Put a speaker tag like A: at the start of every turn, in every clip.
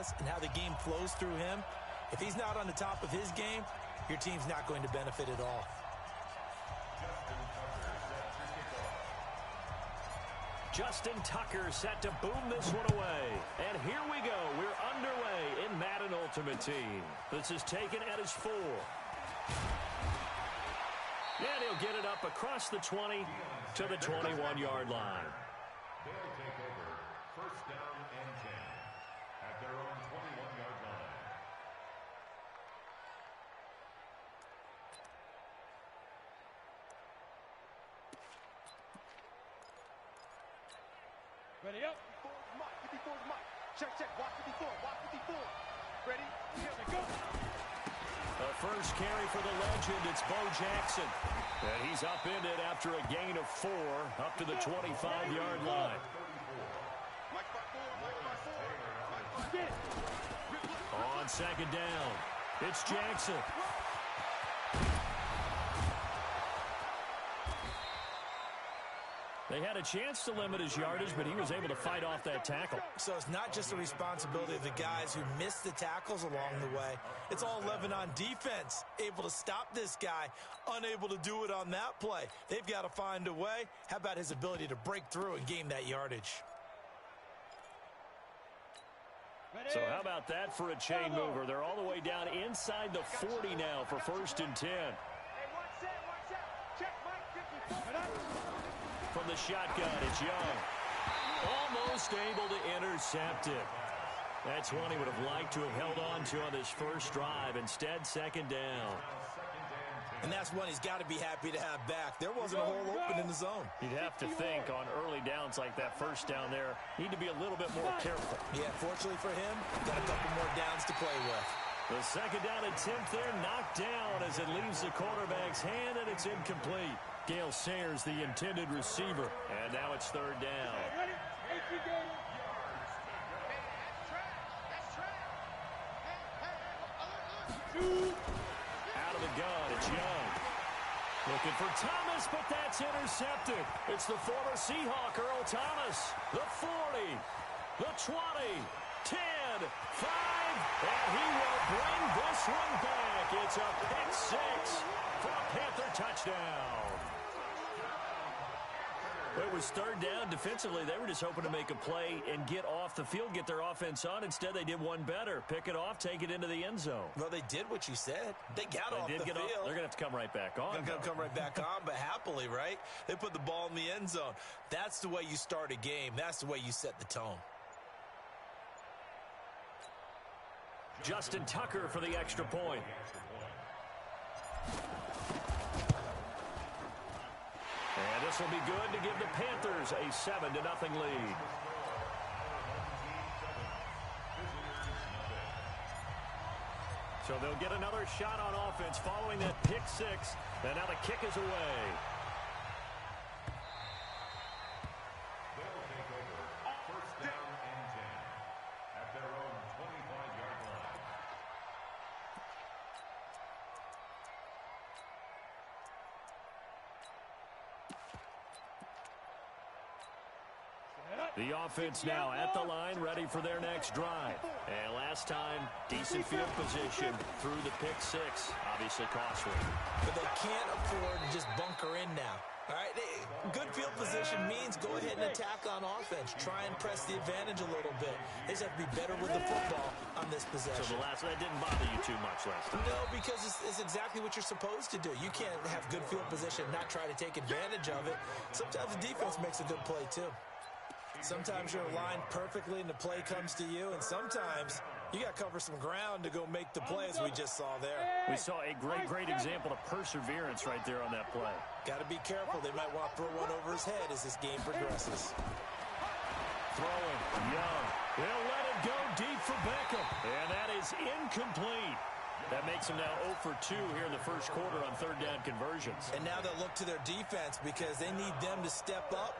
A: has and how the game flows through him, if he's not on the top of his game, your team's not going to benefit at all.
B: Justin Tucker set to boom this one away. And here we go. We're underway in Madden Ultimate Team. This is taken at his 4. And he'll get it up across the 20 to the 21-yard line.
C: They'll take over first down and 10 at their own 21-yard line.
D: Ready up. Before the mark. Check. Watch it before. Ready? Here we go.
B: The first carry for the legend, it's Bo Jackson. And he's upended after a gain of 4 up to the 25-yard line. On second down, it's Jackson. They had a chance to limit his yardage, but he was able to fight off that tackle.
A: So it's not just the responsibility of the guys who missed the tackles along the way. It's all 11 on defense, able to stop this guy, unable to do it on that play. They've got to find a way. How about his ability to break through and gain that yardage?
B: So how about that for a chain mover? They're all the way down inside the 40 now for first and 10. From the shotgun, it's Young. Almost able to intercept it. That's one he would have liked to have held on to on this first drive. Instead, second down.
A: And that's one he's got to be happy to have back. There wasn't a hole open in the zone.
B: You'd have to think on early downs like that first down there, need to be a little bit more careful.
A: Yeah, fortunately for him, got a couple more downs to play with.
B: The second down attempt there knocked down as it leaves the quarterback's hand, and it's incomplete. Gale Sayers, the intended receiver. And now it's third down. Out of the gun, it's Young. Looking for Thomas, but that's intercepted. It's the former Seahawk, Earl Thomas. The 40, the 20, 10, 5, and he will bring this one back. It's a pick 6 for a Panther touchdown. It was third down. Defensively, they were just hoping to make a play and get off the field, get their offense on. Instead, they did one better. Pick it off, take it into the end zone.
A: Well, they did what you said. They got off the field.
B: They're going to have to come right back on.
A: They're going to come right back on, but happily, right? They put the ball in the end zone. That's the way you start a game. That's the way you set the tone.
B: Justin Tucker for the extra point. And this will be good to give the Panthers a 7-0 lead. So they'll get another shot on offense following that pick 6. And now the kick is away.
C: They'll take over first down and 10 at their own 25-yard line.
B: The offense now at the line, ready for their next drive. And last time, decent field position through the pick 6. Obviously costly.
A: But they can't afford to just bunker in now. All right, good field position means go ahead and attack on offense. Try and press the advantage a little bit. They just have to be better with the football on this possession.
B: So that didn't bother you too much last time?
A: No, because it's exactly what you're supposed to do. You can't have good field position and not try to take advantage of it. Sometimes the defense makes a good play, too. Sometimes you're aligned perfectly and the play comes to you, and sometimes you got to cover some ground to go make the play, as we just saw there.
B: We saw a great example of perseverance right there on that play.
A: Got to be careful. They might want to throw one over his head as this game progresses.
B: Throwing, Young. They'll let it go deep for Beckham, and that is incomplete. That makes them now 0 for 2 here in the first quarter on third down conversions.
A: And now they'll look to their defense because they need them to step up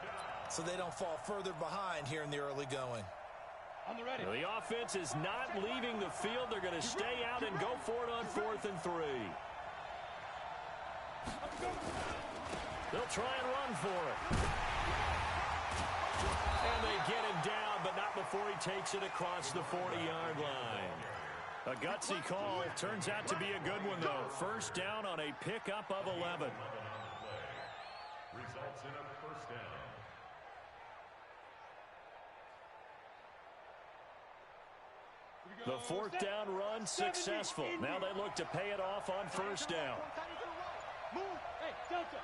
A: so they don't fall further behind here in the early going.
B: The offense is not leaving the field. They're going to stay out and go for it on 4th and 3. They'll try and run for it. And And they get him down, but not before he takes it across the 40-yard line. A gutsy call. Turns out to be a good one, though. First down on a pickup of 11.
C: Results in a first down.
B: The fourth down run successful. Now they look to pay it off on first down.
D: Move. Hey, Delta.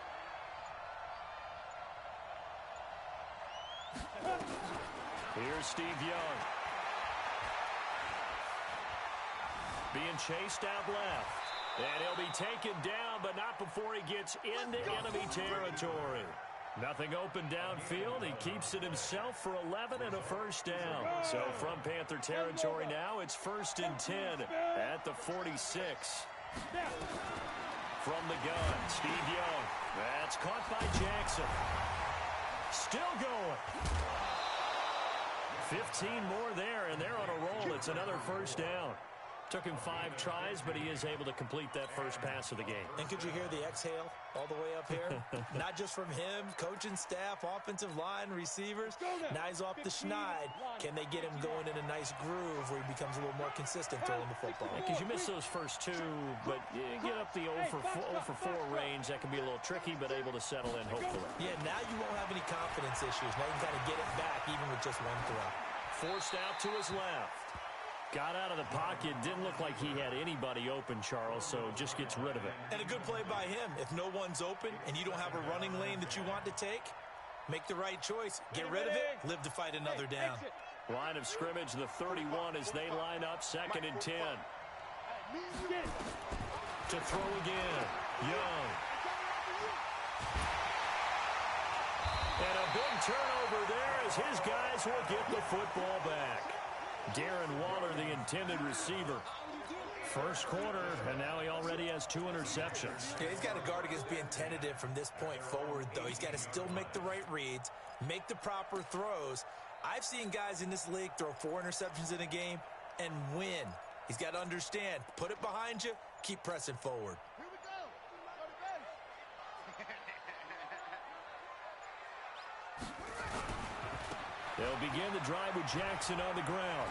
B: Here's Steve Young. Being chased out left. And he'll be taken down, but not before he gets into enemy territory. Nothing open downfield. He keeps it himself for 11 and a first down. So from Panther territory now, it's 1st and 10 at the 46. From the gun, Steve Young. That's caught by Jackson. Still going. 15 more there, and they're on a roll. It's another first down. Took him 5 tries, but he is able to complete that first pass of the game.
A: And could you hear the exhale all the way up here? Not just from him, coaching staff, offensive line, receivers. Now he's off the schneid. Can they get him going in a nice groove where he becomes a little more consistent throwing the football?
B: Because you miss those first 2, but you get up the 0 for 4 range. That can be a little tricky, but able to settle in, hopefully.
A: Yeah, now you won't have any confidence issues. Now you can kind of get it back even with just one throw.
B: Forced out to his left. Got out of the pocket. Didn't look like he had anybody open, Charles, so just gets rid of it.
A: And a good play by him. If no one's open and you don't have a running lane that you want to take, make the right choice. Get rid of it. Live to fight another down.
B: Line of scrimmage, the 31 as they line up, 2nd and 10. To throw again. Young. And a big turnover there as his guys will get the football back. Darren Waller, the intended receiver. First quarter, and now he already has 2 interceptions.
A: Yeah, he's got to guard against being tentative from this point forward, though. He's got to still make the right reads, make the proper throws. I've seen guys in this league throw 4 interceptions in a game and win. He's got to understand, put it behind you, keep pressing forward.
D: Here we go.
B: They'll begin the drive with Jackson on the ground.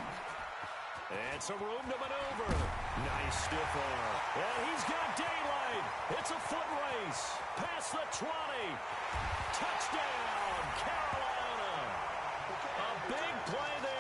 B: And some room to maneuver. Nice stiff arm. And he's got daylight. It's a foot race. Past the 20. Touchdown, Carolina. A big play there.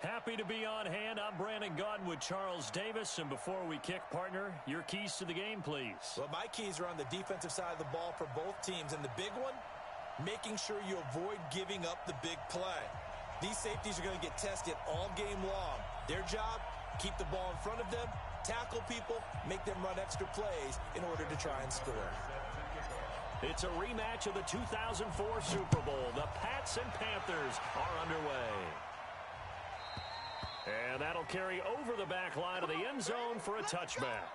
B: Happy to be on hand. I'm Brandon Gaudin with Charles Davis. And before we kick, partner, your keys to the game, please.
A: Well, my keys are on the defensive side of the ball for both teams. And the big one, making sure you avoid giving up the big play. These safeties are going to get tested all game long. Their job, keep the ball in front of them, tackle people, make them run extra plays in order to try and score.
B: It's a rematch of the 2004 Super Bowl. The Pats and Panthers are underway. And that'll carry over the back line of the end zone for a touchback.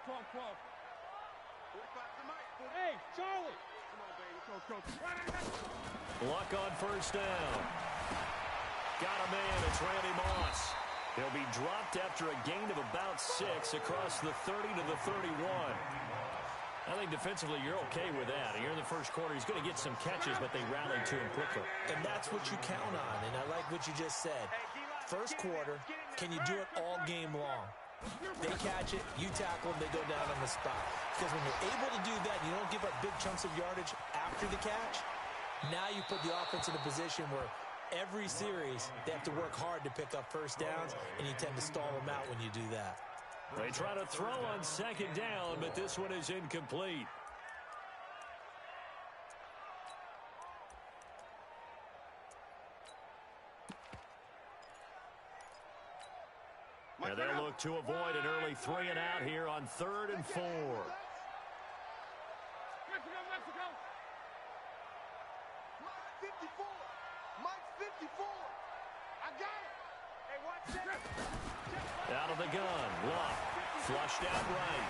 D: Come on. 45 to Mike. Hey, Charlie. Come on, baby. Coach.
B: Luck on first down. Got a man. It's Randy Moss. He'll be dropped after a gain of about 6 across the 30 to the 31. I think defensively you're okay with that. Here in the first quarter, he's going to get some catches, but they rallied to him quickly.
A: And that's what you count on, and I like what you just said. First quarter, can you do it all game long? They catch it, you tackle them, they go down on the spot. Because when you're able to do that, you don't give up big chunks of yardage after the catch, now you put the offense in a position where every series they have to work hard to pick up first downs, and you tend to stall them out when you do that.
B: They try to throw on second down, but this one is incomplete. And they'll look to avoid an early 3 and out here on 3rd and 4.
D: Mexico. Mike 54. Mike 54. I got it. Hey, watch that.
B: Out of the gun. Luck. Flushed out right.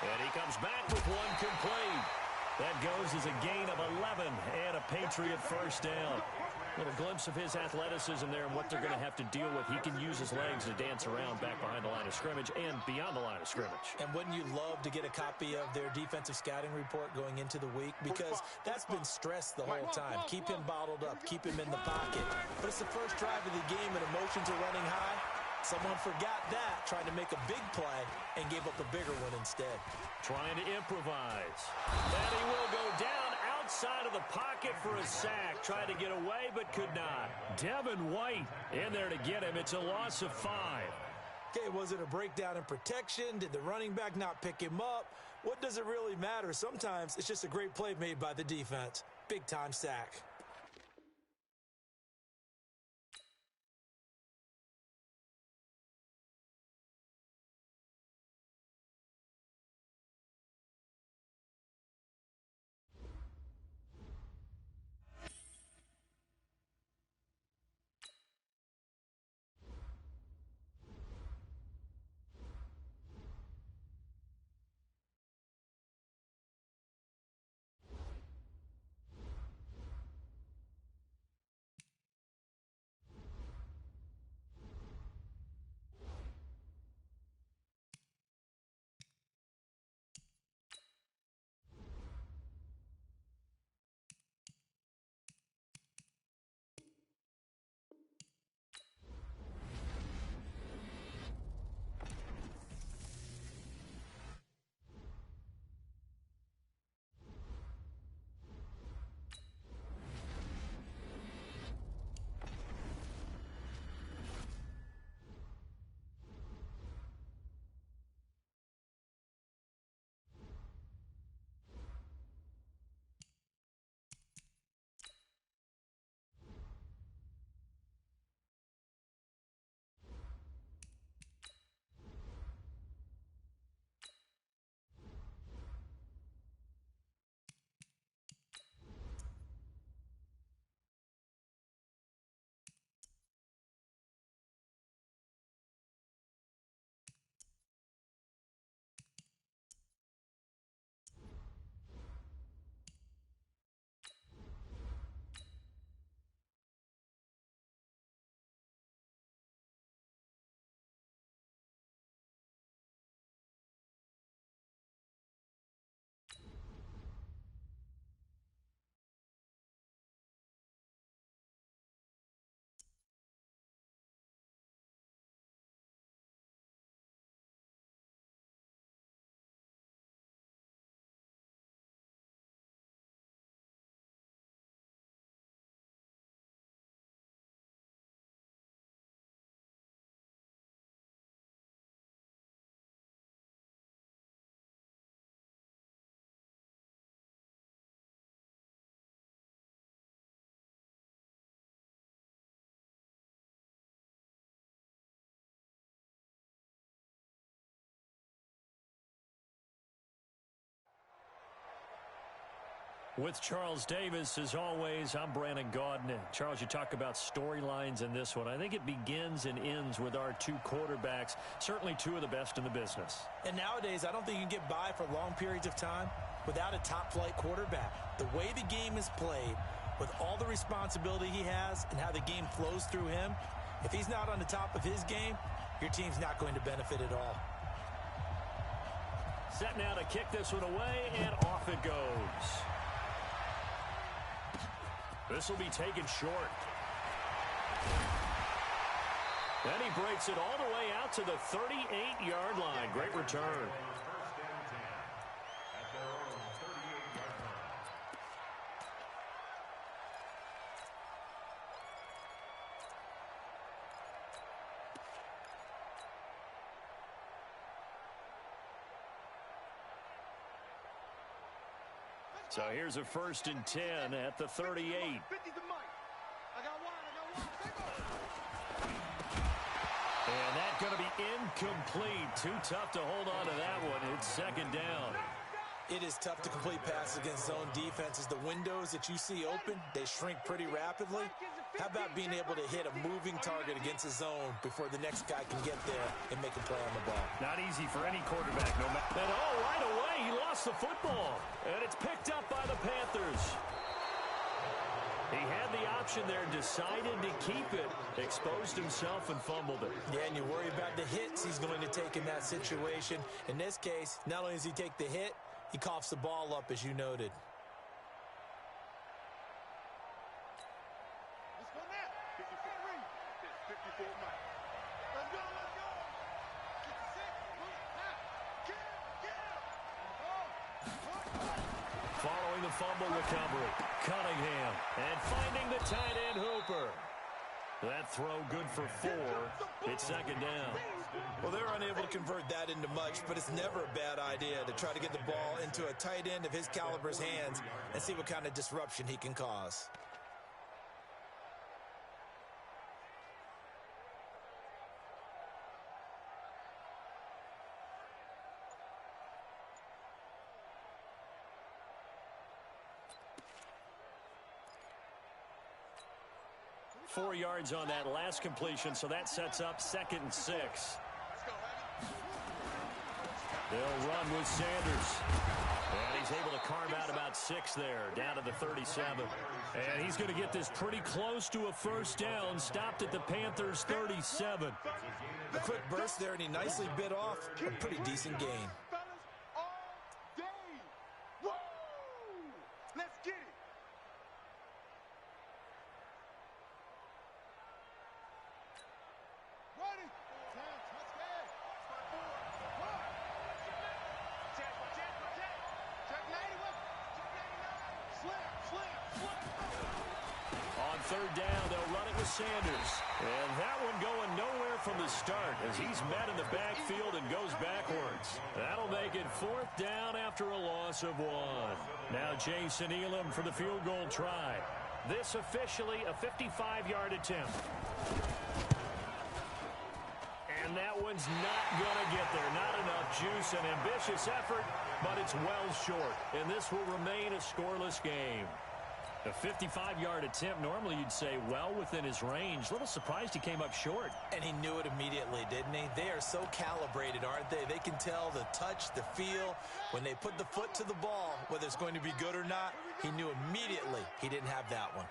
B: And he comes back with one complete. That goes as a gain of 11 and a Patriot first down. A little glimpse of his athleticism there and what they're going to have to deal with. He can use his legs to dance around back behind the line of scrimmage and beyond the line of scrimmage.
A: And wouldn't you love to get a copy of their defensive scouting report going into the week? Because that's been stressed the whole time. Keep him bottled up. Keep him in the pocket. But it's the first drive of the game and emotions are running high. Someone forgot that, trying to make a big play, and gave up a bigger one instead.
B: Trying to improvise. And he will go down outside of the pocket for a sack. Tried to get away, but could not. Devin White in there to get him. It's a loss of 5.
A: Okay, was it a breakdown in protection? Did the running back not pick him up? What does it really matter? Sometimes it's just a great play made by the defense. Big-time sack.
B: With Charles Davis, as always, I'm Brandon Gaudin. Charles, you talk about storylines in this one. I think it begins and ends with our two quarterbacks, certainly two of the best in the business.
A: And nowadays, I don't think you can get by for long periods of time without a top-flight quarterback. The way the game is played, with all the responsibility he has and how the game flows through him, if he's not on the top of his game, your team's not going to benefit at all.
B: Set now to kick this one away, and off it goes. This will be taken short. Then he breaks it all the way out to the 38-yard line. Great return. So here's a 1st and 10 at the 38. And that's going to be incomplete. Too tough to hold on to that one. It's 2nd down.
A: It is tough to complete passes against zone defenses. The windows that you see open, they shrink pretty rapidly. How about being able to hit a moving target against a zone before the next guy can get there and make a play on the ball?
B: Not easy for any quarterback. No matter. And right away, he lost the football. And it's picked up by the Panthers. He had the option there, decided to keep it, exposed himself and fumbled it.
A: Yeah, and you worry about the hits he's going to take in that situation. In this case, not only does he take the hit, he coughs the ball up, as you noted.
D: Let's go now. 53. 54 Mike. Let's go, let's go. 56.
B: Following the fumble recovery, Cunningham, and finding the tight end Hooper. That throw good for 4. It's 2nd down.
A: Well, they're unable to convert that into much, but it's never a bad idea to try to get the ball into a tight end of his caliber's hands and see what kind of disruption he can cause.
B: Four yards on that last completion, so that sets up 2nd and 6. They'll run with Sanders. And he's able to carve out about 6 there, down to the 37. And he's going to get this pretty close to a 1st down, stopped at the Panthers' 37.
A: A quick burst there, and he nicely bit off a pretty decent gain.
D: Let's get it. Ready.
B: On 3rd down, they'll run it with Sanders. And that one going nowhere from the start as he's met in the backfield and goes backwards. That'll make it 4th down after a loss of 1. Now Jason Elam for the field goal try. This officially a 55-yard attempt. And that one's not going to get there. Not enough juice, an ambitious effort, but it's well short. And this will remain a scoreless game. A 55-yard attempt, normally you'd say well within his range. A little surprised he came up short.
A: And he knew it immediately, didn't he? They are so calibrated, aren't they? They can tell the touch, the feel. When they put the foot to the ball, whether it's going to be good or not, he knew immediately he didn't have that one.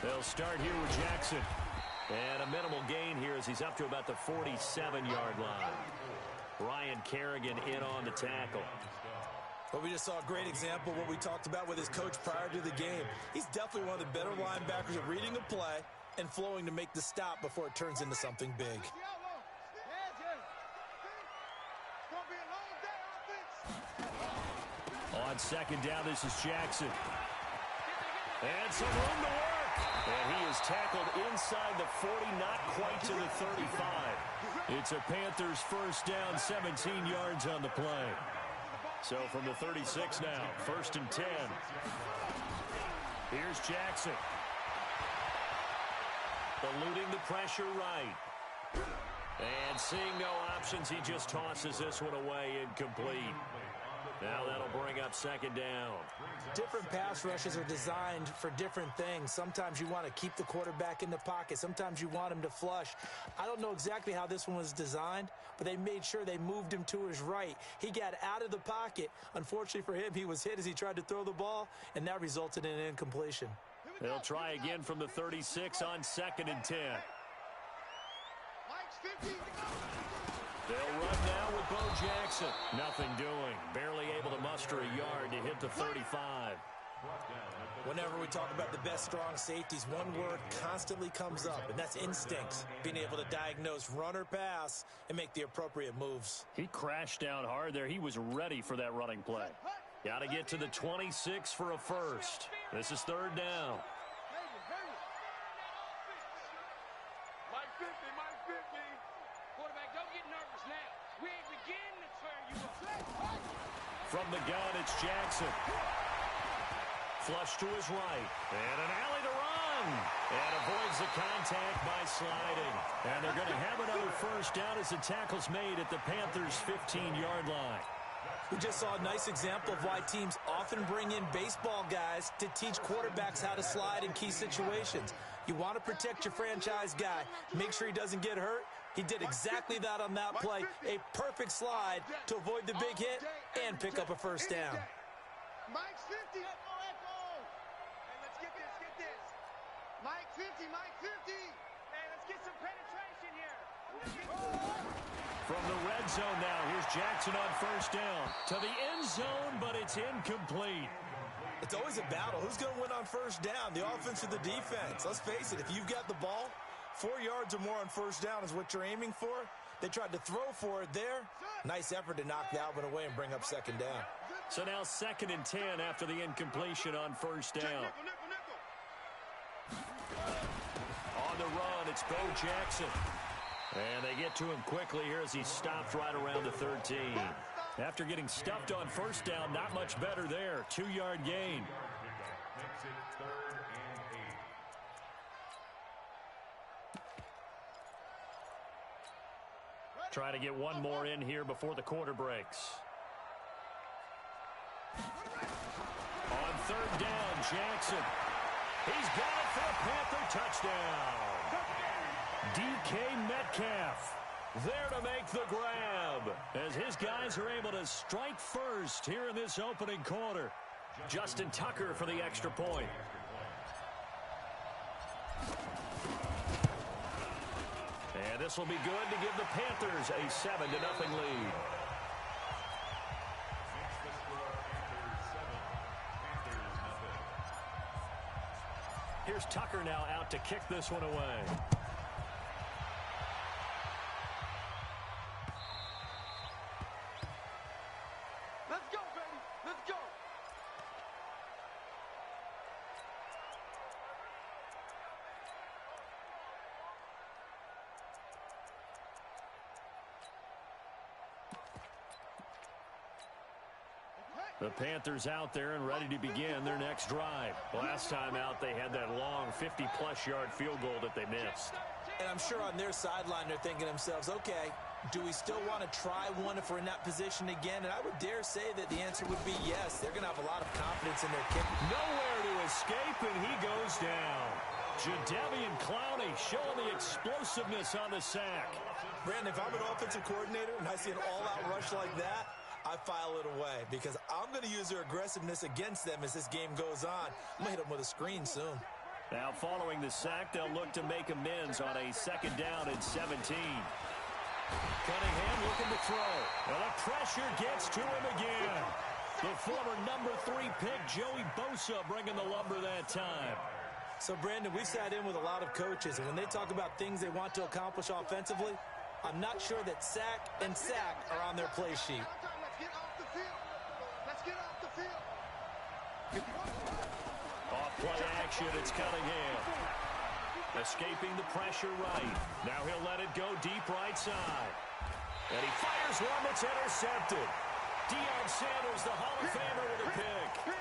B: They'll start here with Jackson. And a minimal gain here as he's up to about the 47-yard line. Ryan Kerrigan in on the tackle.
A: But we just saw a great example of what we talked about with his coach prior to the game. He's definitely one of the better linebackers at reading a play and flowing to make the stop before it turns into something big.
B: On 2nd down, this is Jackson. And some room to work. And he is tackled inside the 40, not quite to the 35. It's a Panthers 1st down, 17 yards on the play. So from the 36 now, 1st and 10. Here's Jackson. Eluding the pressure right. And seeing no options, he just tosses this one away incomplete. Now that'll bring up second down.
A: Different pass rushes are designed for different things. Sometimes you want to keep the quarterback in the pocket. Sometimes you want him to flush. I don't know exactly how this one was designed, but they made sure they moved him to his right. He got out of the pocket. Unfortunately for him, he was hit as he tried to throw the ball, and that resulted in an incompletion.
B: They'll try again from the 36 on 2nd and 10. They'll run now with Bo Jackson. Nothing doing. Barely able to muster a yard to hit the 35.
A: Whenever we talk about the best strong safeties, one word constantly comes up, and that's instincts. Being able to diagnose run or pass and make the appropriate moves.
B: He crashed down hard there. He was ready for that running play. Got to get to the 26 for a first. This is 3rd down. From the gun, it's Jackson. Flush to his right. And an alley to run. And avoids the contact by sliding. And they're going to have another first down as the tackle's made at the Panthers' 15-yard line.
A: We just saw a nice example of why teams often bring in baseball guys to teach quarterbacks how to slide in key situations. You want to protect your franchise guy. Make sure he doesn't get hurt. He did exactly that on that play. A perfect slide to avoid the big hit and pick up a first down.
D: Mike's 50. Hey, let's get this. Mike 50. Hey, let's get some penetration here.
B: From the red zone now, here's Jackson on first down. To the end zone, but it's incomplete.
A: It's always a battle. Who's going to win on first down, the offense or the defense? Let's face it, if you've got the ball, 4 yards or more on first down is what you're aiming for. They tried to throw for it there. Nice effort to knock that one away and bring up second down.
B: So now 2nd and 10 after the incompletion on first down. On the run, it's Bo Jackson. And they get to him quickly here as he stopped right around the 13. After getting stuffed on first down, not much better there. 2-yard gain.
C: Makes it 3rd and 8.
B: Try to get one more in here before the quarter breaks. On 3rd down, Jackson. He's got it for a Panther touchdown. DK Metcalf there to make the grab as his guys are able to strike first here in this opening quarter. Justin Tucker for the extra point. And this will be good to give the Panthers a 7-0 lead. Here's Tucker now out to kick this one away.
D: Let's go, baby. Let's go.
B: The Panthers out there and ready to begin their next drive. Last time out, they had that long 50-plus yard field goal that they missed.
A: And I'm sure on their sideline they're thinking to themselves, okay, do we still want to try one if we're in that position again? And I would dare say that the answer would be yes. They're going to have a lot of confidence in their kick.
B: Nowhere to escape, and he goes down. Jadeveon Clowney showing the explosiveness on the sack.
A: Brandon, if I'm an offensive coordinator and I see an all-out rush like that, I file it away because I'm going to use their aggressiveness against them as this game goes on. I'm going to hit them with a screen soon.
B: Now following the sack, they'll look to make amends on a 2nd down and 17. Cunningham looking to throw. Well, the pressure gets to him again. The former number 3 pick, Joey Bosa, bringing the lumber that time.
A: So, Brandon, we sat in with a lot of coaches, and when they talk about things they want to accomplish offensively, I'm not sure that sack and sack are on their play sheet.
D: Let's get off the field. Let's get off the field.
B: Off play action, it's Cunningham. Escaping the pressure right. Now he'll let it go deep right side. And he fires one that's intercepted. Deion Sanders, the Hall of Famer, with a pick.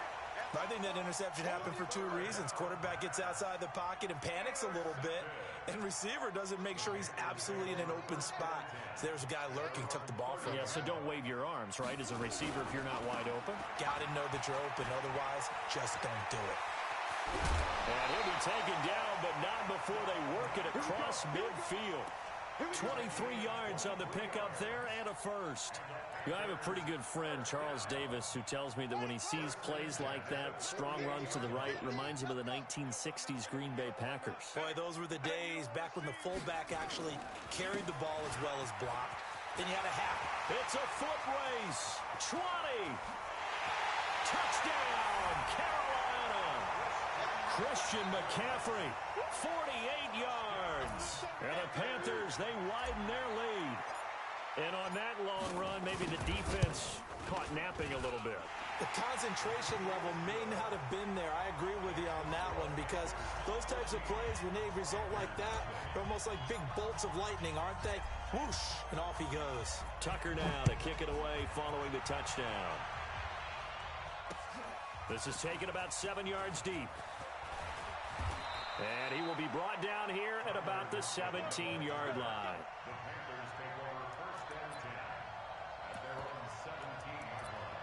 A: I think think that interception happened for two reasons. Quarterback gets outside the pocket and panics a little bit, and receiver doesn't make sure he's absolutely in an open spot. So there's a guy lurking, took the ball from him.
B: Yeah, so don't wave your arms, right, as a receiver if you're not wide open.
A: Got to know that you're open. Otherwise, just don't do it.
B: And he'll be taken down, but not before they work it across midfield. 23 yards on the pickup there and a first. You know, I have a pretty good friend, Charles Davis, who tells me that when he sees plays like that, strong runs to the right, reminds him of the 1960s Green Bay Packers.
A: Boy, those were the days back when the fullback actually carried the ball as well as blocked. Then you had a half.
B: It's a foot race. 20. Touchdown, Carolina. Christian McCaffrey, 48 yards. And the Panthers, they widen their lead. And on that long run, maybe the defense caught napping a little bit.
A: The concentration level may not have been there. I agree with you on that one, because those types of plays, when they result like that, they're almost like big bolts of lightning, aren't they? Whoosh, and off he goes.
B: Tucker now to kick it away following the touchdown. This is taken about 7 yards deep. And he will be brought down here at about the 17-yard line.
C: The Panthers take over first and 10 at their own 17-yard line.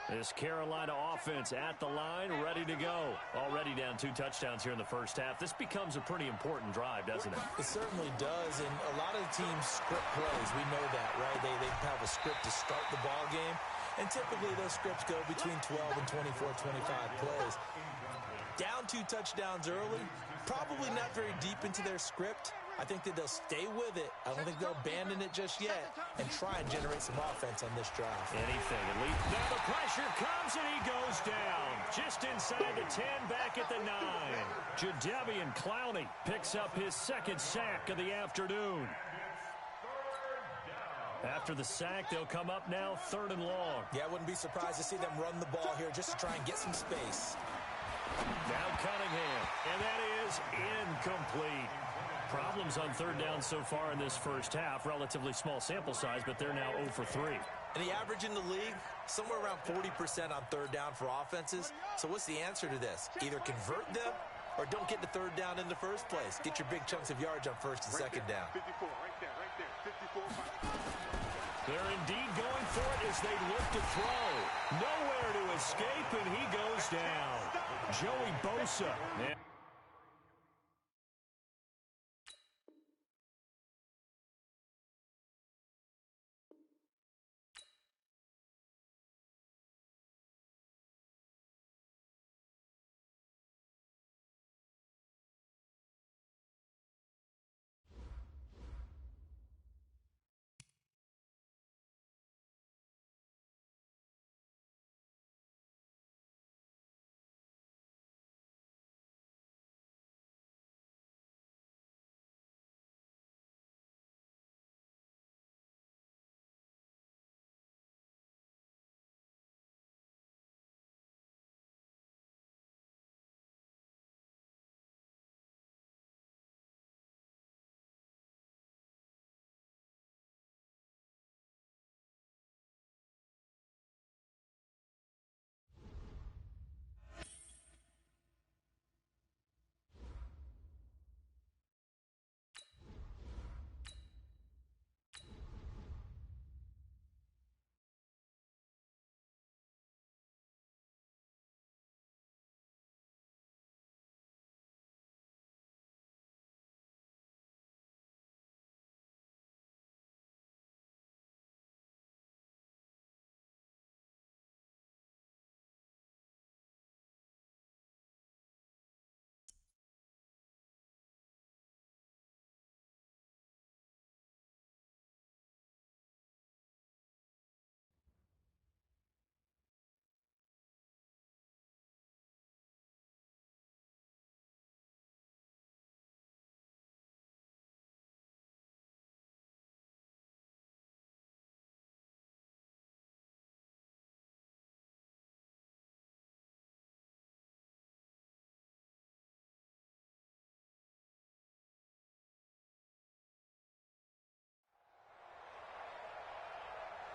B: This Carolina offense at the line, ready to go. Already down 2 touchdowns here in the first half. This becomes a pretty important drive, doesn't it?
A: It certainly does, and a lot of teams script plays. We know that, right? They have a script to start the ball game, and typically those scripts go between 12 and 24, 25 plays. Down 2 touchdowns early, probably not very deep into their script. I think that they'll stay with it. I don't think they'll abandon it just yet and try and generate some offense on this drive.
B: Anything, at least. Now the pressure comes and he goes down. Just inside the 10, back at the 9. Jadeveon Clowney picks up his second sack of the afternoon. After the sack, they'll come up now 3rd and long.
A: Yeah, I wouldn't be surprised to see them run the ball here just to try and get some space.
B: Now Cunningham, and that is incomplete. Problems on 3rd down so far in this first half. Relatively small sample size, but they're now 0 for 3.
A: And the average in the league, somewhere around 40% on 3rd down for offenses. So what's the answer to this? Either convert them or don't get to 3rd down in the first place. Get your big chunks of yards on 1st and 2nd down.
D: 54, right there, 54.
B: They're indeed going for it as they look to throw. Nowhere to escape, and he goes down. Joey Bosa.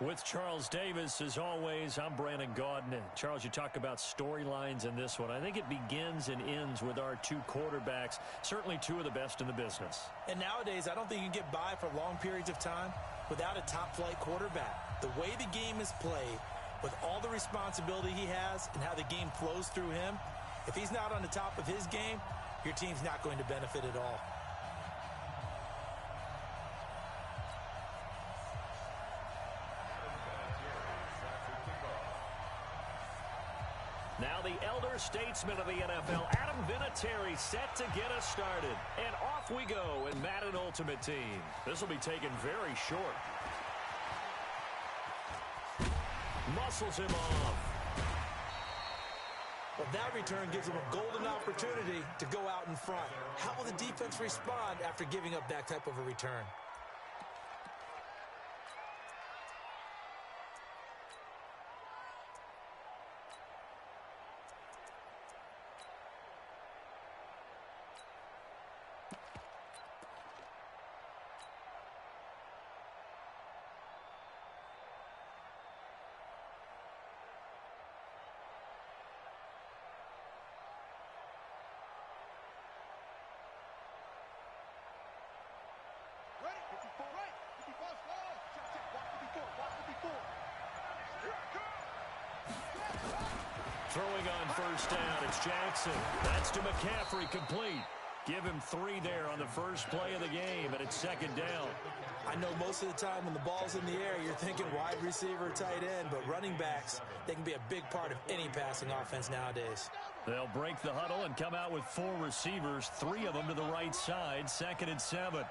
B: With Charles Davis, as always, I'm Brandon Gaudin. Charles, you talk about storylines in this one. I think it begins and ends with our two quarterbacks, certainly two of the best in the business.
A: And nowadays, I don't think you can get by for long periods of time without a top-flight quarterback. The way the game is played, with all the responsibility he has and how the game flows through him, if he's not on the top of his game, your team's not going to benefit at all.
B: Now the elder statesman of the NFL, Adam Vinatieri, set to get us started. And off we go in Madden Ultimate Team. This will be taken very short. Muscles him off.
A: Well, that return gives him a golden opportunity to go out in front. How will the defense respond after giving up that type of a return?
B: Throwing on first down, it's Jackson. That's to McCaffrey, complete. Give him 3 there on the first play of the game, and it's second down.
A: I know most of the time when the ball's in the air, you're thinking wide receiver, tight end, but running backs, they can be a big part of any passing offense nowadays.
B: They'll break the huddle and come out with 4 receivers, 3 of them to the right side, 2nd and 7.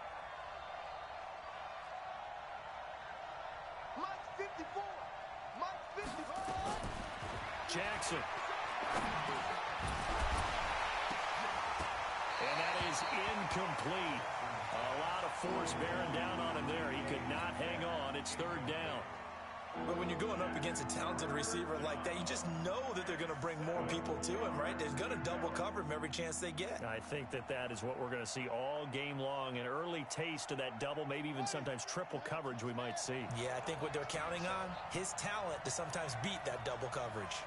B: Jackson. And that is incomplete. A lot of force bearing down on him there. He could not hang on. It's 3rd down.
A: But when you're going up against a talented receiver like that, you just know that they're going to bring more people to him, right? They're going to double cover him every chance they get.
B: I think that is what we're going to see all game long. An early taste of that double, maybe even sometimes triple coverage we might see.
A: Yeah, I think what they're counting on, his talent to sometimes beat that double coverage.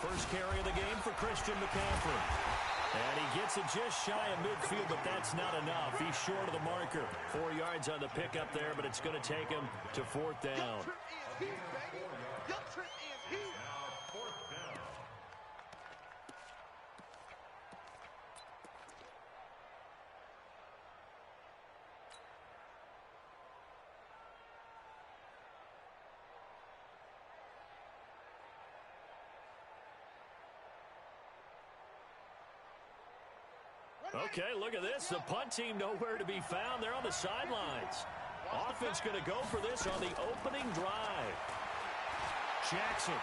B: First carry of the game for Christian McCaffrey. And he gets it just shy of midfield, but that's not enough. He's short of the marker. 4 yards on the pickup there, but it's going to take him to 4th down. Okay, look at this. The punt team nowhere to be found. They're on the sidelines. Offense going to go for this on the opening drive. Jackson.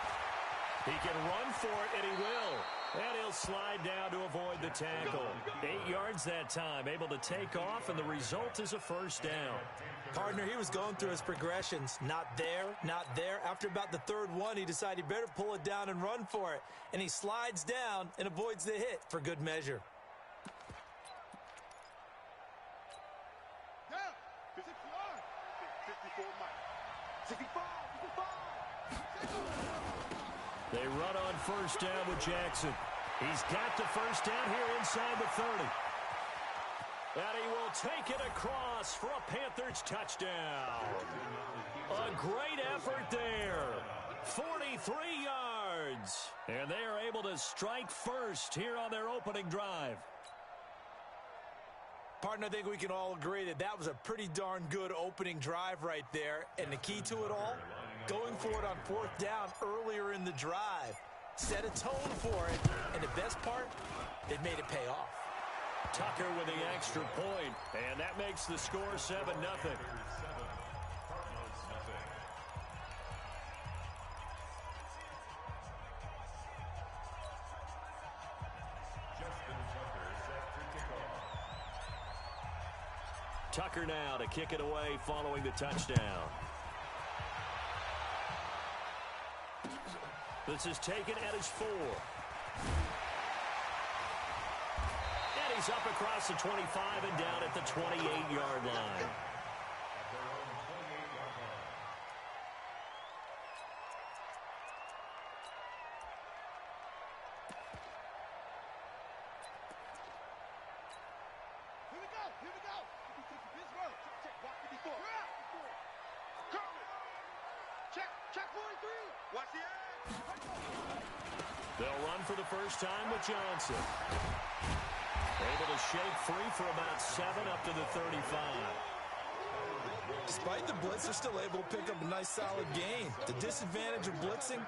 B: He can run for it, and he will. And he'll slide down to avoid the tackle. 8 yards that time, able to take off, and the result is a first down.
A: Partner, he was going through his progressions. Not there, not there. After about the 3rd one, he decided he better pull it down and run for it. And he slides down and avoids the hit for good measure.
B: They run on first down with Jackson. He's got the first down here inside the 30. And he will take it across for a Panthers touchdown. A great effort there. 43 yards. And they are able to strike first here on their opening drive.
A: Partner, I think we can all agree that that was a pretty darn good opening drive right there. And the key to it all, going for it on 4th down earlier in the drive. Set a tone for it. And the best part, they made it pay off.
B: Tucker with the extra point. And that makes the score 7-0. Tucker now to kick it away following the touchdown. This is taken at his 4. And he's up across the 25 and down at the 28-yard line.
D: Here we go. This work. Check, block 54. Check 43. Watch the edge.
B: They'll run for the first time with Johnson. Able to shake free for about 7 up to the 35.
A: Despite the blitz, they're still able to pick up a nice solid gain. The disadvantage of blitzing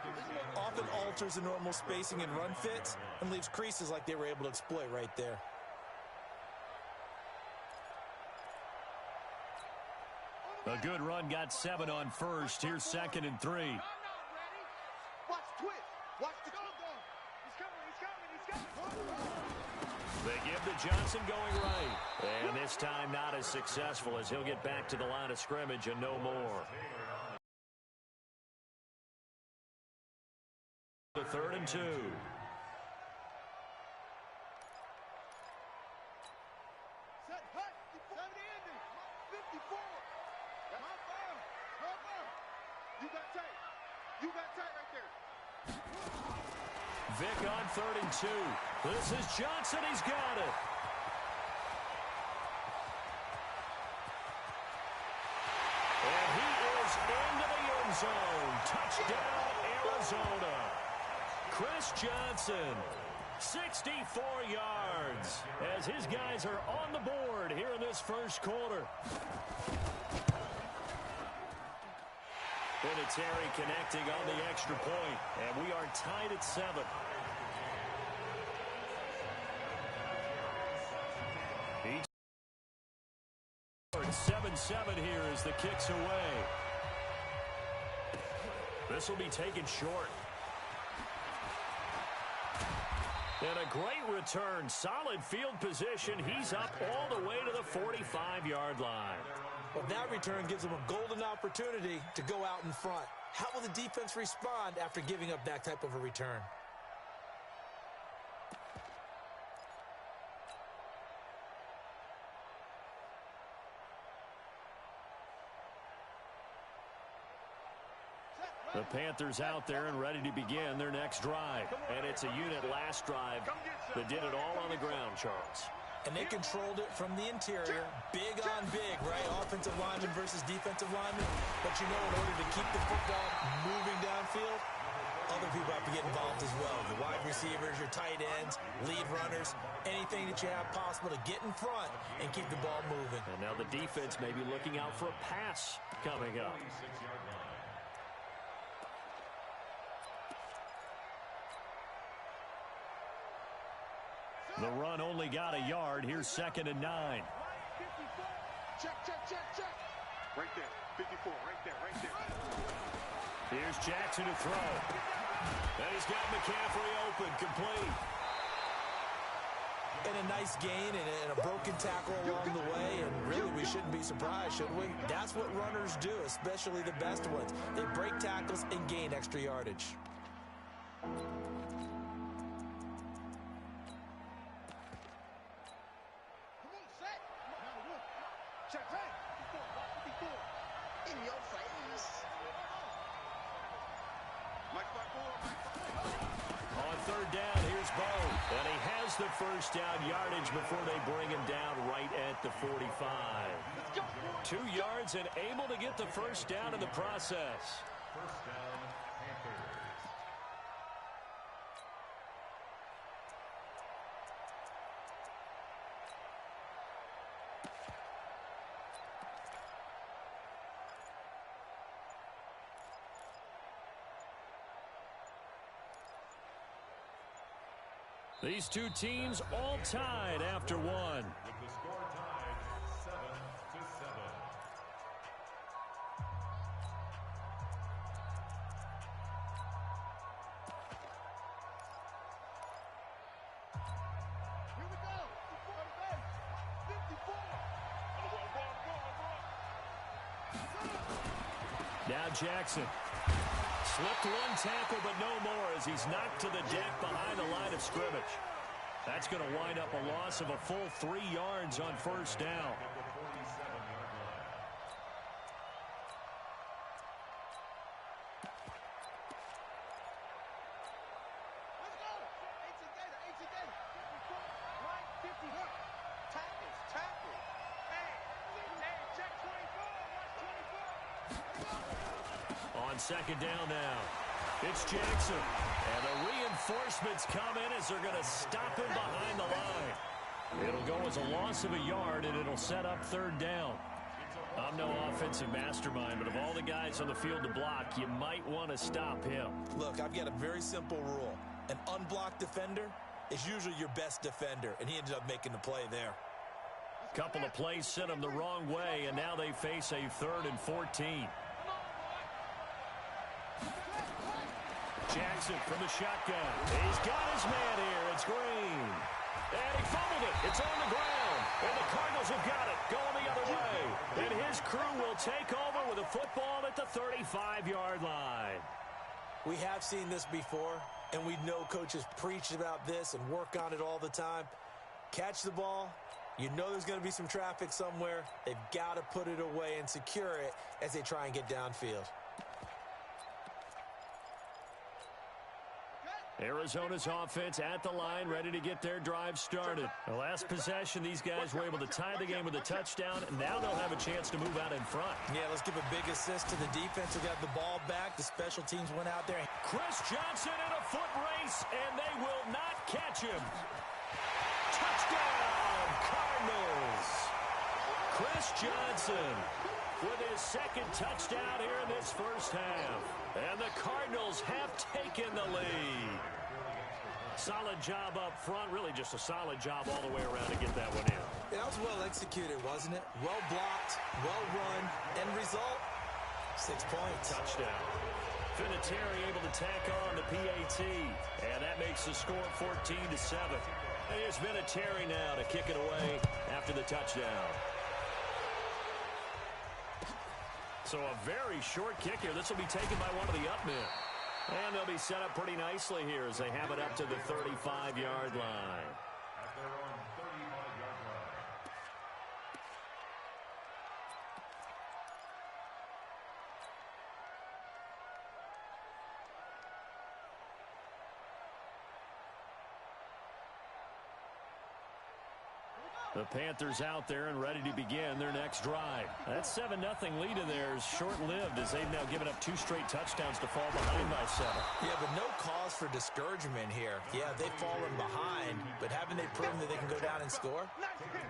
A: often alters the normal spacing and run fits and leaves creases like they were able to exploit right there.
B: A good run got 7 on first. Here's 2nd and 3.
D: Watch twist. Watch the go. He's coming.
B: They give to Johnson going right. And this time not as successful as he'll get back to the line of scrimmage and no more. The 3rd and 2.
D: Set, hut, 54. You got tight right there.
B: Vick on 3rd and 2. This is Johnson. He's got it. And he is into the end zone. Touchdown, Arizona. Chris Johnson, 64 yards, as his guys are on the board here in this first quarter. Vinatieri connecting on the extra point, and we are tied at 7. 7-7 here as the kick's away. This will be taken short. And a great return. Solid field position. He's up all the way to the 45-yard line.
A: Well, that return gives them a golden opportunity to go out in front. How will the defense respond after giving up that type of a return?
B: The Panthers out there and ready to begin their next drive. And it's a unit last drive that did it all on the ground, Charles.
A: And they controlled it from the interior. Big on big, right? Offensive lineman versus defensive lineman. But you know, in order to keep the football moving downfield, other people have to get involved as well. The wide receivers, your tight ends, lead runners, anything that you have possible to get in front and keep the ball moving.
B: And now the defense may be looking out for a pass coming up. The run only got a yard. Here's 2nd and 9.
D: Check. Right there. 54. Right there.
B: Here's Jackson to throw. And he's got McCaffrey open. Complete.
A: And a nice gain and a broken tackle along the way. And really, we shouldn't be surprised, should we? That's what runners do, especially the best ones. They break tackles and gain extra yardage.
B: The first down yardage before they bring him down right at the 45. 2 yards and able to get the first down in the process.
C: First down, Panthers.
B: These two teams all tied after one.
C: With the score tied 7-7.
D: Here we go. 54.
B: Now Jackson. Slipped one tackle, but no more as he's knocked to the deck behind the line of scrimmage. That's going to wind up a loss of a full 3 yards on first down. On second down now, it's Jackson. And the reinforcements come in as they're going to stop him behind the line. It'll go as a loss of a yard, and it'll set up third down. I'm no offensive mastermind, but of all the guys on the field to block, you might want to stop him.
A: Look, I've got a very simple rule. An unblocked defender is usually your best defender, and he ended up making the play there.
B: Couple of plays sent him the wrong way, and now they face a 3rd and 14. Jackson from the shotgun. He's got his man here. It's Green. And he fumbled it. It's on the ground. And the Cardinals have got it going the other way. And his crew will take over with a football at the 35-yard line.
A: We have seen this before, and we know coaches preach about this and work on it all the time. Catch the ball. You know there's going to be some traffic somewhere. They've got to put it away and secure it as they try and get downfield.
B: Arizona's offense at the line, ready to get their drive started. The last possession, these guys were able to tie the game with a touchdown, and now they'll have a chance to move out in front.
A: Yeah, let's give a big assist to the defense who got the ball back. The special teams went out there.
B: Chris Johnson in a foot race, and they will not catch him. Touchdown, Cardinals. Chris Johnson with his second touchdown here in this first half. And the Cardinals have taken the lead. Solid job up front. Really just a solid job all the way around to get that one in.
A: That was well executed, wasn't it? Well blocked, well run. End result, 6 points.
B: Touchdown. Vinatieri able to tack on the PAT. And that makes the score 14-7. And it's Vinatieri now to kick it away after the touchdown. So a very short kick here. This will be taken by one of the up men. And they'll be set up pretty nicely here as they have it up to the 35-yard line.
C: At their own 35-yard line.
B: The Panthers out there and ready to begin their next drive. That 7-0 lead of theirs short-lived as they've now given up 2 straight touchdowns to fall behind by 7.
A: Yeah, but no cause for discouragement here. Yeah, they've fallen behind, but haven't they proven that they can go down and score?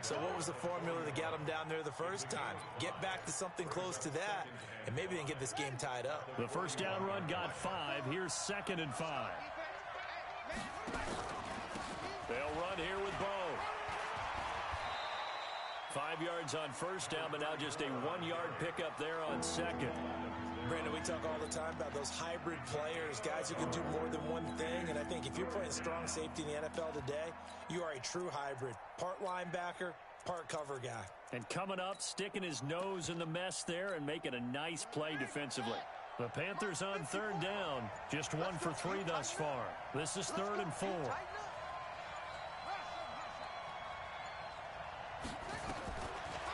A: So what was the formula that got them down there the first time? Get back to something close to that, and maybe they can get this game tied up.
B: The first down run got 5. Here's 2nd and 5. They'll run here with Bo. 5 yards on first down, but now just a 1-yard pickup there on second.
A: Brandon, we talk all the time about those hybrid players, guys who can do more than one thing, and I think if you're playing strong safety in the NFL today, you are a true hybrid. Part linebacker, part cover guy.
B: And coming up, sticking his nose in the mess there and making a nice play defensively. The Panthers on 3rd down, just 1 for 3 thus far. This is 3rd and 4.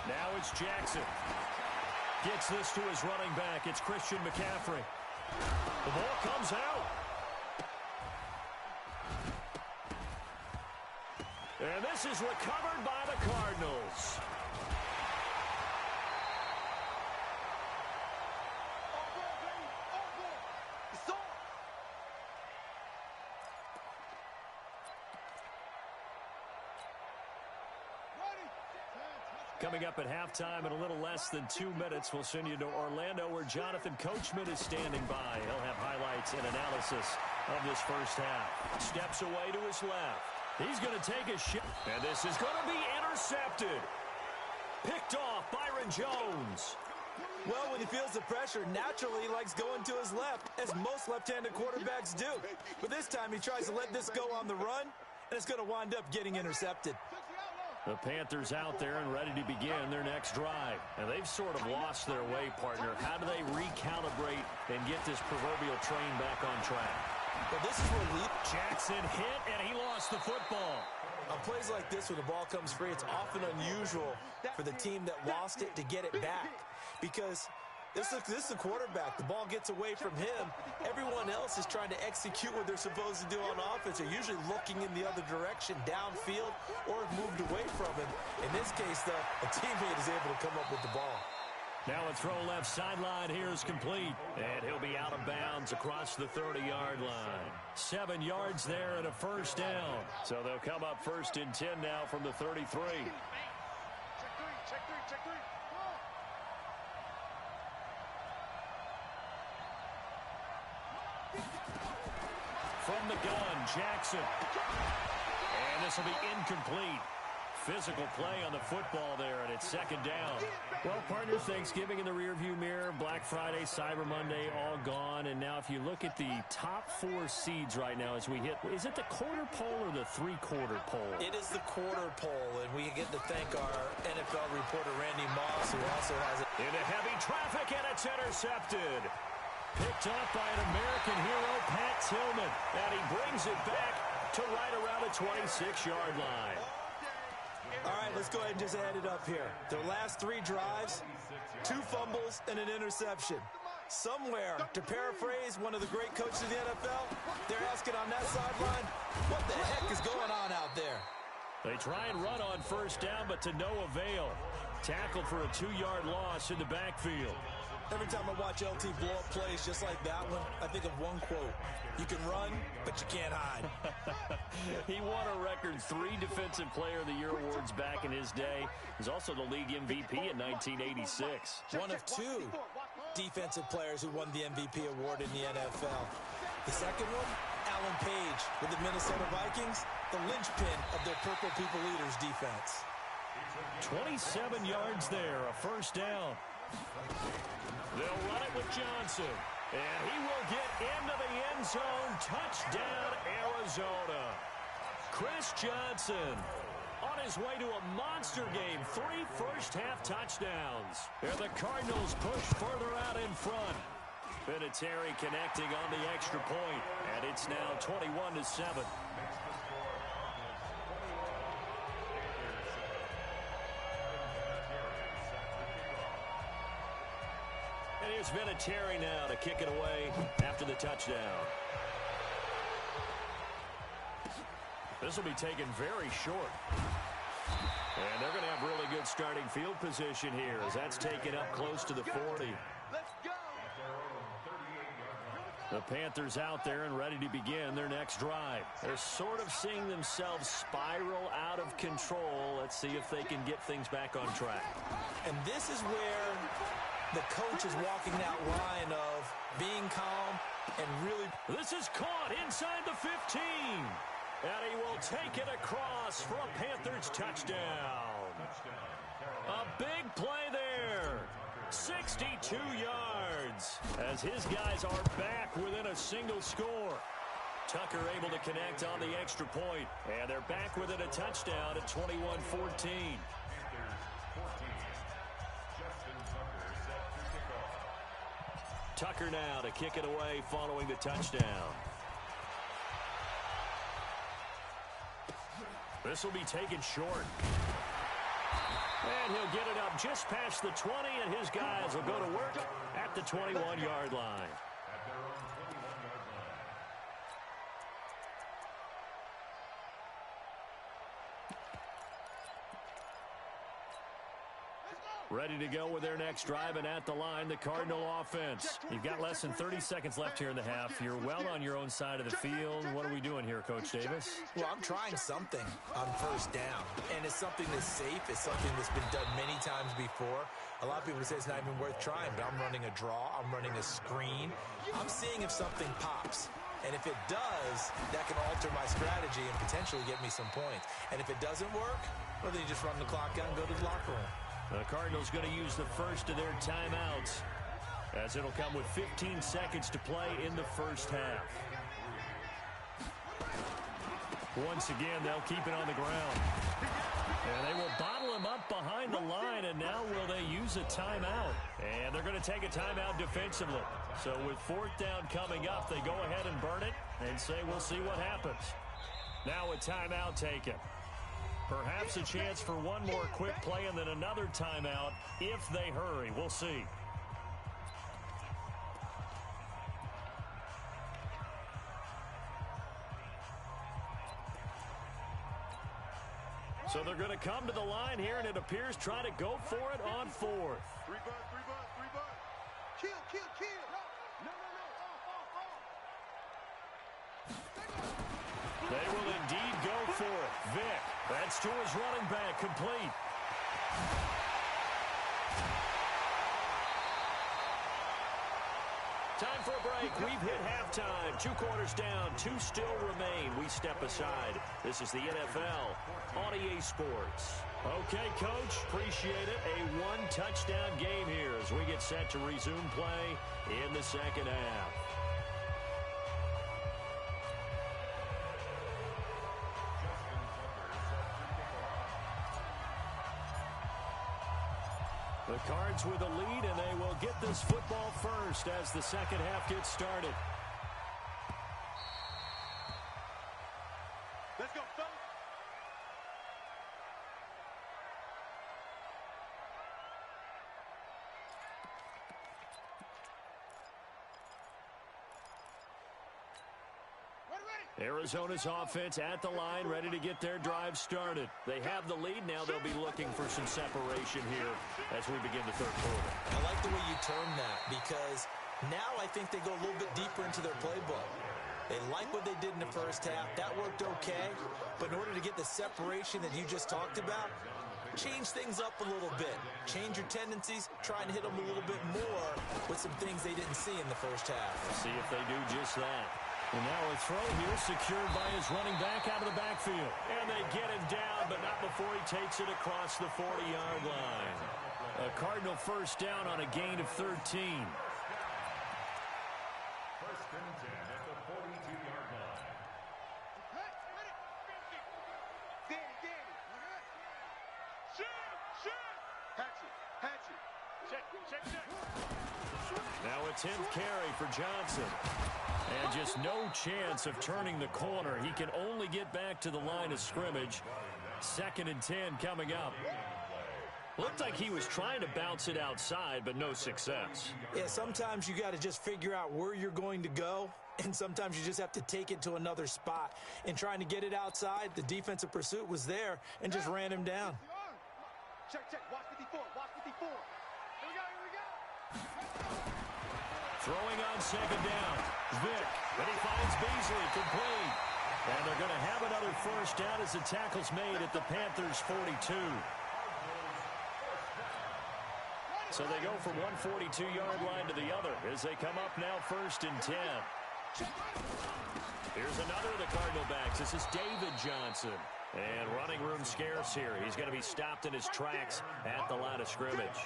B: Now it's Jackson. Gets this to his running back. It's Christian McCaffrey. The ball comes out. And this is recovered by the Cardinals. Coming up at halftime in a little less than 2 minutes, we'll send you to Orlando where Jonathan Coachman is standing by. He'll have highlights and analysis of this first half. Steps away to his left. He's going to take a shot. And this is going to be intercepted. Picked off Byron Jones.
A: Well, when he feels the pressure, naturally he likes going to his left, as most left-handed quarterbacks do. But this time he tries to let this go on the run, and it's going to wind up getting intercepted.
B: The Panthers out there and ready to begin their next drive. And they've sort of lost their way, partner. How do they recalibrate and get this proverbial train back on track?
A: Well, this is where
B: Jackson hit, and he lost the football.
A: On plays like this, when the ball comes free, it's often unusual for the team that lost it to get it back. Because this is the quarterback. The ball gets away from him. Everyone else is trying to execute what they're supposed to do on offense. They're usually looking in the other direction, downfield, or have moved away from him. In this case, though, a teammate is able to come up with the ball.
B: Now a throw left sideline here is complete. And he'll be out of bounds across the 30-yard line. 7 yards there and a first down. So they'll come up first and 10 now from the 33.
D: Check three, check three.
B: From the gun, Jackson. And this will be incomplete. Physical play on the football there, and it's second down. Well, partner, Thanksgiving in the rearview mirror, Black Friday, Cyber Monday, all gone. And now if you look at the top 4 seeds right now as we hit, is it the quarter pole or the three-quarter pole?
A: It is the quarter pole, and we get to thank our NFL reporter, Randy Moss, who also has it.
B: Into heavy traffic, and it's intercepted. Picked up by an American hero, Pat Tillman. And he brings it back to right around the 26-yard line.
A: All right, let's go ahead and just add it up here. Their last 3 drives, 2 fumbles and an interception. Somewhere, to paraphrase one of the great coaches of the NFL, they're asking on that sideline, what the heck is going on out there?
B: They try and run on first down, but to no avail. Tackled for a 2-yard loss in the backfield.
A: Every time I watch LT blow up plays just like that one, I think of one quote. You can run, but you can't hide.
B: He won a record 3 Defensive Player of the Year awards back in his day. He was also the league MVP in 1986.
A: One of 2 defensive players who won the MVP award in the NFL. The second one, Alan Page with the Minnesota Vikings, the linchpin of their Purple People Eaters defense.
B: 27 yards there, a first down. They'll run it with Johnson. And he will get into the end zone. Touchdown, Arizona. Chris Johnson on his way to a monster game. 3 first-half touchdowns. And the Cardinals push further out in front. Vinatieri connecting on the extra point. And it's now 21-7. And here's Vinatieri now to kick it away after the touchdown. This will be taken very short. And they're going to have really good starting field position here as that's taken up close to the 40.
D: Let's go.
B: The Panthers out there and ready to begin their next drive. They're sort of seeing themselves spiral out of control. Let's see if they can get things back on track.
A: And this is where the coach is walking that line of being calm and really...
B: This is caught inside the 15. And he will take it across for a Panthers touchdown. A big play there. 62 yards as his guys are back within a single score. Tucker able to connect on the extra point. And they're back within a touchdown at 21-14. Tucker now to kick it away following the touchdown. This will be taken short. And he'll get it up just past the 20, and his guys will go to work at the 21-yard line. Ready to go with their next drive, and at the line, the Cardinal offense. You've got less than 30 seconds left here in the half. You're well on your own side of the field. What are we doing here, Coach Davis?
A: Well, I'm trying something on first down, and it's something that's safe. It's something that's been done many times before. A lot of people say it's not even worth trying, but I'm running a draw. I'm running a screen. I'm seeing if something pops. And if it does, that can alter my strategy and potentially get me some points. And if it doesn't work, well, then you just run the clock out and go to the locker room.
B: The Cardinals going to use the first of their timeouts as it'll come with 15 seconds to play in the first half. Once again, they'll keep it on the ground. And they will bottle him up behind the line, and now will they use a timeout? And they're going to take a timeout defensively. So with 4th down coming up, they go ahead and burn it. and say we'll see what happens. Now a timeout taken. Perhaps a chance for one more quick play and then another timeout if they hurry. We'll see. So they're going to come to the line here, and it appears trying to go for it on fourth.
D: Three butt. Kill. No.
B: They will indeed go for it. Vick, that's to his running back, complete. Time for a break. We've hit halftime. 2 quarters down. 2 still remain. We step aside. This is the NFL on EA Sports. Okay, Coach. Appreciate it. A 1-touchdown game here as we get set to resume play in the second half. The Cards with a lead, and they will get this football first as the second half gets started.
D: Let's go, fellas.
B: Arizona's offense at the line, ready to get their drive started. They have the lead. Now they'll be looking for some separation here as we begin the third quarter.
A: I like the way you term that because now I think they go a little bit deeper into their playbook. They like what they did in the first half. That worked okay. But in order to get the separation that you just talked about, change things up a little bit. Change your tendencies. Try and hit them a little bit more with some things they didn't see in the first half.
B: See if they do just that. And now a throw here secured by his running back out of the backfield. And they get him down, but not before he takes it across the 40-yard line. A Cardinal first down on a gain of 13.
C: First and 10 at the 42-yard line.
D: Danny. Shoot. Hatchet. Check.
B: Now a 10th carry for Johnson. And just no chance of turning the corner. He can only get back to the line of scrimmage. 2nd and 10 coming up. Looked like he was trying to bounce it outside, but no success.
A: Yeah, sometimes you got to just figure out where you're going to go, and sometimes you just have to take it to another spot. And trying to get it outside, the defensive pursuit was there and just ran him down.
D: Check. Watch 54. Here we go.
B: Throwing on 2nd down. Vick, and he finds Beasley, complete. And they're going to have another first down as the tackle's made at the Panthers' 42. So they go from one 42-yard line to the other as they come up now 1st and 10. Here's another of the Cardinal backs. This is David Johnson. And running room scarce here. He's going to be stopped in his tracks at the line of scrimmage.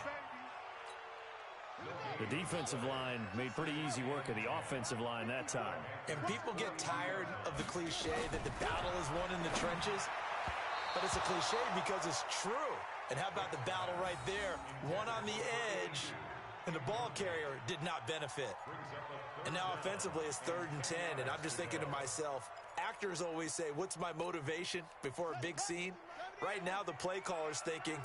B: The defensive line made pretty easy work of the offensive line that time.
A: And people get tired of the cliche that the battle is won in the trenches. But it's a cliche because it's true. And how about the battle right there? One on the edge, and the ball carrier did not benefit. And now offensively it's 3rd and 10, and I'm just thinking to myself, actors always say, what's my motivation before a big scene? Right now the play caller's thinking,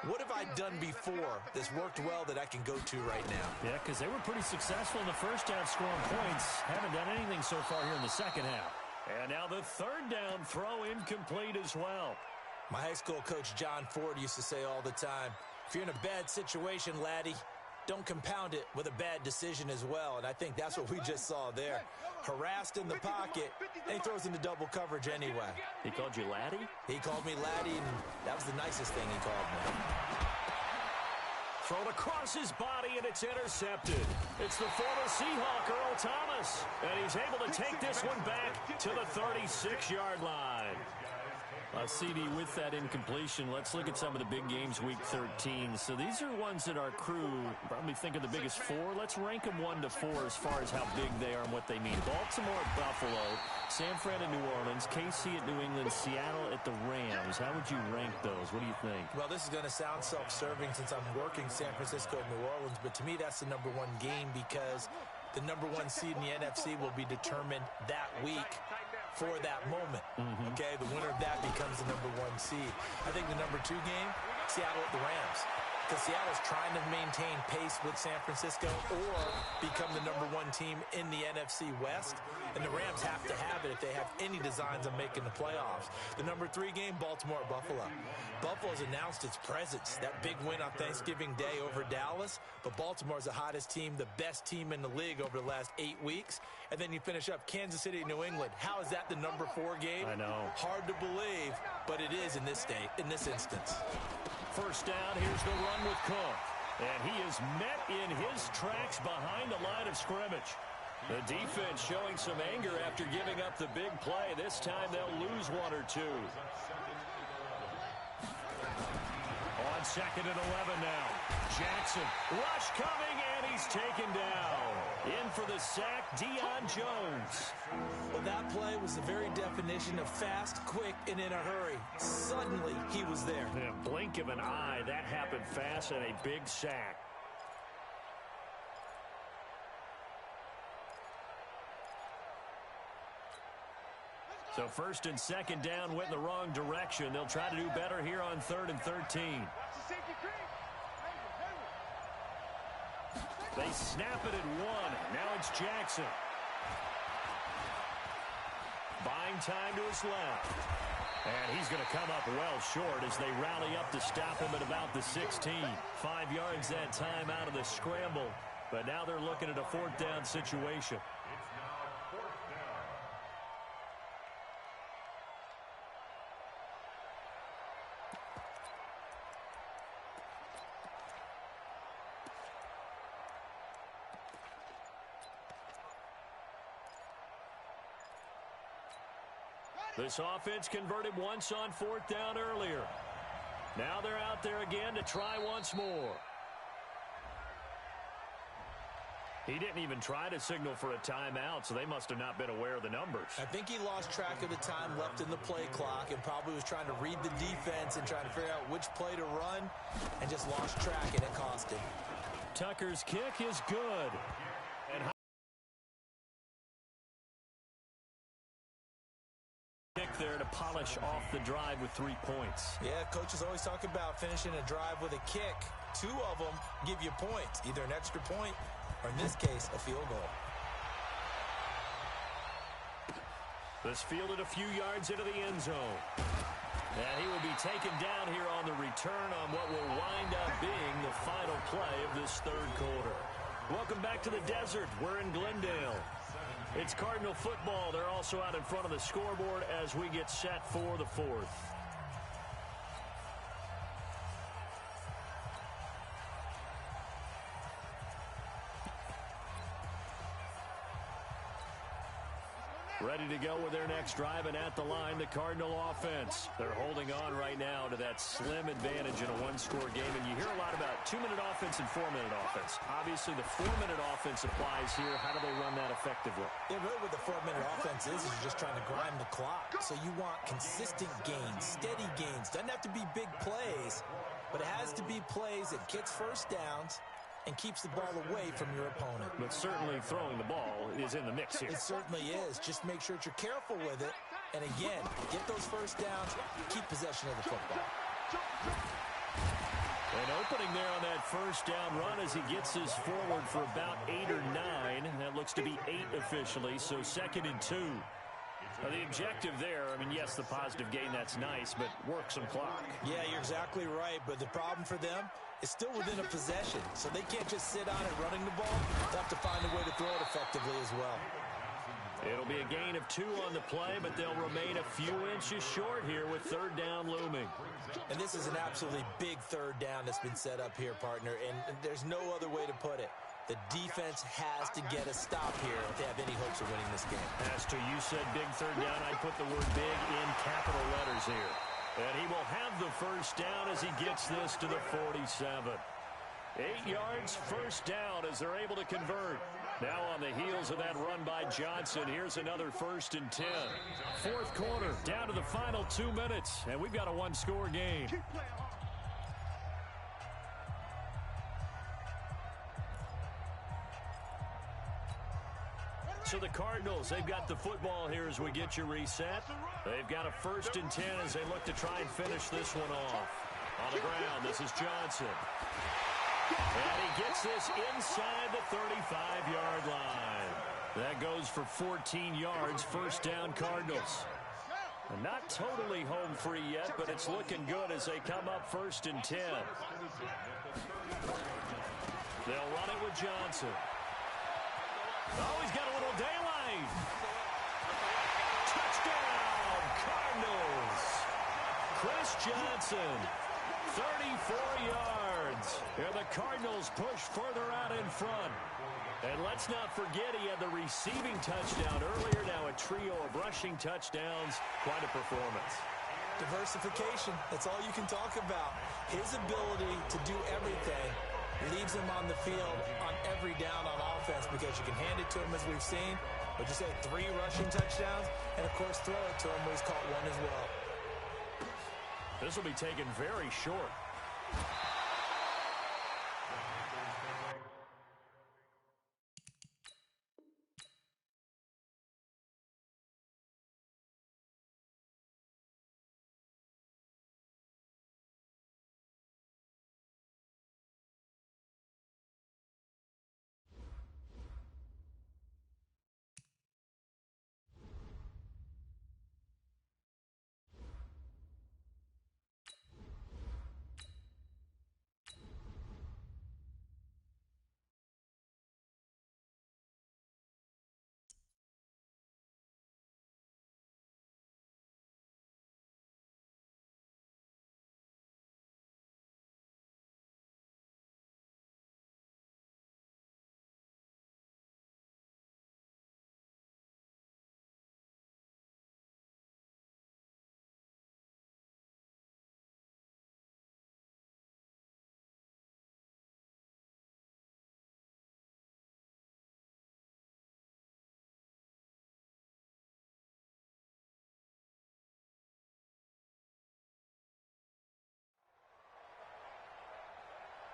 A: what have I done before that's worked well that I can go to right now?
B: Yeah, because they were pretty successful in the first half scoring points. Haven't done anything so far here in the second half. And now the 3rd down throw incomplete as well.
A: My high school coach John Ford used to say all the time, if you're in a bad situation, laddie, don't compound it with a bad decision as well. And I think that's what we just saw there. Harassed in the pocket, and he throws into double coverage anyway.
B: He called you laddie?
A: He called me laddie, and that was the nicest thing he called me.
B: Thrown across his body, and it's intercepted. It's the former Seahawk, Earl Thomas. And he's able to take this one back to the 36-yard line. CD with that incompletion. Let's look at some of the big games week 13. So these are ones that our crew probably think are the biggest 4. Let's rank them 1 to 4 as far as how big they are and what they mean. Baltimore at Buffalo, San Fran at New Orleans, KC at New England, Seattle at the Rams. How would you rank those? What do you think?
A: Well, this is going to sound self-serving since I'm working San Francisco and New Orleans, but to me that's the #1 game because the number 1 seed in the NFC will be determined that week for that moment. Okay, the winner of that becomes the number 1 seed. I think the number 2 game, Seattle at the Rams. Because Seattle's trying to maintain pace with San Francisco or become the number 1 team in the NFC West. And the Rams have to have it if they have any designs on making the playoffs. The number 3 game, Baltimore at Buffalo. Buffalo's announced its presence. That big win on Thanksgiving Day over Dallas. But Baltimore's the hottest team, the best team in the league over the last 8 weeks. And then you finish up Kansas City, New England. How is that the number 4 game?
B: I know.
A: Hard to believe, but it is in this instance.
B: First down, here's the run with Cook. And he is met in his tracks behind the line of scrimmage. The defense showing some anger after giving up the big play. This time they'll lose 1 or 2. On 2nd and 11 now. Jackson, rush coming, and he's taken down. In for the sack, Deion Jones.
A: Well, that play was the very definition of fast, quick, and in a hurry. Suddenly, he was there.
B: In a blink of an eye, that happened fast, and a big sack. So 1st and 2nd down went in the wrong direction. They'll try to do better here on 3rd and 13. They snap it at 1. Now it's Jackson. Buying time to his left. And he's going to come up well short as they rally up to stop him at about the 16. 5 yards that time out of the scramble. But now they're looking at a 4th down situation. This offense converted once on 4th down earlier. Now they're out there again to try once more. He didn't even try to signal for a timeout, so they must have not been aware of the numbers.
A: I think he lost track of the time left in the play clock and probably was trying to read the defense and trying to figure out which play to run and just lost track, and it cost him.
B: Tucker's kick is good. And there to polish off the drive with 3 points.
A: Yeah, coaches always talk about finishing a drive with a kick. 2 of them give you points, either an extra point or, in this case, a field goal.
B: This fielded a few yards into the end zone. And he will be taken down here on the return on what will wind up being the final play of this 3rd quarter. Welcome back to the desert. We're in Glendale. It's Cardinal football. They're also out in front of the scoreboard as we get set for the 4th. Ready to go with their next drive, and at the line, the Cardinal offense. They're holding on right now to that slim advantage in a 1-score game, and you hear a lot about 2-minute offense and 4-minute offense. Obviously, the 4-minute offense applies here. How do they run that effectively?
A: Yeah, really what the 4-minute offense is you're just trying to grind the clock. So you want consistent gains, steady gains. Doesn't have to be big plays, but it has to be plays that gets first downs and keeps the ball away from your opponent.
B: But certainly throwing the ball is in the mix here.
A: It certainly is. Just make sure that you're careful with it. And again, get those first downs, keep possession of the football.
B: An opening there on that first down run as he gets his forward for about 8 or 9. That looks to be 8 officially, so 2nd and 2. Now, the objective there, I mean, yes, the positive gain, that's nice, but work some clock.
A: Yeah, you're exactly right, but the problem for them is still within a possession, so they can't just sit on it running the ball. They'll have to find a way to throw it effectively as well.
B: It'll be a gain of 2 on the play, but they'll remain a few inches short here with 3rd down looming.
A: And this is an absolutely big 3rd down that's been set up here, partner, and there's no other way to put it. The defense has to get a stop here if they have any hopes of winning this game.
B: As to you said big 3rd down, I put the word big in capital letters here. And he will have the first down as he gets this to the 47. 8 yards, first down as they're able to convert. Now on the heels of that run by Johnson, here's another 1st and 10. 4th quarter, down to the final 2 minutes, and we've got a 1-score game. So the Cardinals, they've got the football here as we get you reset. They've got a 1st and 10 as they look to try and finish this one off. On the ground, this is Johnson. And he gets this inside the 35-yard line. That goes for 14 yards, 1st down Cardinals. And not totally home free yet, but it's looking good as they come up 1st and 10. They'll run it with Johnson. Oh, he's got a little daylight. Touchdown, Cardinals. Chris Johnson, 34 yards. And the Cardinals push further out in front. And let's not forget he had the receiving touchdown earlier. Now a trio of rushing touchdowns. Quite a performance.
A: Diversification, that's all you can talk about. His ability to do everything leaves him on the field on every down on offense because you can hand it to him as we've seen. But you say 3 rushing touchdowns, and of course throw it to him where he's caught 1 as well.
B: This will be taken very short.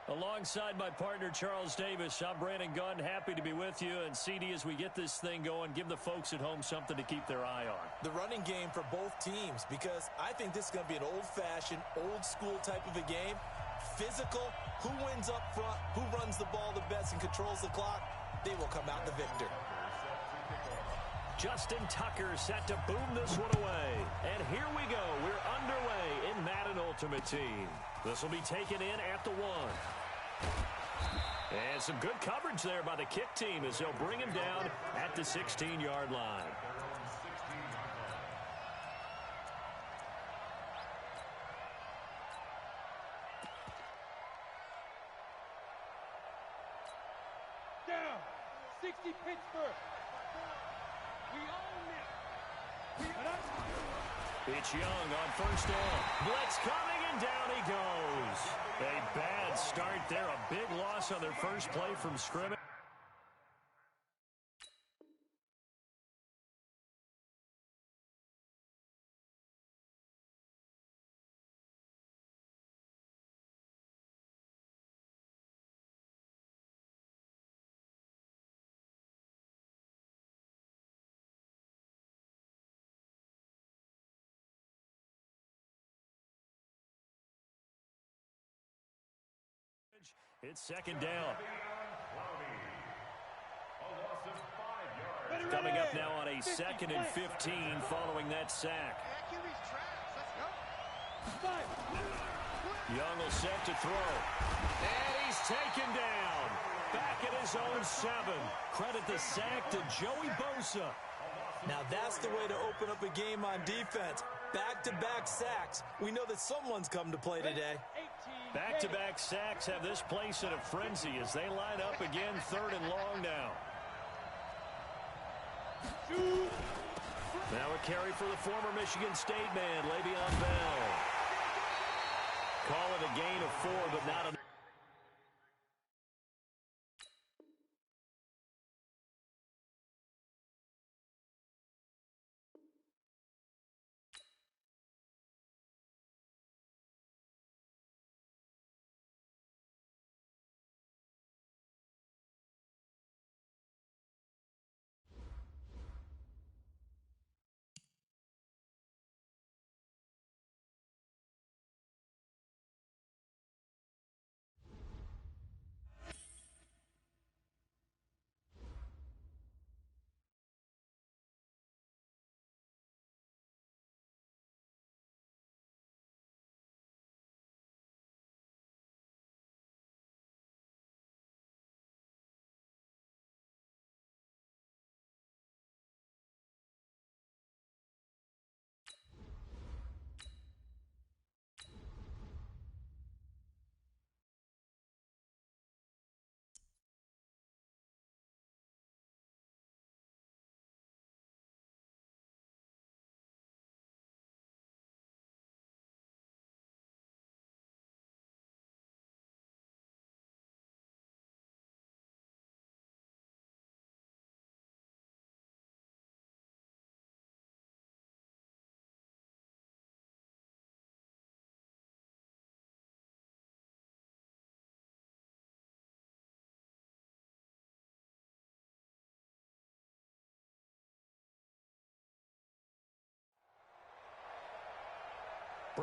B: Alongside my partner, Charles Davis, I'm Brandon Gunn. Happy to be with you. And, CD, as we get this thing going, give the folks at home something to keep their eye on.
A: The running game for both teams, because I think this is going to be an old-fashioned, old-school type of a game. Physical, who wins up front, who runs the ball the best and controls the clock, they will come out the victor.
B: Justin Tucker set to boom this one away. And here we go. We're underway in Madden Ultimate Team. This will be taken in at the 1. And some good coverage there by the kick team as they'll bring him down at the 16-yard line.
D: Down. 60 Pittsburgh. We own it.
B: It's Young on 1st down. Blitz coming, and down he goes. A bad start there. A big loss on their first play from scrimmage. It's 2nd down. Coming up now on a 2nd and 15 following that sack. Young will set to throw. And he's taken down. Back at his own 7. Credit the sack to Joey Bosa.
A: Now that's the way to open up a game on defense. Back-to-back sacks. We know that someone's come to play today.
B: Back-to-back sacks have this place in a frenzy as they line up again 3rd and long now. Now a carry for the former Michigan State man, Le'Veon Bell. Call it a gain of 4, but not enough.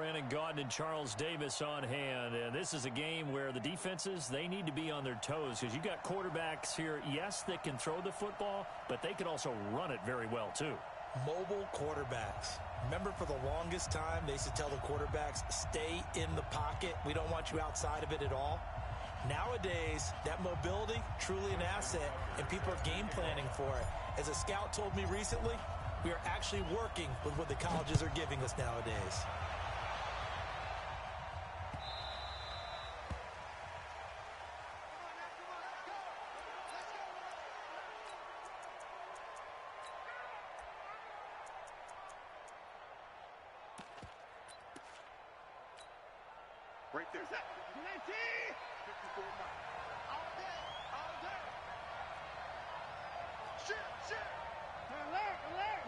B: Brandon Gaudin and Charles Davis on hand. And this is a game where the defenses, they need to be on their toes because you've got quarterbacks here, yes, that can throw the football, but they can also run it very well too.
A: Mobile quarterbacks. Remember, for the longest time, they used to tell the quarterbacks, stay in the pocket. We don't want you outside of it at all. Nowadays, that mobility, truly an asset, and people are game planning for it. As a scout told me recently, we are actually working with what the colleges are giving us nowadays.
D: Right there. 19! 54 miles. All day. All day. Shit. Alert.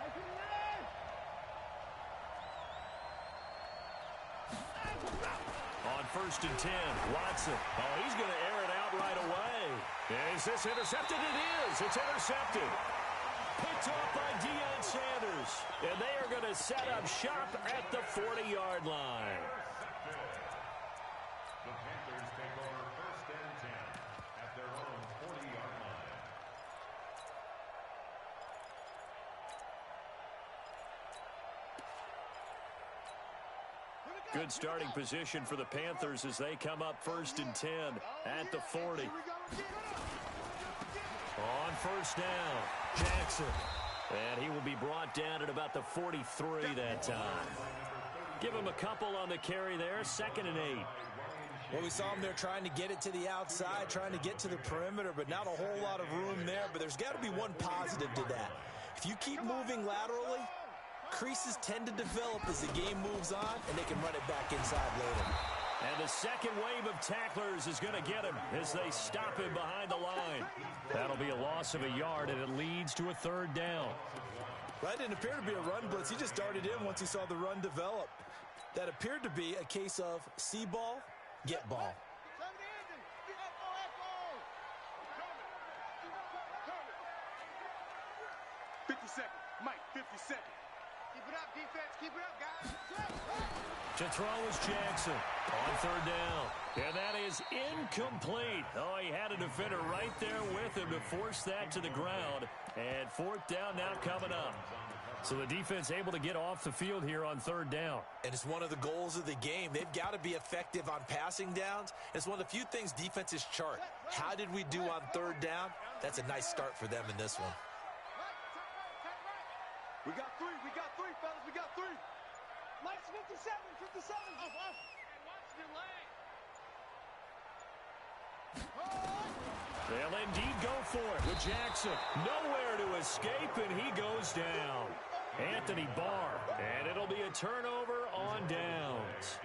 D: I can alert.
B: On 1st and 10, Watson. Oh, he's going to air it out right away. Is this intercepted? It is. It's intercepted. Picked off by Deion Sanders. And they are going to set up shop at the 40-yard line.
C: The Panthers take over 1st and 10 at their own 40-yard line.
B: Good starting position for the Panthers as they come up 1st and 10 at the 40. On 1st down, Jackson. And he will be brought down at about the 43 that time. Give him a couple on the carry there, 2nd and 8.
A: Well, we saw him there trying to get it to the outside, trying to get to the perimeter, but not a whole lot of room there. But there's got to be one positive to that. If you keep moving laterally, creases tend to develop as the game moves on, and they can run it back inside later.
B: And the second wave of tacklers is going to get him as they stop him behind the line. That'll be a loss of a yard, and it leads to a 3rd down.
A: That didn't appear to be a run blitz. He just darted in once he saw the run develop. That appeared to be a case of see ball, get ball.
D: 50-second. Mike, 50-second. Keep it up, defense. Keep it up, guys.
B: To throw is Jackson on 3rd down. And that is incomplete. Oh, he had a defender right there with him to force that to the ground. And 4th down now coming up. So the defense able to get off the field here on 3rd down.
A: And it's one of the goals of the game. They've got to be effective on passing downs. It's one of the few things defenses chart. How did we do on 3rd down? That's a nice start for them in this one.
D: We got three, fellas. We got 3. Mike's 57. Off. And watch your leg.
B: They'll indeed go for it with Jackson. Nowhere to escape, and he goes down. Anthony Barr, and it'll be a turnover on downs.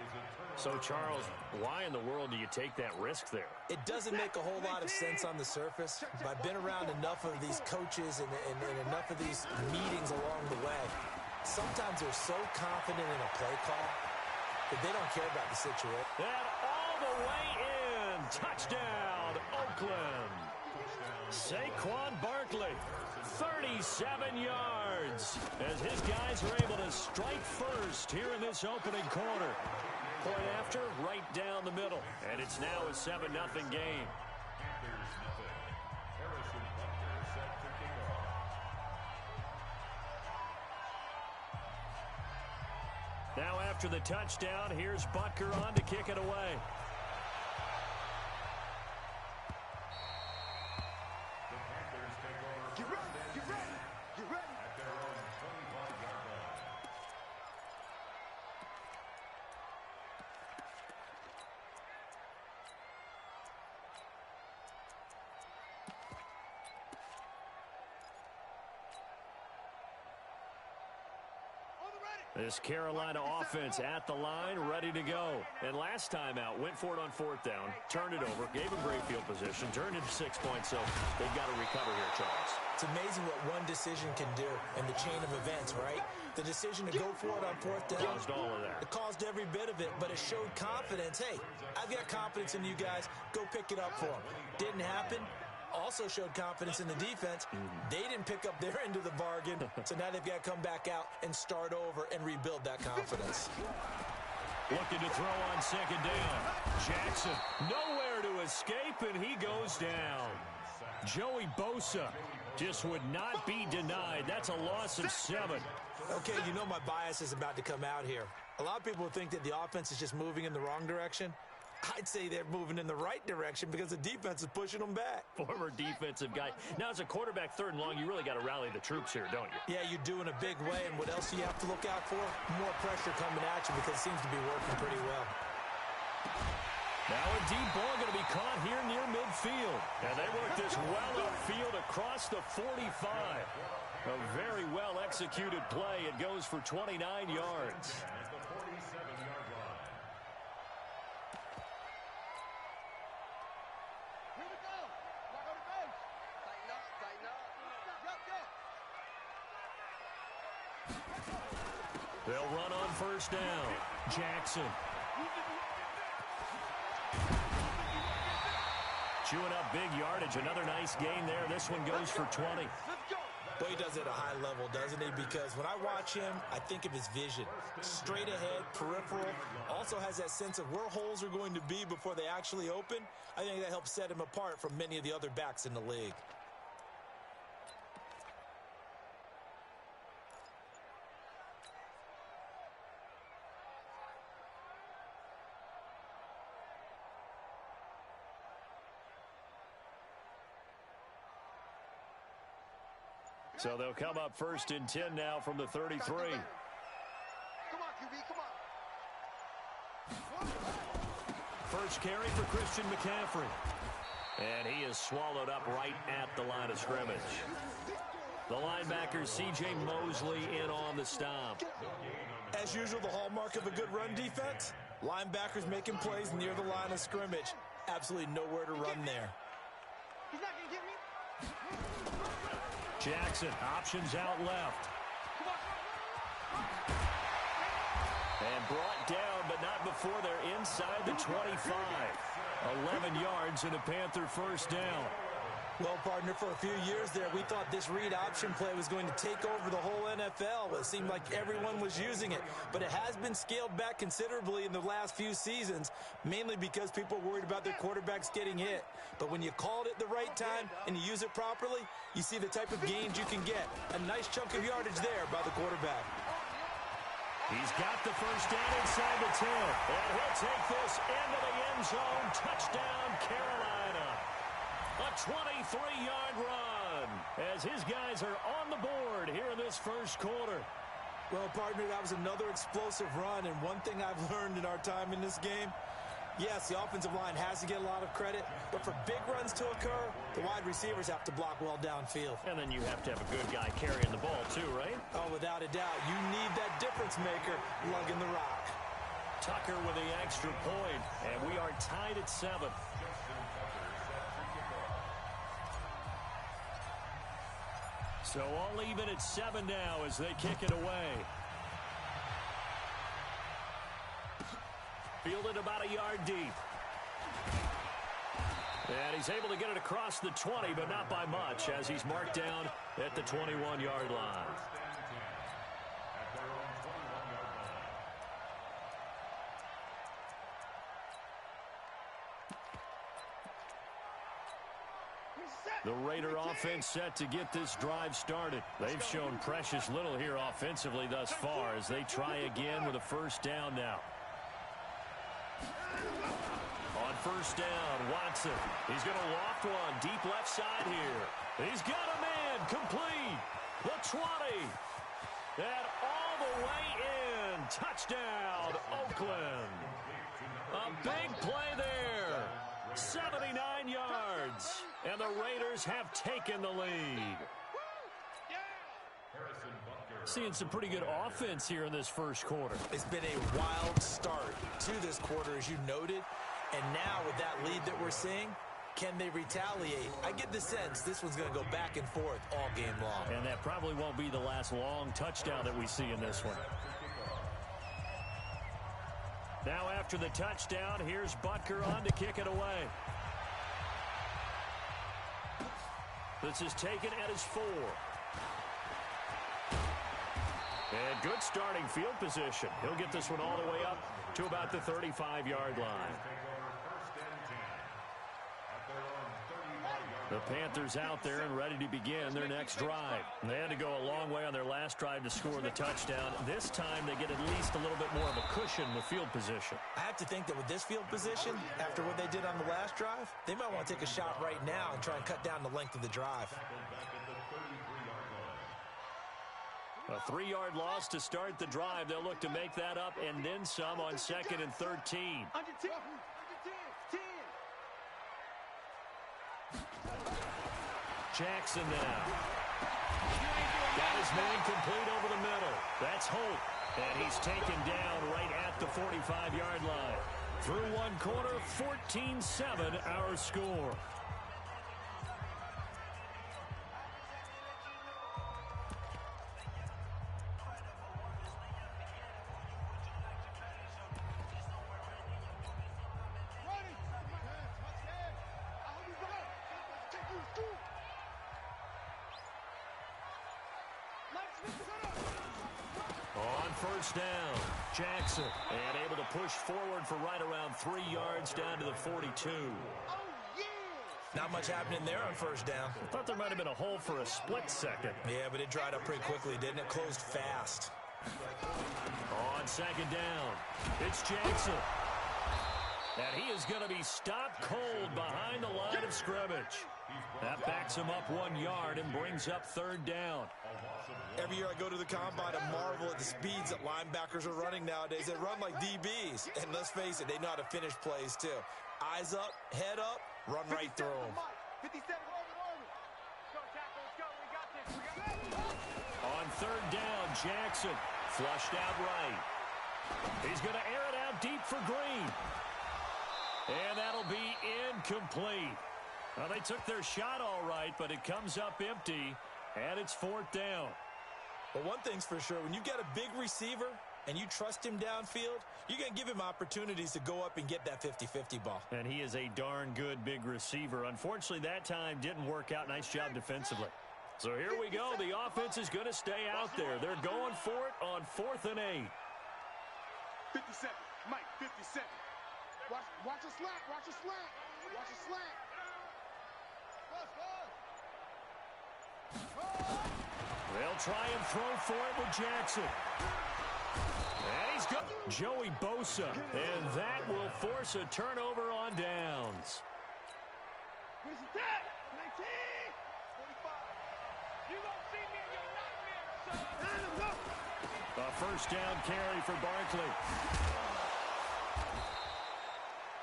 B: So, Charles, why in the world do you take that risk there?
A: It doesn't make a whole lot of sense on the surface, but I've been around enough of these coaches and enough of these meetings along the way. Sometimes they're so confident in a play call that they don't care about the situation.
B: And all the way in. Touchdown, Oakland. Saquon Barkley, 37 yards, as his guys are able to strike first here in this opening quarter. Point after, right down the middle. And it's now a 7-0 game.
C: Panthers nothing. Harrison Butker set to kick off.
B: Now after the touchdown, here's Butker on to kick it away.
C: The Panthers take over
D: Get ready.
C: at their own 25-yard line.
B: This Carolina offense at the line, ready to go. And last time out, went for it on 4th down, turned it over, gave him great field position, turned it to 6 points, so they've got to recover here, Charles.
A: It's amazing what one decision can do in the chain of events, right? The decision to go for it on 4th down.
B: Caused all of that.
A: It caused every bit of it, but it showed confidence. Hey, I've got confidence in you guys. Go pick it up for them. Didn't happen. also showed confidence in the defense. They didn't pick up their end of the bargain, so now they've got to come back out and start over and rebuild that confidence.
B: Looking to throw on second down. Jackson nowhere to escape, and he goes down. Joey Bosa just would not be denied. That's a loss of 7.
A: Okay, you know my bias is about to come out here. A lot of people think that the offense is just moving in the wrong direction. I'd say they're moving in the right direction because the defense is pushing them back.
B: Former defensive guy. Now, as a quarterback, 3rd and long, you really got to rally the troops here, don't you?
A: Yeah, you do in a big way. And what else do you have to look out for? More pressure coming at you because it seems to be working pretty well.
B: Now a deep ball going to be caught here near midfield. And they work this well upfield across the 45. A very well-executed play. It goes for 29 yards. They'll run on first down. Jackson. Chewing up big yardage. Another nice gain there. This one goes for 20.
A: But he does it at a high level, doesn't he? Because when I watch him, I think of his vision. Straight ahead, peripheral. Also has that sense of where holes are going to be before they actually open. I think that helps set him apart from many of the other backs in the league.
B: So they'll come up 1st and 10 now from the 33.
D: Come on, QB, come on.
B: First carry for Christian McCaffrey. And he is swallowed up right at the line of scrimmage. The linebacker, C.J. Mosley, in on the stop.
A: As usual, the hallmark of a good run defense, linebackers making plays near the line of scrimmage. Absolutely nowhere to run there.
D: He's not going to get me.
B: Jackson, options out left. And brought down, but not before they're inside the 25. 11 yards and a Panther first down.
A: Well, partner, for a few years there, we thought this read option play was going to take over the whole NFL. It seemed like everyone was using it, but it has been scaled back considerably in the last few seasons, mainly because people are worried about their quarterbacks getting hit. But when you call it at the right time and you use it properly, you see the type of gains you can get. A nice chunk of yardage there by the quarterback.
B: He's got the first down inside the 10. And he'll take this into the end zone. Touchdown, Carolina. A 23-yard run as his guys are on the board here in this first quarter.
A: Well, partner, that was another explosive run, and one thing I've learned in our time in this game, yes, the offensive line has to get a lot of credit, but for big runs to occur, the wide receivers have to block well downfield.
B: And then you have to have a good guy carrying the ball too, right?
A: Oh, without a doubt. You need that difference maker lugging the rock.
B: Tucker with the extra point, and we are tied at 7. So all even at 7 now as they kick it away. Fielded about a yard deep. And he's able to get it across the 20, but not by much, as he's marked down at the 21-yard line. The Raider offense set to get this drive started. They've shown precious little here offensively thus far as they try again with a first down now. On first down, Watson. He's going to loft one deep left side here. He's got a man complete. The 20. And all the way in. Touchdown, Oakland. A big play there. 79 yards. And the Raiders have taken the lead. Seeing some pretty good offense here in this first quarter.
A: It's been a wild start to this quarter, as you noted. And now with that lead that we're seeing, can they retaliate? I get the sense this one's going to go back and forth all game long.
B: And that probably won't be the last long touchdown that we see in this one. Now after the touchdown, here's Butker on to kick it away. This is taken at his 4. And good starting field position. He'll get this one all the way up to about the 35-yard line. The Panthers out there and ready to begin their next drive. They had to go a long way on their last drive to score the touchdown. This time they get at least a little bit more of a cushion with field position.
A: I have to think that with this field position, after what they did on the last drive, they might want to take a shot right now and try and cut down the length of the drive.
B: A 3-yard loss to start the drive. They'll look to make that up and then some on 2nd and 13. Jackson now. Got his man complete over the middle. That's Holt. And he's taken down right at the 45-yard line. Through one quarter, 14-7 our score.
A: On first down, Jackson, and able to push forward for right around 3 yards down to the 42. Not much happening there on first down.
B: I thought there might have been a hole for a split second.
A: Yeah, but it dried up pretty quickly, didn't it? Closed fast.
B: On second down, it's Jackson. And he is going to be stopped cold behind the line of scrimmage. That backs him up 1 yard and brings up third down.
A: Every year I go to the combine and marvel at the speeds that linebackers are running nowadays. They run like DBs. And let's face it, they know how to finish plays too. Eyes up, head up, run right through them.
B: On third down, Jackson flushed out right. He's going to air it out deep for Green. And that'll be incomplete. Well, they took their shot all right, but it comes up empty, and it's fourth down.
A: But one thing's for sure, when you've got a big receiver and you trust him downfield, you're going to give him opportunities to go up and get that 50-50 ball.
B: And he is a darn good big receiver. Unfortunately, that time didn't work out. Nice job defensively. So here we go. The offense is going to stay out there. They're going for it on 4th and 8.
D: 57, Mike, 57. Watch a slant, watch a slant, watch a slant.
B: They'll try and throw for it with Jackson. And he's got Joey Bosa. And that will force a turnover on downs.
D: Where's that? 19, 45. You won't see me in your nightmares, son.
B: A first down carry for Barkley.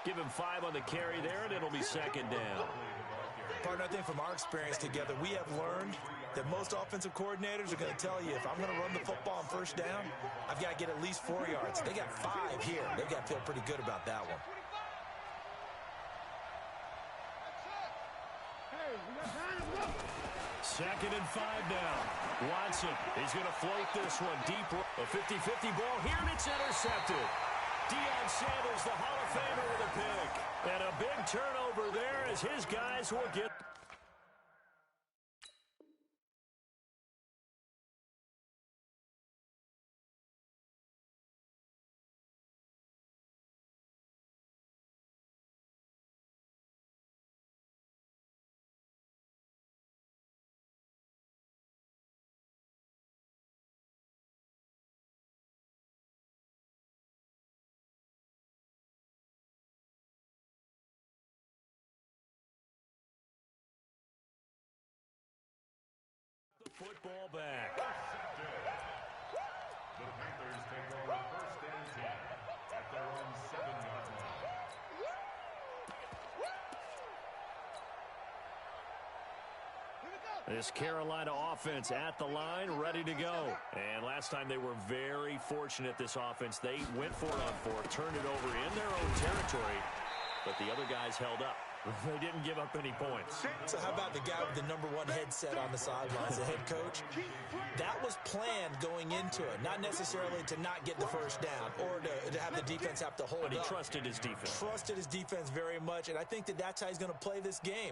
B: Give him 5 on the carry there, and it'll be second down.
A: Partner, I think from our experience together, we have learned that most offensive coordinators are going to tell you, if I'm going to run the football on first down, I've got to get at least 4 yards. They got 5 here. They've got to feel pretty good about that one.
B: Second and 5 now. Watson, he's going to float this one deep. A 50-50 ball here, and it's intercepted. Deion Sanders, the Hall of Famer, with a pick. And a big turnover there as his guys will get... Football back.
C: The Panthers take over 1st and 10 at their own 7-yard line.
B: This Carolina offense at the line, ready to go. And last time they were very fortunate, this offense. They went for it on 4, turned it over in their own territory, but the other guys held up. They didn't give up any points.
A: So how about the guy with the #1 headset on the sidelines, the head coach? That was planned going into it, not necessarily to not get the first down or to have the defense have to hold up.
B: But he trusted his defense.
A: Trusted his defense very much, and I think that that's how he's going to play this game.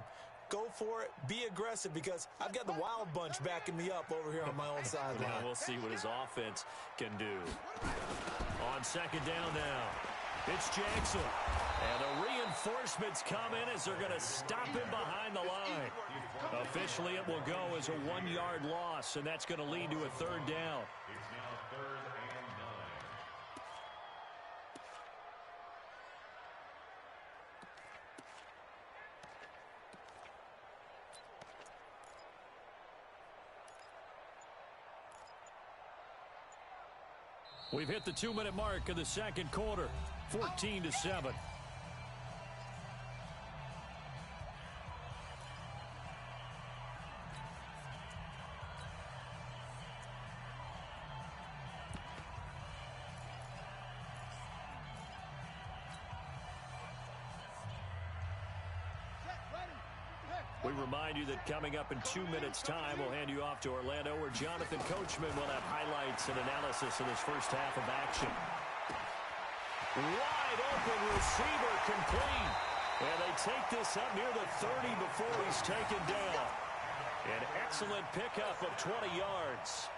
A: go for it, be aggressive, because I've got the wild bunch backing me up over here on my own sideline.
B: Yeah, we'll see what his offense can do. On second down now, it's Jackson. And the reinforcements come in as they're going to stop him behind the line. Officially, it will go as a 1-yard loss, and that's going to lead to a third down.
C: It's now 3rd and 9.
B: We've hit the 2-minute mark of the second quarter, 14-7. We remind you that coming up in 2 minutes' time, we'll hand you off to Orlando, where Jonathan Coachman will have highlights and analysis of this first half of action. Wide open receiver complete. And they take this up near the 30 before he's taken down. An excellent pickup of 20 yards.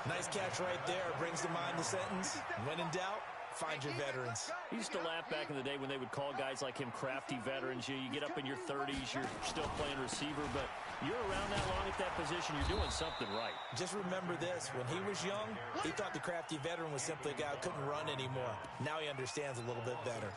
A: Nice catch right there. Brings to mind the sentence, when in doubt, find your veterans.
B: I used to laugh back in the day when they would call guys like him crafty veterans. You get up in your 30s, you're still playing receiver, but you're around that long at that position, you're doing something right.
A: Just remember this. When he was young, he thought the crafty veteran was simply a guy who couldn't run anymore. Now he understands a little bit better.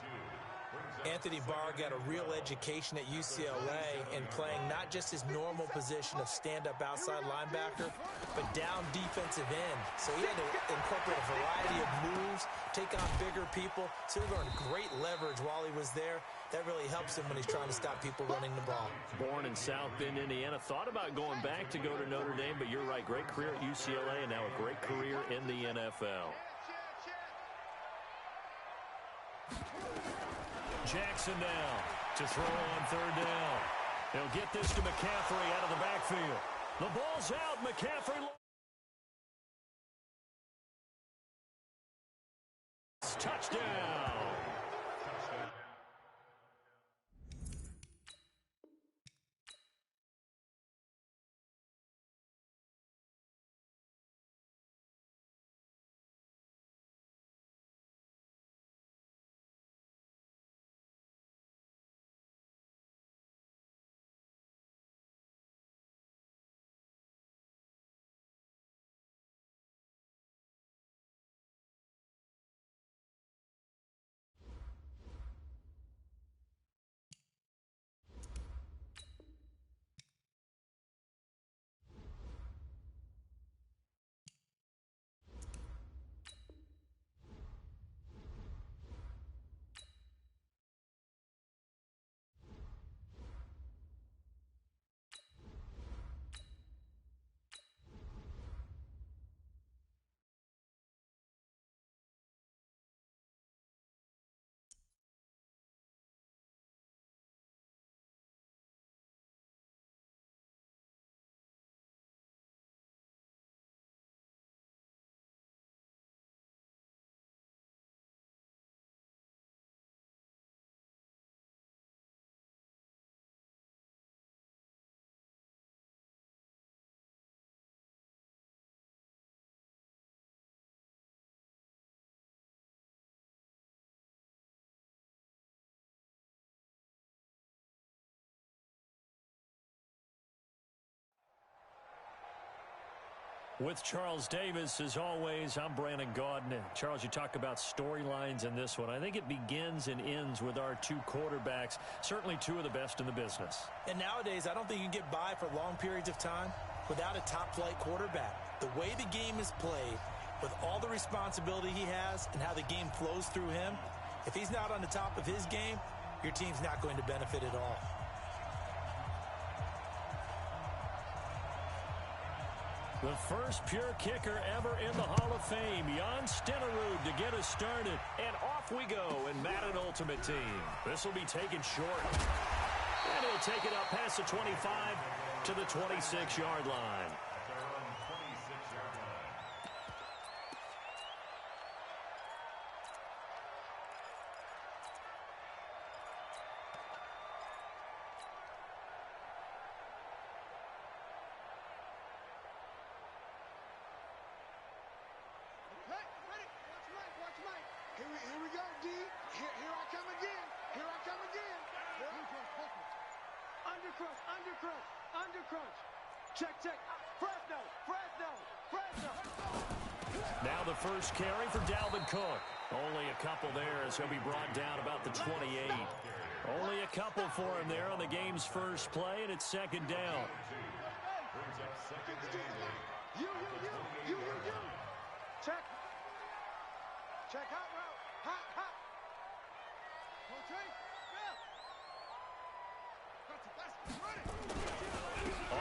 A: Anthony Barr got a real education at UCLA in playing not just his normal position of stand-up outside linebacker, but down defensive end. So he had to incorporate a variety of moves, take on bigger people. So he learned great leverage while he was there. That really helps him when he's trying to stop people running the ball.
B: Born in South Bend, Indiana. Thought about going back to go to Notre Dame, but you're right. Great career at UCLA and now a great career in the NFL. Jackson now to throw on third down. They'll get this to McCaffrey out of the backfield. The ball's out. McCaffrey. Touchdown. With Charles Davis, as always, I'm Brandon Gaudin. Charles, you talk about storylines in this one. I think it begins and ends with our two quarterbacks, certainly two of the best in the business.
A: And nowadays, I don't think you can get by for long periods of time without a top-flight quarterback. The way the game is played, with all the responsibility he has and how the game flows through him, if he's not on the top of his game, your team's not going to benefit at all.
B: The first pure kicker ever in the Hall of Fame, Jan Stenerud, to get us started. And off we go in Madden Ultimate Team. This will be taken short. And he'll take it up past the 25 to the 26-yard line.
D: Undercrunch, undercrunch, undercrunch. Check, check. Fresno, Fresno, Fresno.
B: Now the first carry for Dalvin Cook. Only a couple there as he'll be brought down about the 28. Only a couple for him there on the game's first play, and it's second down.
D: You. Check. Check, hot route. Hot.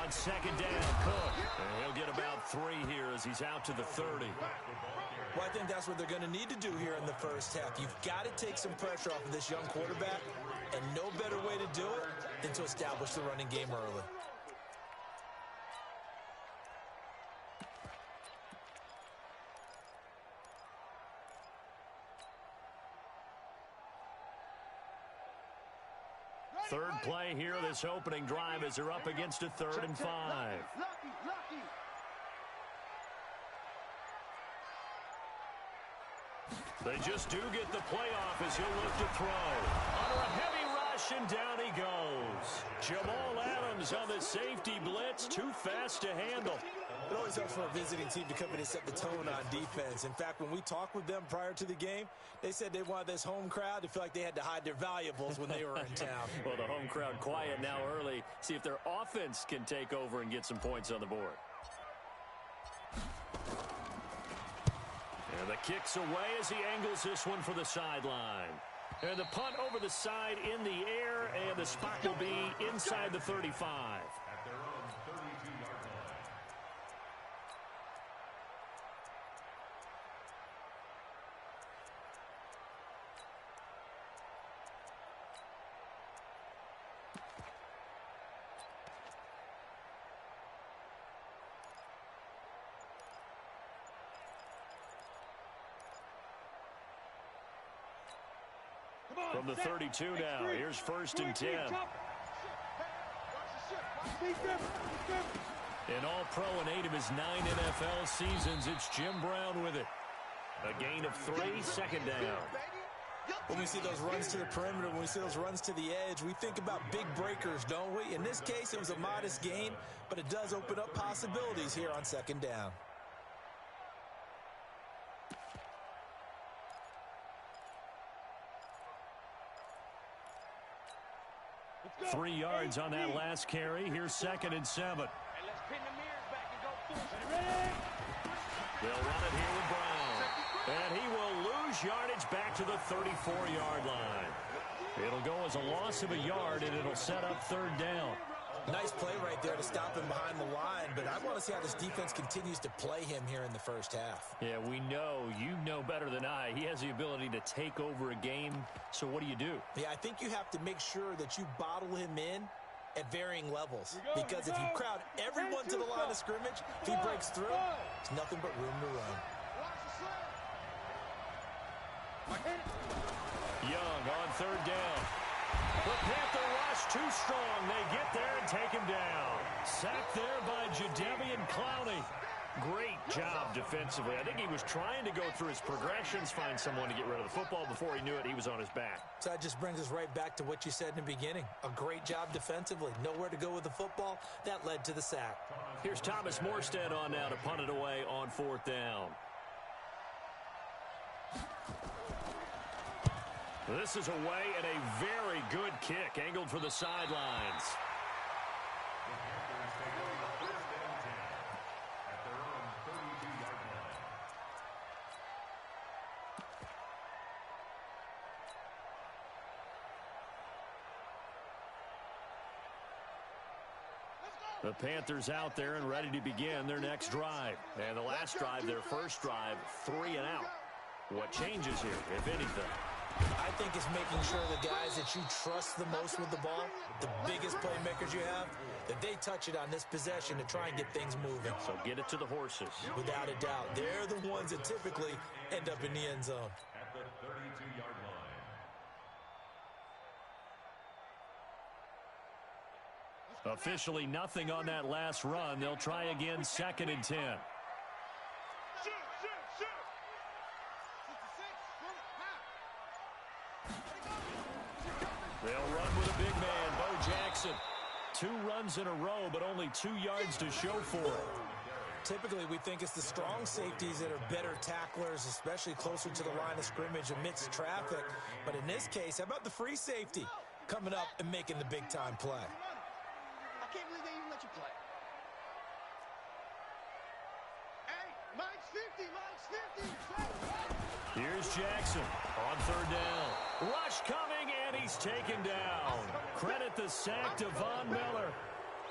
B: On second down, Cook. And he'll get about 3 here as he's out to the 30.
A: Well, I think that's what they're going to need to do here in the first half. You've got to take some pressure off of this young quarterback, and no better way to do it than to establish the running game early.
B: Third play here, this opening drive, as they're up against a 3rd and 5.
D: Lucky.
B: They just do get the playoff as he'll look to throw. Under a heavy rush, and down he goes. Jamal Adams on the safety blitz, too fast to handle.
A: It always helps for a visiting team to come in and set the tone on defense. In fact, when we talked with them prior to the game, they said they wanted this home crowd to feel like they had to hide their valuables when they were in town.
B: Well, the home crowd quiet now early. See if their offense can take over and get some points on the board. And the kick's away as he angles this one for the sideline. And the punt over the side in the air, and the spot will be inside the 35.
C: At their own 32-yard line.
B: From the 32 now, here's 1st and 10. An all-pro in 8 of his 9 NFL seasons, it's Jim Brown with it. A gain of 3, second down.
A: When we see those runs to the perimeter, when we see those runs to the edge, we think about big breakers, don't we? In this case, it was a modest gain, but it does open up possibilities here on second down.
B: 3 yards on that last carry. Here's 2nd and 7.
D: Let's pin the mirrors back and go full.
B: They'll run it here with Brown. And he will lose yardage back to the 34-yard line. It'll go as a loss of a yard, and it'll set up 3rd down.
A: Nice play right there to stop him behind the line, but I want to see how this defense continues to play him here in the first half.
B: Yeah, we know, you know better than I, he has the ability to take over a game, so what do you do?
A: Yeah, I think you have to make sure that you bottle him in at varying levels, because if you crowd everyone to the line of scrimmage, if he breaks through, there's nothing but room to run.
B: Young on 3rd down. The Panther rush too strong. They get there and take him down. Sacked there by Jadeveon Clowney. Great job defensively. I think he was trying to go through his progressions, find someone to get rid of the football. Before he knew it, he was on his back.
A: So that just brings us right back to what you said in the beginning. A great job defensively. Nowhere to go with the football. That led to the sack.
B: Here's Thomas Morstead on now to punt it away on 4th down. This is away and a very good kick, angled for the sidelines. The Panthers out there and ready to begin their next drive. And the last drive, their first drive, 3 and out. What changes here, if anything?
A: I think it's making sure the guys that you trust the most with the ball, the biggest playmakers you have, that they touch it on this possession to try and get things moving.
B: So get it to the horses.
A: Without a doubt. They're the ones that typically end up in the end zone.
C: At the 32-yard line.
B: Officially nothing on that last run. They'll try again, 2nd and 10. They'll run with a big man, Bo Jackson. 2 runs in a row, but only 2 yards to show for it.
A: Typically, we think it's the strong safeties that are better tacklers, especially closer to the line of scrimmage amidst traffic. But in this case, how about the free safety coming up and making the big-time play?
D: I can't believe they even let you play. Hey, Mike's 50, Mike's 50.
B: Here's Jackson on 3rd down. Rush coming, and he's taken down. Credit the sack to Von Miller.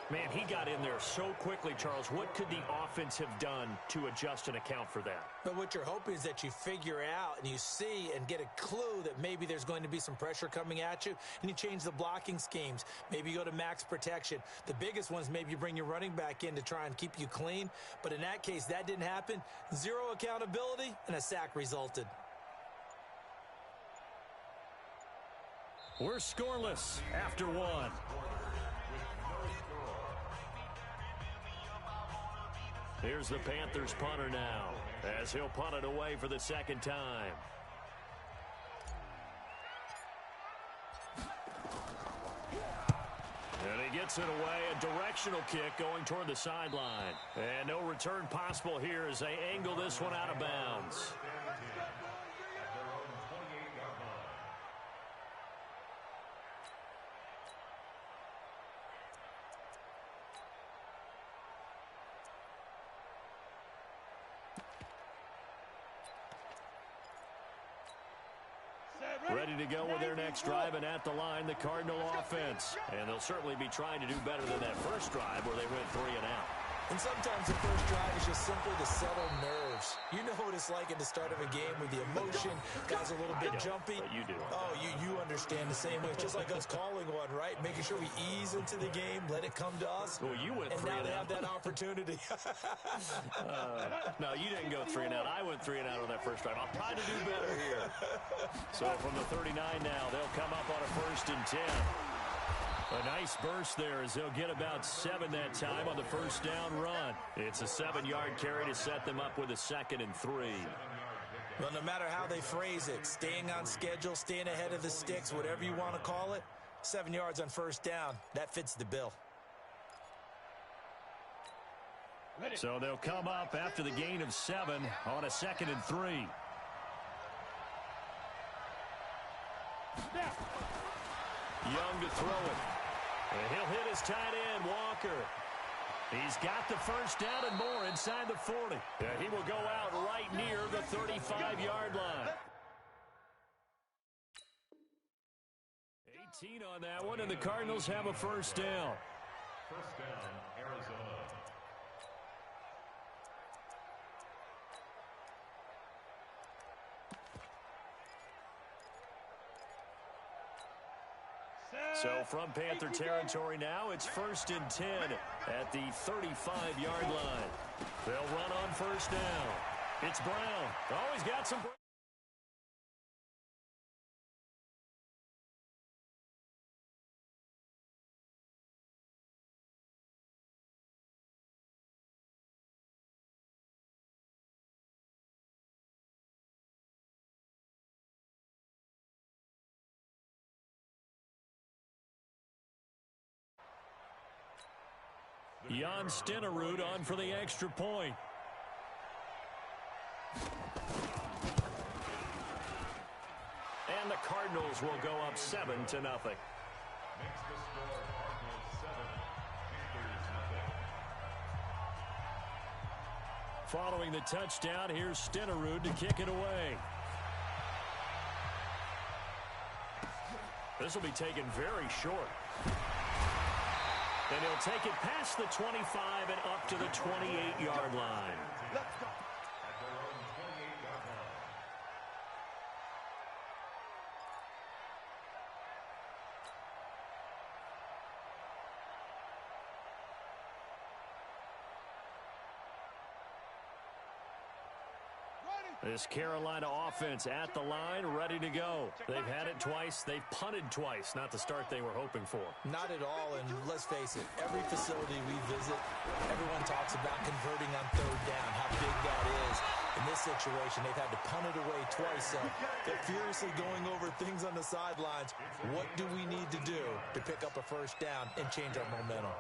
B: Man, he got in there so quickly, Charles. What could the offense have done to adjust and account for that?
A: But what you're hoping is that you figure out and you see and get a clue that maybe there's going to be some pressure coming at you, and you change the blocking schemes. Maybe you go to max protection. The biggest ones, maybe you bring your running back in to try and keep you clean. But in that case, that didn't happen. 0 accountability, and a sack resulted.
B: We're scoreless after 1. Here's the Panthers punter now, as he'll punt it away for the 2nd time. And he gets it away, a directional kick going toward the sideline. And no return possible here as they angle this one out of bounds. Ready to go with their next drive, and at the line, the Cardinal offense. And they'll certainly be trying to do better than that first drive where they went 3 and out.
A: And sometimes the first drive is just simply to settle nerves. You know what it's like at the start of a game with the emotion. Guys are a little bit jumpy.
B: But you do.
A: Oh, you understand the same way. It's just like us calling one, right? Making sure we ease into the game, let it come to us.
B: Well, you went 3
A: and now
B: and
A: they
B: out.
A: have that opportunity.
B: No, you didn't go 3 and out. I went 3 and out on that first drive. I'll try to do better here. So from the 39 now, they'll come up on a 1st and 10. A nice burst there as they'll get about 7 that time on the 1st down run. It's a 7-yard carry to set them up with a 2nd and 3.
A: Well, no matter how they phrase it, staying on schedule, staying ahead of the sticks, whatever you want to call it, 7 yards on 1st down, that fits the bill.
B: So they'll come up after the gain of 7 on a 2nd and 3. Young to throw it. And he'll hit his tight end, Walker. He's got the 1st down and more inside the 40. And he will go out right near the 35-yard line. 18 on that one, and the Cardinals have a 1st down.
C: 1st down, Arizona.
B: So from Panther territory now, it's 1st and 10 at the 35-yard line. They'll run on 1st down. It's Brown. Always got some... Jan Stenerud on for the extra point. And the Cardinals will go up 7-0.
C: Makes the score Cardinals 7, Panthers nothing.
B: Following the touchdown, here's Stenerud to kick it away. This will be taken very short. And he'll take it past the 25 and up to the 28-yard line.
D: Let's go.
C: At their own 28-yard line.
B: This Carolina offense at the line, ready to go. They've had it twice. They've punted twice. Not the start they were hoping for.
A: Not at all, and let's face it, every facility we visit, everyone talks about converting on 3rd down, how big that is. In this situation, they've had to punt it away twice, so they're furiously going over things on the sidelines. What do we need to do to pick up a first down and change our momentum?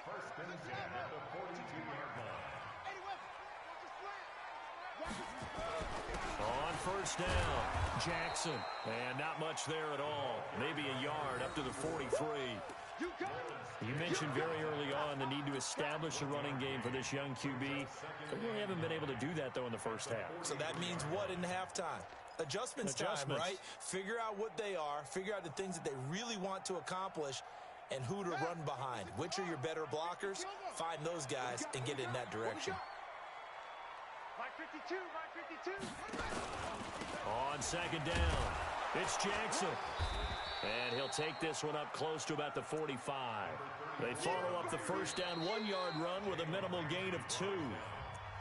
C: First and 10 at the 42-yard line.
B: On first down, Jackson. And not much there at all. Maybe a yard up to the 43. You mentioned very early on the need to establish a running game for this young QB. They really haven't been able to do that, though, in the first half.
A: So that means what in halftime? Adjustments time, right? Figure out what they are. Figure out the things that they really want to accomplish and who to run behind. Which are your better blockers? Find those guys and get in that direction.
D: Mike 52, Mike 52.
B: On second down, it's Jackson. And he'll take this one up close to about the 45. They follow up the first down 1-yard run with a minimal gain of 2.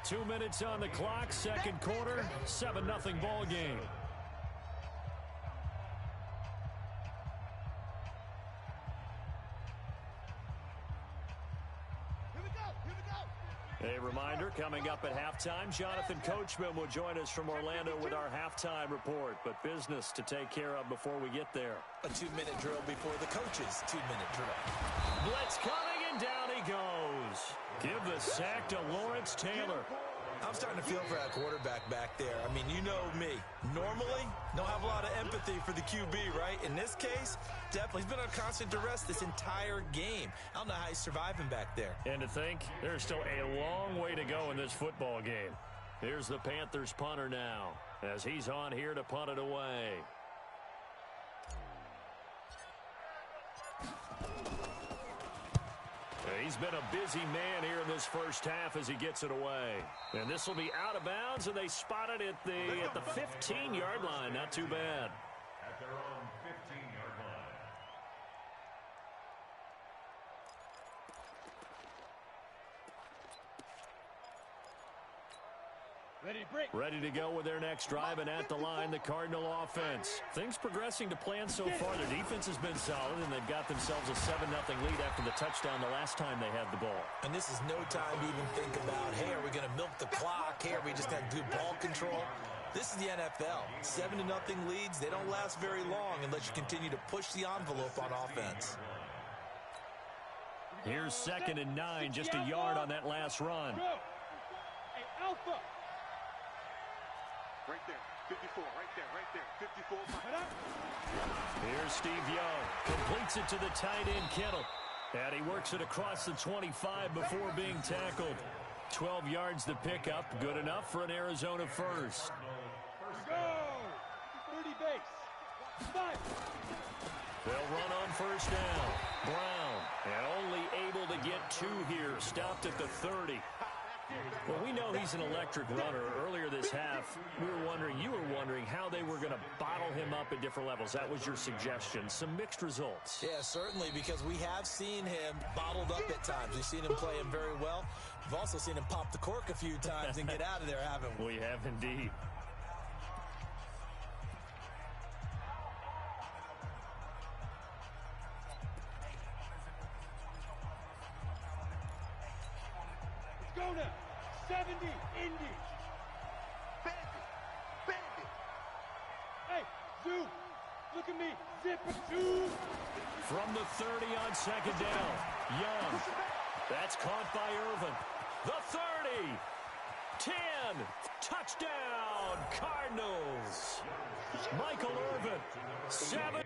B: 2 minutes on the clock, second quarter, 7-0 ball game. A reminder, coming up at halftime, Jonathan Coachman will join us from Orlando with our halftime report. But business to take care of before we get there.
A: A 2-minute drill before the coach's 2-minute drill.
B: Blitz coming, and down he goes. Give the sack to Lawrence Taylor.
A: I'm starting to feel for that quarterback back there. I mean, you know me. Normally, don't have a lot of empathy for the QB, right? In this case, definitely. He's been on constant duress this entire game. I don't know how he's surviving back there.
B: And to think, there's still a long way to go in this football game. Here's the Panthers punter now, as he's on here to punt it away. He's been a busy man here in this first half as he gets it away. And this will be out of bounds, and they spot it at the 15-yard line. Not too bad.
C: At their own 15-yard line.
B: Ready to go with their next drive, and at the line, the Cardinal offense. Things progressing to plan so far. Their defense has been solid, and they've got themselves a 7-0 lead after the touchdown the last time they had the ball.
A: And this is no time to even think about, hey, are we going to milk the clock? Hey, are we just going to do ball control? This is the NFL. 7-0 leads, they don't last very long unless you continue to push the envelope on offense.
B: Here's 2nd and 9, just a yard on that last run.
D: Hey, Alpha. Right there, 54, right there, 54.
B: Here's Steve Young, completes it to the tight end Kittle. And he works it across the 25 before being tackled. 12 yards to pick up, good enough for an Arizona first.
D: Go! 30 base. 5.
B: They'll run on first down. Brown, and only able to get 2 here, stopped at the 30. Well, we know he's an electric runner. Earlier this half, you were wondering how they were going to bottle him up at different levels. That was your suggestion. Some mixed results.
A: Yeah, certainly, because we have seen him bottled up at times. We've seen him play him very well. We've also seen him pop the cork a few times and get out of there, haven't we?
B: We have indeed.
D: Go now. 70, Indy. Bandit. Hey, Zoo. Look at me. Zip it, Zoo.
B: From the 30 on second down. Young. That's caught by Irvin. The 30. 10. Touchdown, Cardinals. Michael Irvin. 7.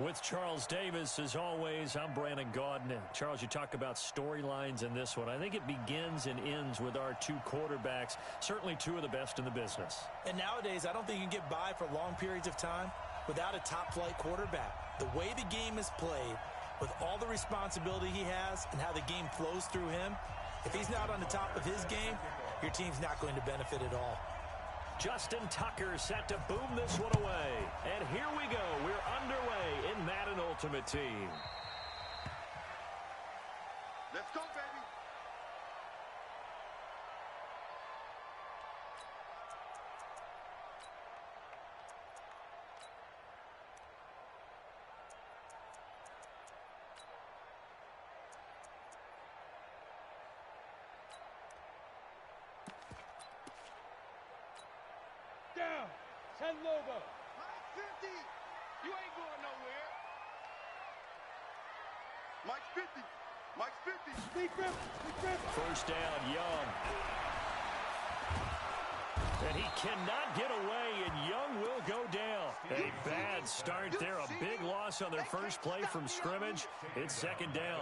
B: With Charles Davis, as always, I'm Brandon Gaudin. Charles, you talk about storylines in this one. I think it begins and ends with our two quarterbacks, certainly two of the best in the business.
A: And nowadays, I don't think you can get by for long periods of time without a top-flight quarterback. The way the game is played, with all the responsibility he has and how the game flows through him, if he's not on the top of his game, your team's not going to benefit at all.
B: Justin Tucker set to boom this one away. And here we go. We're underway in Madden Ultimate Team.
D: Let's go, baby.
E: Down. 10 logo.
D: Mike 50. You ain't going nowhere. Mike 50. Mike 50.
E: Big grip. Big grip.
B: First down, Young. And he cannot get away, and Young will go down. A bad start there. A big loss on their first play from scrimmage. It's second down.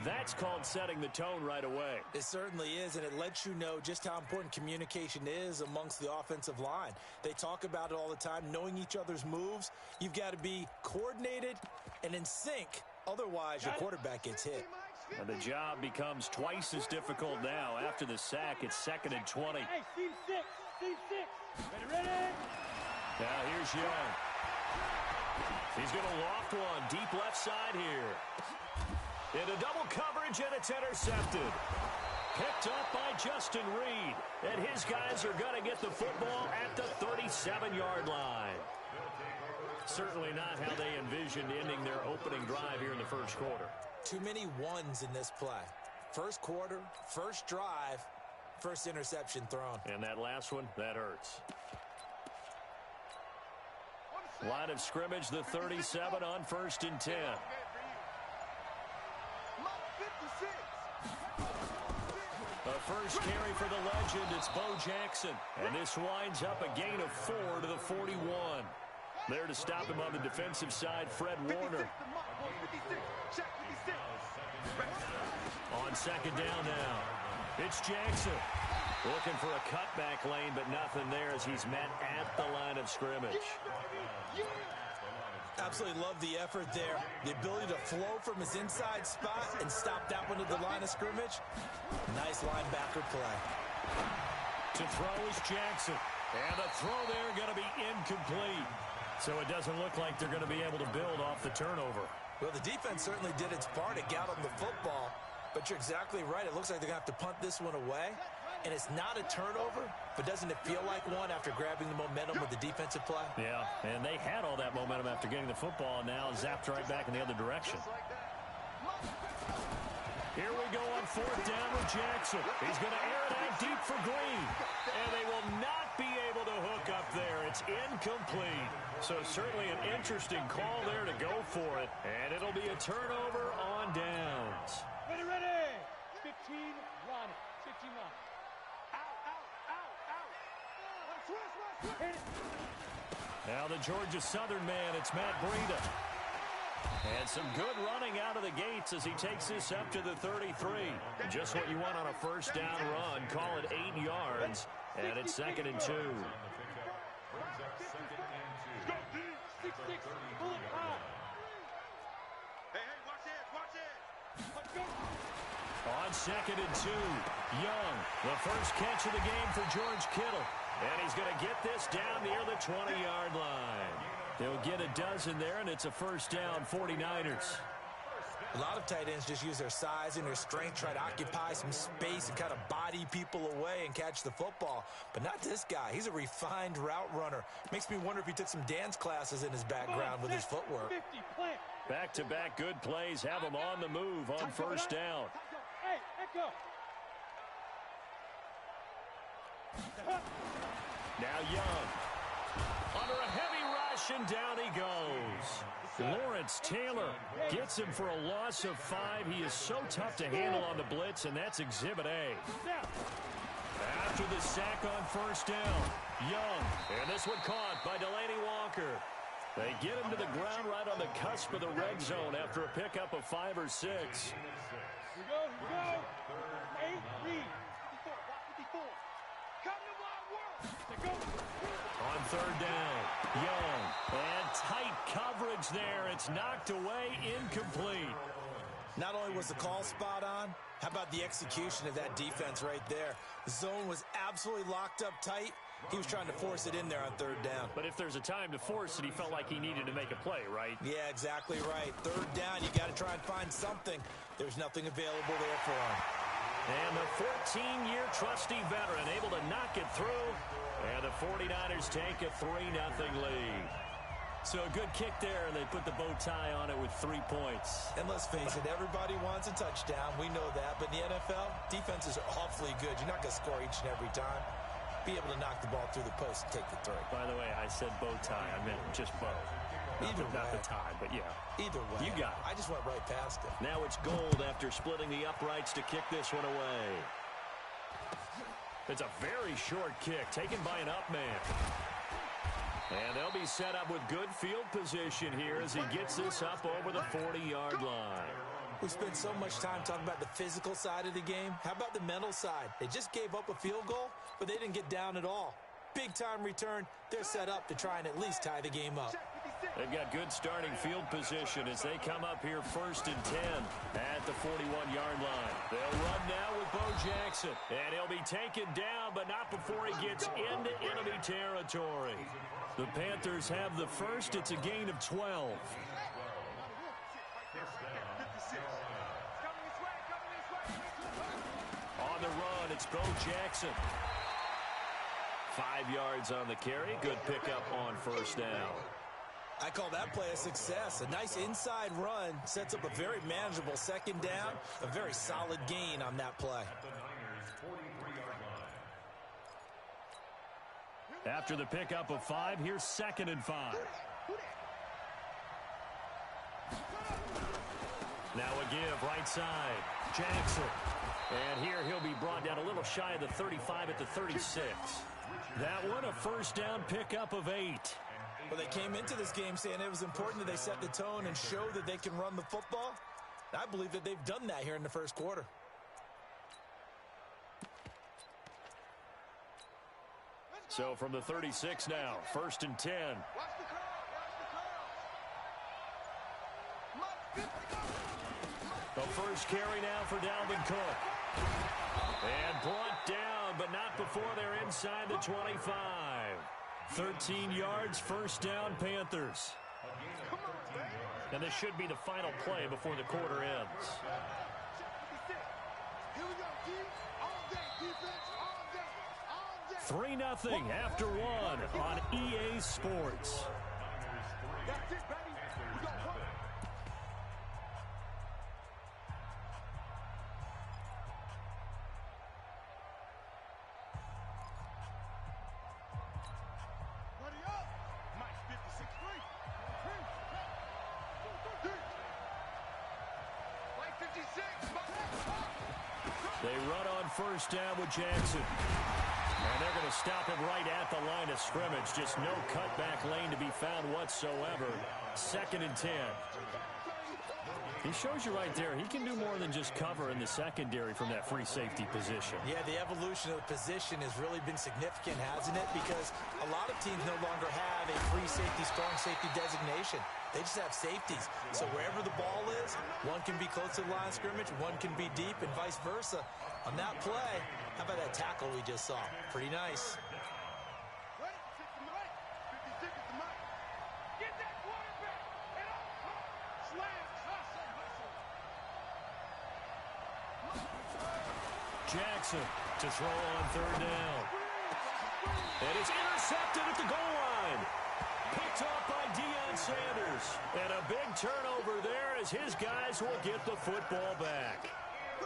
B: That's called setting the tone right away.
A: It certainly is, and it lets you know just how important communication is amongst the offensive line. They talk about it all the time, knowing each other's moves. You've got to be coordinated and in sync. Otherwise, your quarterback gets hit.
B: And the job becomes twice as difficult now. After the sack, it's 2nd and 20.
E: Hey, team 6. Team 6. Ready?
B: Now here's Young. He's going to loft one deep left side here. Into double coverage, and it's intercepted. Picked up by Justin Reed. And his guys are going to get the football at the 37-yard line. Certainly not how they envisioned ending their opening drive here in the first quarter.
A: Too many ones in this play. First quarter, first drive, first interception thrown.
B: And that last one, that hurts. Line of scrimmage, the 37 on 1st and 10. A first carry for the legend, it's Bo Jackson. And this winds up a gain of 4 to the 41. There to stop him on the defensive side, Fred Warner. On second down now, it's Jackson. Looking for a cutback lane, but nothing there as he's met at the line of scrimmage.
A: Absolutely love the effort there. The ability to flow from his inside spot and stop that one at the line of scrimmage. Nice linebacker play.
B: To throw is Jackson. And the throw there going to be incomplete. So it doesn't look like they're going to be able to build off the turnover.
A: Well, the defense certainly did its part to get them the football. But you're exactly right. It looks like they're going to have to punt this one away. And it's not a turnover, but doesn't it feel like one after grabbing the momentum with the defensive play?
B: Yeah, and they had all that momentum after getting the football, and now zapped right back in the other direction. Here we go on 4th down with Jackson. He's going to air it out deep for Green. And they will not be able to hook up there. It's incomplete. So certainly an interesting call there to go for it. And it'll be a turnover on downs.
E: Ready? 15 Ronnie. 15 Ronnie.
B: Now the Georgia Southern man, it's Matt Breida. And some good running out of the gates as he takes this up to the 33. Just what you want on a first down run. Call it 8 yards. And it's 2nd and 2. On 2nd and 2, Young, the first catch of the game for George Kittle. And he's going to get this down near the 20-yard line. They'll get a dozen there, and it's a first down, 49ers.
A: A lot of tight ends just use their size and their strength, try to occupy some space and kind of body people away and catch the football. But not this guy. He's a refined route runner. Makes me wonder if he took some dance classes in his background with his footwork.
B: Back-to-back good plays have him on the move on first down.
E: Hey, Echo.
B: Now Young. Under a heavy rush, and down he goes. Lawrence Taylor gets him for a loss of 5. He is so tough to handle on the blitz, and that's Exhibit A. After the sack on first down, Young. And this one caught by Delaney Walker. They get him to the ground right on the cusp of the red zone after a pickup of 5 or 6.
E: Here we go. Hey, read. 54, watch 54.
D: Come to my work.
E: Let's go.
B: On third down, Young. And tight coverage there. It's knocked away, incomplete.
A: Not only was the call spot on, how about the execution of that defense right there? The zone was absolutely locked up tight. He was trying to force it in there on third down.
B: But if there's a time to force it, he felt like he needed to make a play, right?
A: Yeah, exactly right. Third down, you got to try and find something. There's nothing available there for him.
B: And the 14-year trusty veteran able to knock it through. And the 49ers take a 3-0 lead. So a good kick there, and they put the bow tie on it with 3 points.
A: And let's face it, everybody wants a touchdown. We know that. But in the NFL, defenses are awfully good. You're not going to score each and every time. Be able to knock the ball through the post and take the 3.
B: By the way, I said bow tie. I meant just bow. Not the tie, but yeah.
A: Either way.
B: You got it.
A: I just went right past it.
B: Now it's Gold after splitting the uprights to kick this one away. It's a very short kick taken by an up man. And they'll be set up with good field position here as he gets this up over the 40-yard line.
A: We spent so much time talking about the physical side of the game. How about the mental side? They just gave up a field goal, but they didn't get down at all. Big-time return. They're set up to try and at least tie the game up.
B: They've got good starting field position as they come up here 1st and 10 at the 41-yard line. They'll run now with Bo Jackson, and he'll be taken down, but not before he gets into enemy territory. The Panthers have the first. It's a gain of 12. On the run, it's Bo Jackson. 5 yards on the carry. Good pickup on first down.
A: I call that play a success. A nice inside run sets up a very manageable second down. A very solid gain on that play.
B: After the pickup of 5, here's 2nd and 5. Now a give, right side. Jackson. And here he'll be brought down a little shy of the 35 at the 36. That one a first down pickup of 8.
A: Well, they came into this game saying it was important that they set the tone and show that they can run the football. I believe that they've done that here in the first quarter.
B: So from the 36 now, 1st and 10. The first carry now for Dalvin Cook. And brought down, but not before they're inside the 25. 13 yards, first down, Panthers. And this should be the final play before the quarter ends. 3-0 after 1 on EA Sports.
D: That's it, baby. We got one. Ready up. Mike 56-3. Mike 56.
B: They run on first down with Jackson. And they're going to stop him right at the line of scrimmage. Just no cutback lane to be found whatsoever. 2nd and 10. He shows you right there, he can do more than just cover in the secondary from that free safety position.
A: Yeah, the evolution of the position has really been significant, hasn't it? Because a lot of teams no longer have a free safety, strong safety designation. They just have safeties. So wherever the ball is, one can be close to the line of scrimmage, one can be deep, and vice versa. On that play, how about that tackle we just saw? Pretty nice.
D: Ready? 56 is the mic. Get that quarterback. And up. Slam.
B: Jackson to throw on third down. And it's intercepted at the goal line. Picked off by Deion Sanders. And a big turnover there as his guys will get the football back.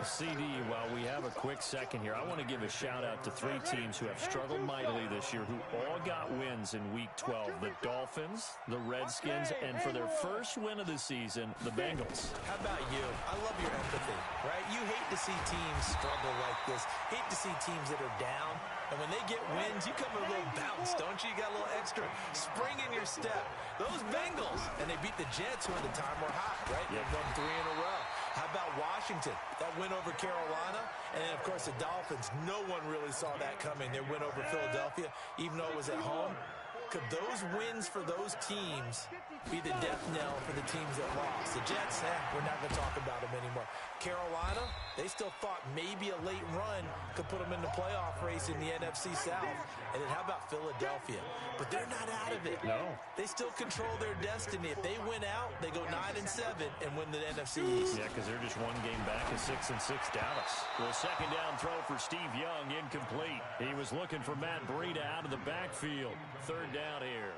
B: CD, while we have a quick second here, I want to give a shout-out to 3 teams who have struggled mightily this year, who all got wins in Week 12. The Dolphins, the Redskins, and for their first win of the season, the Bengals.
A: How about you? I love your empathy, right? You hate to see teams struggle like this. Hate to see teams that are down. And when they get wins, you come with a little bounce, don't you? You got a little extra spring in your step. Those Bengals, and they beat the Jets, who at the time were hot, right? They won 3 in a row. How about Washington? That win over Carolina. And then, of course, the Dolphins. No one really saw that coming. Their win over Philadelphia, even though it was at home. Could those wins for those teams be the death knell for the teams that lost? The Jets, we're not going to talk about them anymore. Carolina, they still thought maybe a late run could put them in the playoff race in the NFC South. And then how about Philadelphia? But they're not out of it.
B: No.
A: They still control their destiny. If they win out, they go 9-7 and win the NFC East.
B: Yeah, because they're just one game back of 6-6 Dallas. The second down throw for Steve Young, incomplete. He was looking for Matt Breida out of the backfield. Third down here.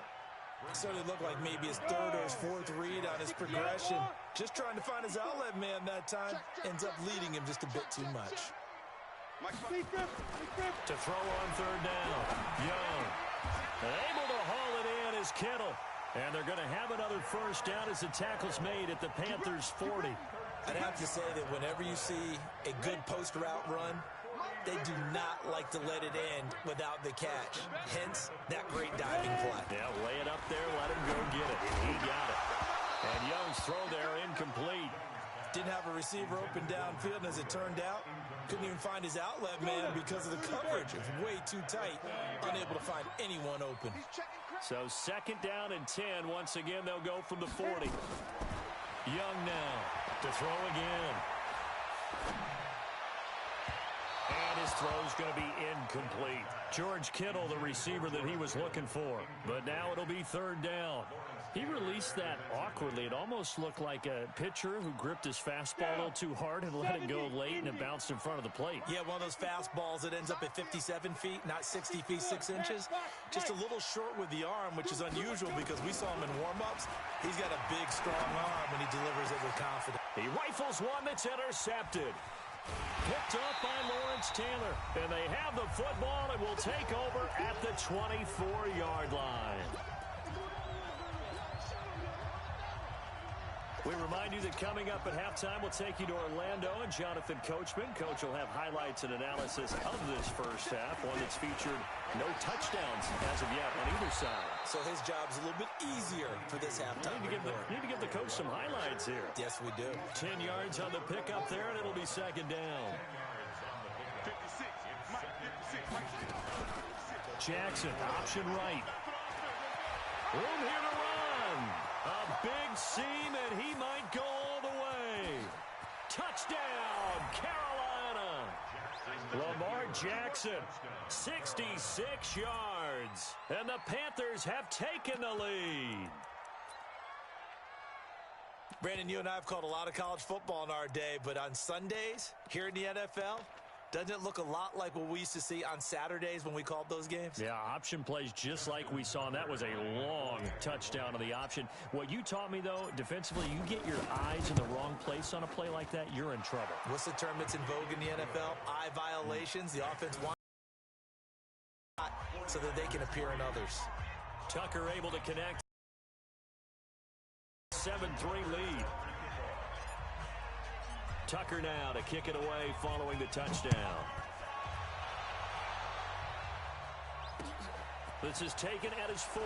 A: Certainly looked like maybe his 3rd or his 4th read on his progression. Just trying to find his outlet man that time. Ends up leading him just a bit too much.
B: To throw on 3rd down. Young. Able to haul it in is Kittle. And they're going to have another first down as the tackle's made at the Panthers' 40.
A: I'd have to say that whenever you see a good post route run, they do not like to let it end without the catch. Hence, that great diving play.
B: Yeah, lay it up there, let him go get it. He got it. And Young's throw there incomplete.
A: Didn't have a receiver open downfield, and as it turned out, couldn't even find his outlet man because of the coverage. It was way too tight, unable to find anyone open.
B: So second down and 10. Once again, they'll go from the 40. Young now to throw again. And his throw's going to be incomplete. George Kittle, the receiver that he was looking for. But now it'll be 3rd down. He released that awkwardly. It almost looked like a pitcher who gripped his fastball a little too hard and let it go late, and it bounced in front of the plate.
A: Yeah, one of those fastballs that ends up at 57 feet, not 60 feet, 6 inches. Just a little short with the arm, which is unusual because we saw him in warm-ups. He's got a big, strong arm when he delivers it with confidence.
B: He rifles one that's intercepted. Picked up by Lawrence Taylor. And they have the football and will take over at the 24-yard line. We remind you that coming up at halftime, we'll take you to Orlando and Jonathan Coachman. Coach will have highlights and analysis of this first half, one that's featured no touchdowns as of yet on either side.
A: So his job's a little bit easier for this halftime.
B: Need to give the coach some highlights here.
A: Yes, we do.
B: 10 yards on the pickup there, and it'll be second down. 56. Jackson, option right. Room here to run. A big seam, and he might go all the way. Touchdown, Carolina. Lamar Jackson, 66 yards. And the Panthers have taken the lead.
A: Brandon, you and I have called a lot of college football in our day, but on Sundays, here in the NFL, doesn't it look a lot like what we used to see on Saturdays when we called those games?
B: Yeah, option plays just like we saw, and that was a long touchdown on the option. What you taught me, though, defensively, you get your eyes in the wrong place on a play like that, you're in trouble.
A: What's the term that's in vogue in the NFL? Eye violations. The offense wants so that they can appear in others.
B: Tucker able to connect. 7-3 lead. Tucker now to kick it away following the touchdown. This is taken at his 4.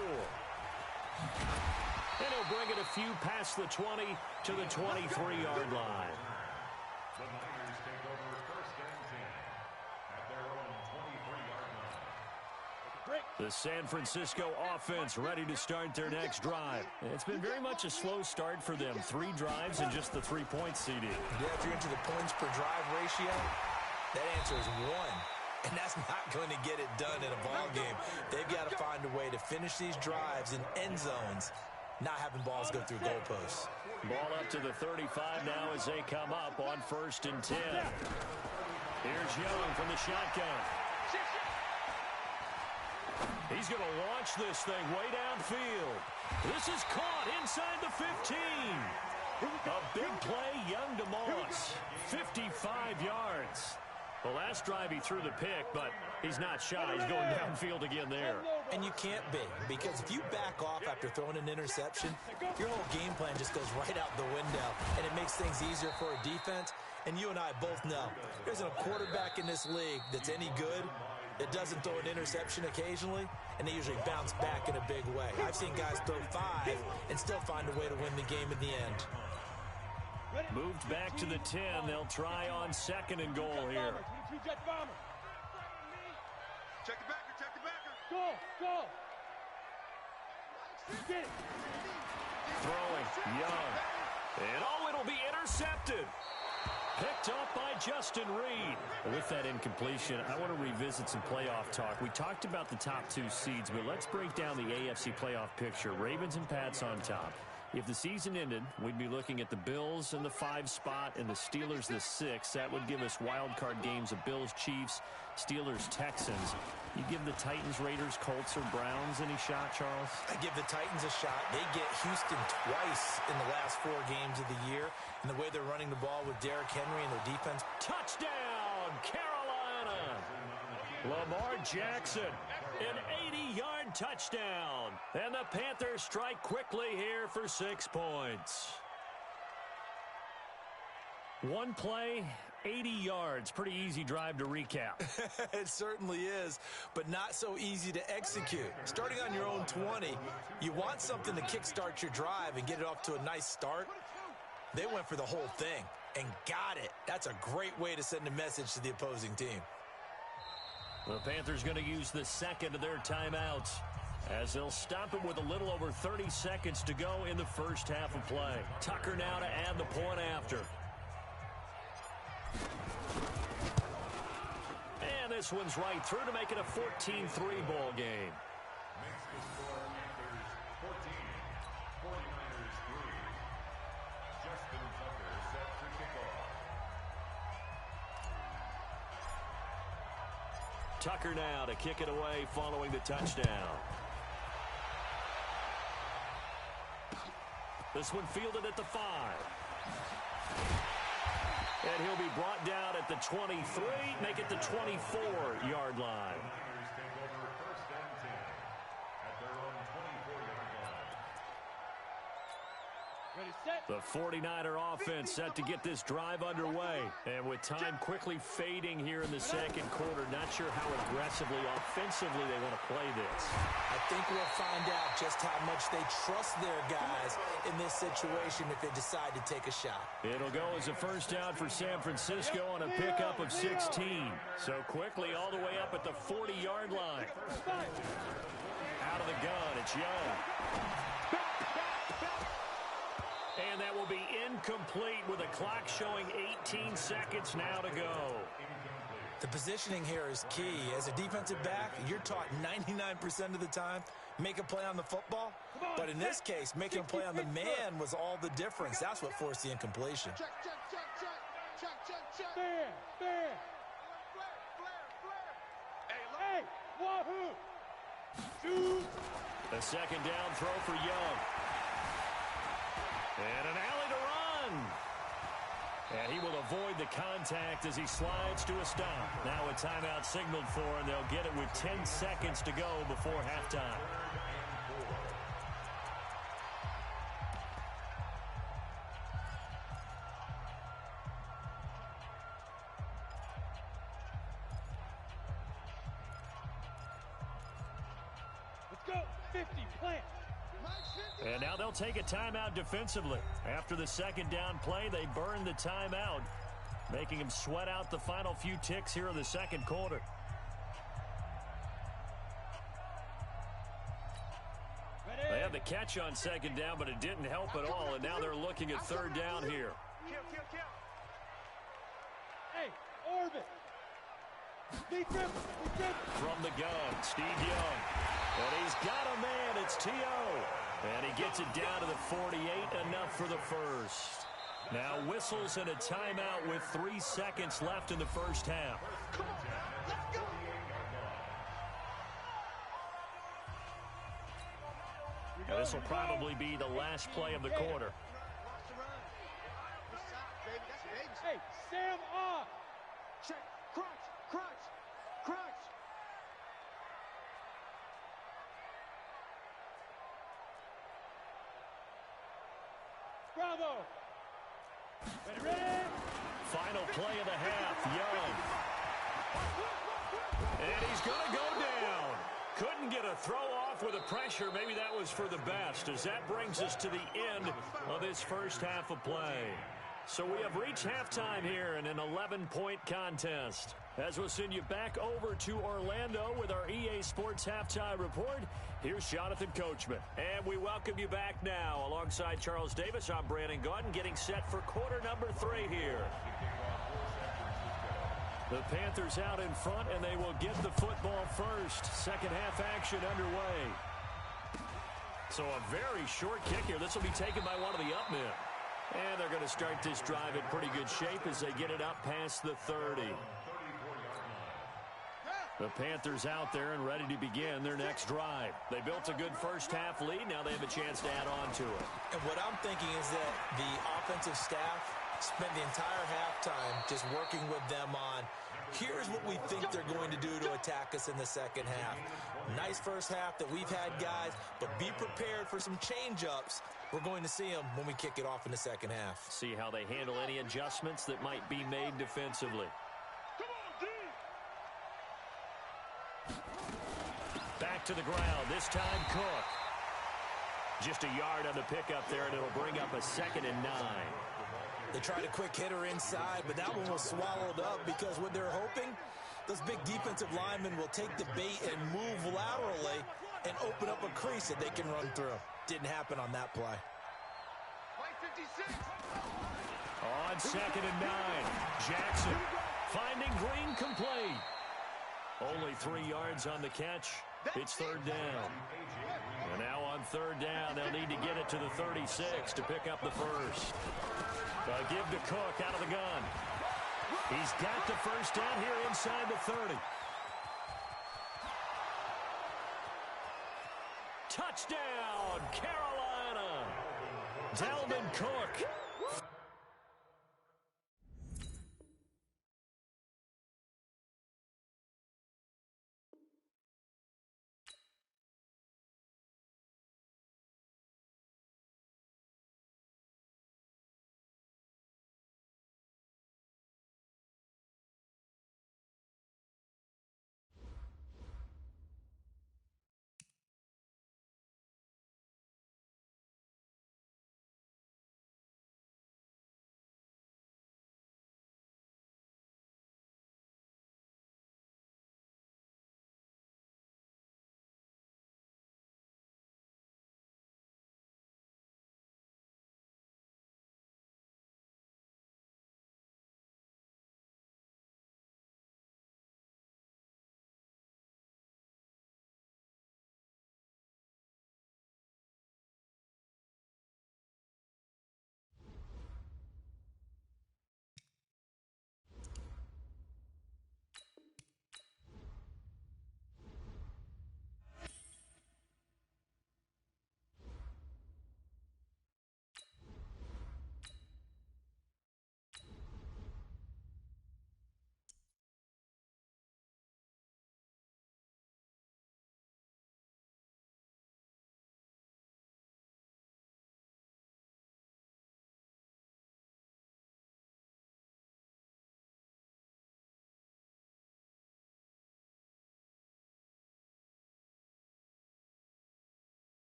B: And he'll bring it a few past the 20 to the 23-yard line.
C: The Niners take over 1st and 10 at their own 23-yard line.
B: The San Francisco offense ready to start their next drive. It's been very much a slow start for them. 3 drives and just the 3-point CD.
A: Yeah, if you're into the points per drive ratio, that answer is 1. And that's not going to get it done in a ball game. They've got to find a way to finish these drives in end zones, not having balls go through goalposts.
B: Ball up to the 35 now as they come up on 1st and 10. Here's Young from the shotgun. He's going to launch this thing way downfield. This is caught inside the 15. A big play, Young to Moss. 55 yards. The last drive he threw the pick, but he's not shy. He's going downfield again there.
A: And you can't be, because if you back off after throwing an interception, your whole game plan just goes right out the window, and it makes things easier for a defense. And you and I both know there's a quarterback in this league that's any good that doesn't throw an interception occasionally, and they usually bounce back in a big way. I've seen guys throw 5 and still find a way to win the game in the end.
B: Moved back to the 10. They'll try on 2nd and goal here.
D: Check the backer, check the backer.
E: Go. Get it.
B: Throwing, Young. And it'll be intercepted. Picked up by Justin Reed. With that incompletion, I want to revisit some playoff talk. We talked about the top 2 seeds, but let's break down the AFC playoff picture. Ravens and Pats on top. If the season ended, we'd be looking at the Bills in the 5 spot and the Steelers the 6. That would give us wild card games of Bills, Chiefs, Steelers, Texans. You give the Titans, Raiders, Colts, or Browns any shot, Charles?
A: I give the Titans a shot. They get Houston twice in the last 4 games of the year. And the way they're running the ball with Derrick Henry and their defense.
B: Touchdown, Carolina! Lamar Jackson, an 80-yard touchdown. And the Panthers strike quickly here for 6 points. One play, 80 yards. Pretty easy drive to recap.
A: It certainly is, but not so easy to execute. Starting on your own 20, you want something to kickstart your drive and get it off to a nice start. They went for the whole thing and got it. That's a great way to send a message to the opposing team.
B: The Panthers going to use the 2nd of their timeouts as they'll stop it with a little over 30 seconds to go in the first half of play. Tucker now to add the point after. And this one's right through to make it a 14-3 ball game.
C: Makes the score Panthers 14, 49ers 3. Justin Tucker set to kick off.
B: Tucker now to kick it away following the touchdown. This one fielded at the 5. And he'll be brought down at the 23, make it the 24-yard line.
C: Niners take over 1st and 10 at their own 24-yard line.
E: Ready, set.
B: The 49er offense set to get this drive underway. And with time quickly fading here in the 2nd quarter, not sure how aggressively, offensively they want to play this.
A: I think we'll find out just how much they trust their guys in this situation if they decide to take a shot.
B: It'll go as a first down for San Francisco on a pickup of 16. So quickly all the way up at the 40-yard line. Out of the gun, it's Young. And that will be incomplete with the clock showing 18 seconds now to go.
A: The positioning here is key. As a defensive back, you're taught 99% of the time, make a play on the football. But in this case, making a play on the man was all the difference. That's what forced the incompletion.
D: Check.
E: Fair. Hey, wahoo! Shoot!
B: The 2nd down throw for Young. And an alley to run. And he will avoid the contact as he slides to a stop. Now a timeout signaled for, and they'll get it with 10 seconds to go before halftime.
E: Let's go. 50, plant.
B: And now they'll take a timeout defensively. After the 2nd down play, they burn the timeout, making them sweat out the final few ticks here in the 2nd quarter. They had the catch on 2nd down, but it didn't help at all, and now they're looking at 3rd down here.
D: Kill.
E: Hey, orbit. Deep grip.
B: From the gun, Steve Young. And he's got a man, it's T.O. And he gets it down to the 48, enough for the first. Now whistles and a timeout with 3 seconds left in the first half.
D: Come on, let's go.
B: Now this will probably be the last play of the quarter.
E: Sam off.
D: Check. Crunch. Crunch. Crunch.
E: Bravo. Ready?
B: Final play of the half, Young. And he's going to go down. Couldn't get a throw off with the pressure. Maybe that was for the best, as that brings us to the end of this first half of play. So we have reached halftime here in an 11-point contest. As we'll send you back over to Orlando with our EA Sports Halftime Report, here's Jonathan Coachman. And we welcome you back now. Alongside Charles Davis, I'm Brandon Gaudin, getting set for quarter number 3 here. The Panthers out in front, and they will get the football first. Second half action underway. So a very short kick here. This will be taken by one of the up men. And they're going to start this drive in pretty good shape as they get it up past the 30. The Panthers out there and ready to begin their next drive. They built a good first half lead. Now they have a chance to add on to it.
A: And what I'm thinking is that the offensive staff spent the entire halftime just working with them on, here's what we think they're going to do to attack us in the second half. Nice first half that we've had, guys, but be prepared for some change-ups. We're going to see them when we kick it off in the second half.
B: See how they handle any adjustments that might be made defensively. Back to the ground, this time Cook. Just a yard on the pickup there, and it'll bring up a 2nd and 9.
A: They tried a quick hitter inside, but that one was swallowed up because what they're hoping, those big defensive linemen will take the bait and move laterally and open up a crease that they can run through. Didn't happen on that play.
D: Mike 56.
B: On 2nd and 9, Jackson finding Green complete. Only 3 yards on the catch. It's 3rd down. And now on 3rd down, they'll need to get it to the 36 to pick up the first. Give to Cook out of the gun. He's got the first down here inside the 30. Touchdown, Carolina. Dalvin Cook.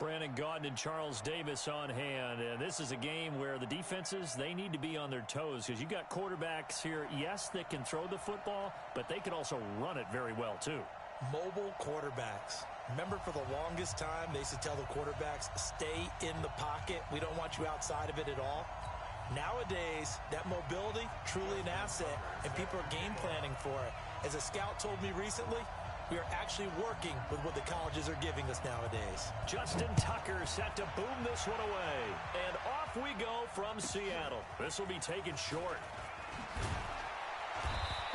B: Brandon Gaudin and Charles Davis on hand. And this is a game where the defenses, they need to be on their toes because you got quarterbacks here, yes, that can throw the football, but they can also run it very well, too.
A: Mobile quarterbacks. Remember, for the longest time, they used to tell the quarterbacks, stay in the pocket. We don't want you outside of it at all. Nowadays, that mobility, truly an asset, and people are game planning for it. As a scout told me recently, We are actually working with what the colleges are giving us nowadays.
B: Justin Tucker set to boom this one away. And off we go from Seattle. This will be taken short.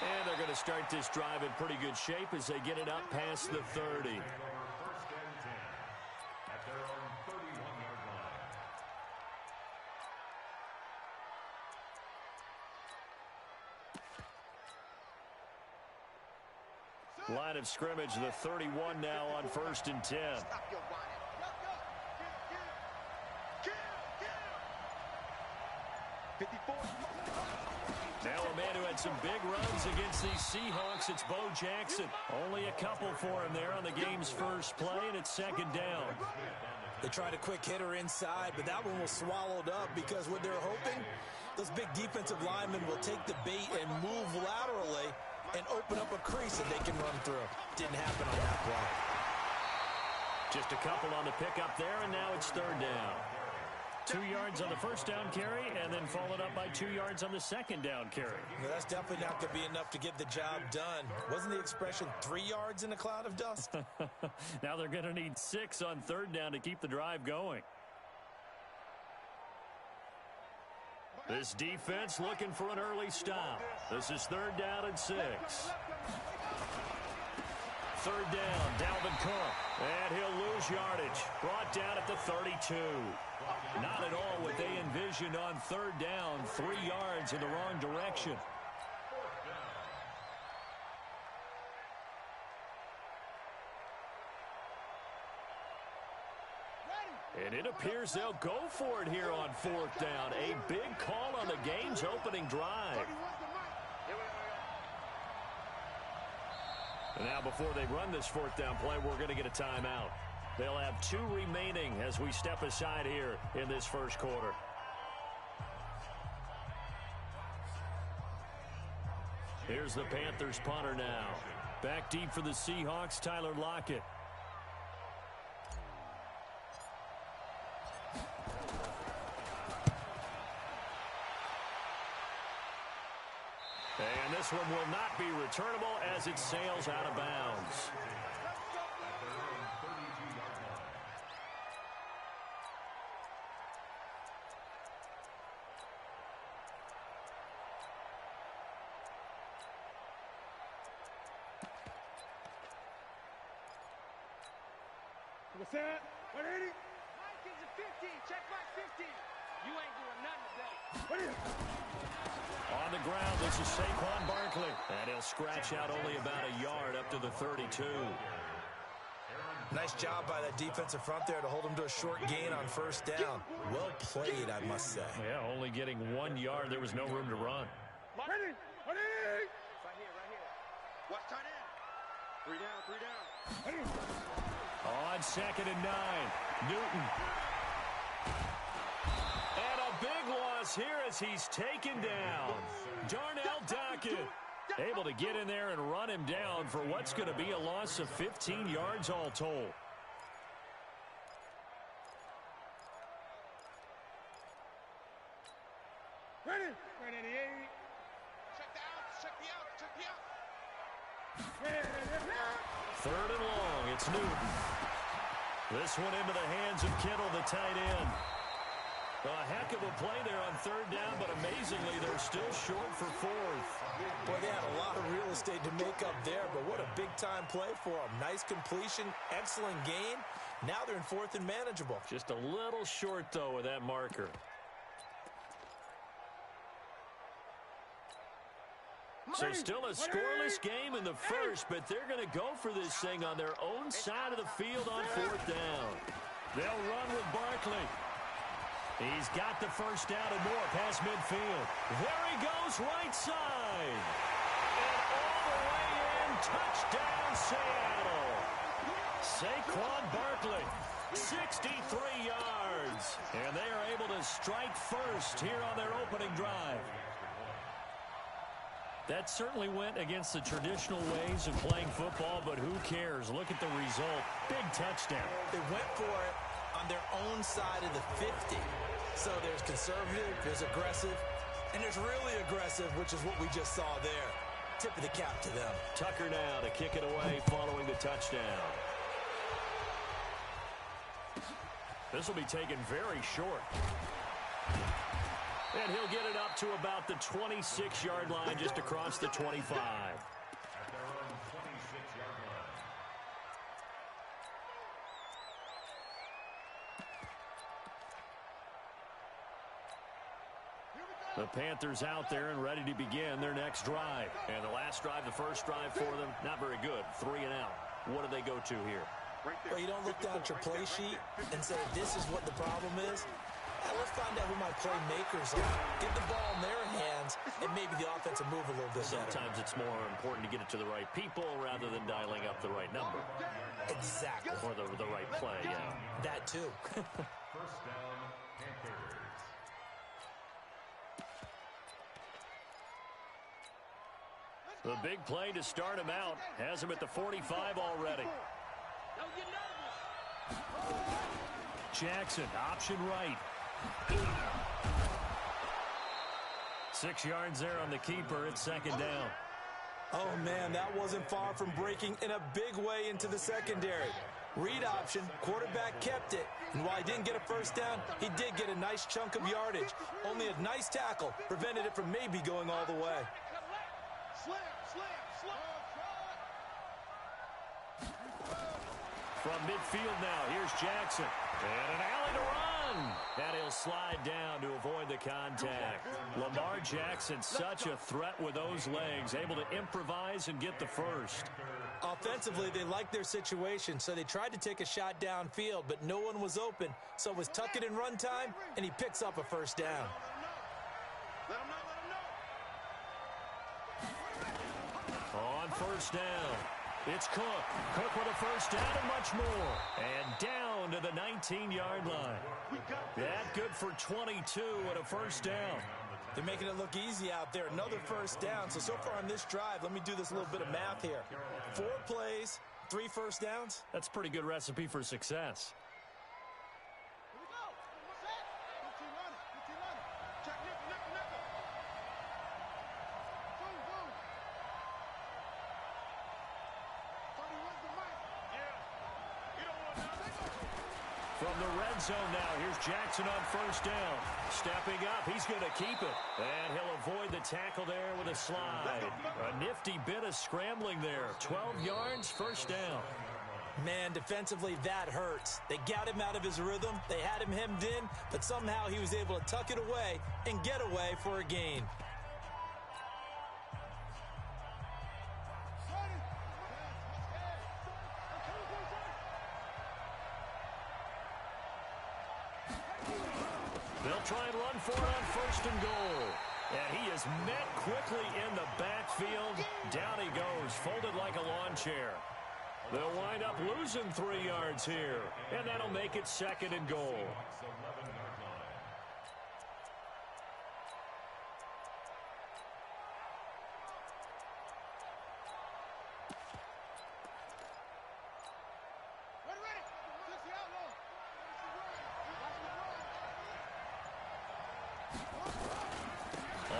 B: And they're going to start this drive in pretty good shape as they get it up past the 30.
C: First and 10 at their own 31-yard line.
B: Line of scrimmage, the 31 now on 1st and 10.
D: Stop your whining. Go. 54.
B: Now a man who had some big runs against these Seahawks, it's Bo Jackson. Only a couple for him there on the game's first play, and it's 2nd down.
A: They tried a quick hitter inside, but that one was swallowed up because what they're hoping, those big defensive linemen will take the bait and move laterally and open up a crease that they can run through. Didn't happen on that play.
B: Just a couple on the pickup there, and now it's 3rd down. 2 yards on the first down carry, and then followed up by 2 yards on the 2nd down carry.
A: Well, that's definitely not going to be enough to get the job done. Wasn't the expression 3 yards in a cloud of dust?
B: Now they're going to need 6 on 3rd down to keep the drive going. This defense looking for an early stop. This is 3rd down and 6. 3rd down, Dalvin Cook. And he'll lose yardage. Brought down at the 32. Not at all what they envisioned on 3rd down. 3 yards in the wrong direction. And it appears they'll go for it here on 4th down. A big call on the game's opening drive. And now before they run this 4th down play, we're going to get a timeout. They'll have 2 remaining as we step aside here in this first quarter. Here's the Panthers punter now. Back deep for the Seahawks, Tyler Lockett. And this one will not be returnable as it sails out of bounds.
E: What's that? 180?
D: Mike is a 50. Check my 50. You ain't doing nothing today.
E: What is it?
B: On the ground, this is Saquon Barkley. And he'll scratch out only about a yard up to the 32.
A: Nice job by that defensive front there to hold him to a short gain on 1st down. Well played, I must say.
B: Yeah, only getting 1 yard. There was no room to run.
E: Ready? Ready?
D: Right here. Watch tight end. 3 down, 3 down.
E: Ready?
B: On 2nd and 9, Newton. And a big loss here as he's taken down. Darnell Dockett able to get in there and run him down for what's going to be a loss of 15 yards all told.
E: Ready? Ready, 88.
D: Check the out.
B: 3rd and long, it's Newton. This one into the hands of Kittle, the tight end. A heck of a play there on 3rd down, but amazingly, they're still short for 4th.
A: Boy, they had a lot of real estate to make up there, but what a big-time play for them. Nice completion, excellent gain. Now they're in 4th and manageable.
B: Just a little short, though, with that marker. So still a scoreless game in the first, but they're going to go for this thing on their own side of the field on 4th down. They'll run with Barkley. He's got the first down and more past midfield. There he goes, right side. And all the way in, touchdown Seattle. Saquon Barkley, 63 yards. And they are able to strike first here on their opening drive. That certainly went against the traditional ways of playing football, but who cares? Look at the result. Big touchdown.
A: They went for it on their own side of the 50. So there's conservative, there's aggressive, and there's really aggressive, which is what we just saw there. Tip of the cap to them.
B: Tucker now to kick it away following the touchdown. This will be taken very short. And he'll get it up to about the 26-yard line, just across the 25.
C: At their own 26-yard line.
B: The Panthers out there and ready to begin their next drive. And the last drive, the first drive for them, not very good. 3 and out. What do they go to here?
A: Well, you don't look down at your play sheet and say, this is what the problem is. Let's find out who my playmakers are. Get the ball in their hands, and maybe the offense will move a little bit better.
B: Sometimes it's more important to get it to the right people rather than dialing up the right number.
A: Exactly.
B: Or the right play, yeah.
A: That too.
C: First down, Panthers.
B: The big play to start him out has him at the 45 already. Jackson, option right. 6 yards there on the keeper. It's second down.
A: Oh, man, that wasn't far from breaking in a big way into the secondary. Read option, quarterback kept it. And while he didn't get a first down, he did get a nice chunk of yardage. Only a nice tackle prevented it from maybe going all the way.
B: From midfield now, here's Jackson. And an alley to run. And he'll slide down to avoid the contact. Lamar Jackson, such a threat with those legs, able to improvise and get the first.
A: Offensively, they liked their situation, so they tried to take a shot downfield, but no one was open. So it was tuck it in run time, and he picks up a first down.
B: On first down, it's Cook. Cook with a first down and much more. And down to the 19-yard line. That good for 22 and a first down.
A: They're making it look easy out there. Another first down. So far on this drive, let me do this little bit of math here. 4 plays, 3 first downs.
B: That's a pretty good recipe for success. From the red zone now, here's Jackson on first down. Stepping up, he's going to keep it. And he'll avoid the tackle there with a slide. A nifty bit of scrambling there. 12 yards, first down.
A: Man, defensively, that hurts. They got him out of his rhythm. They had him hemmed in, but somehow he was able to tuck it away and get away for a gain.
B: They'll try and run for it on first and goal. And he is met quickly in the backfield. Down he goes, folded like a lawn chair. They'll wind up losing 3 yards here. And that'll make it second and goal.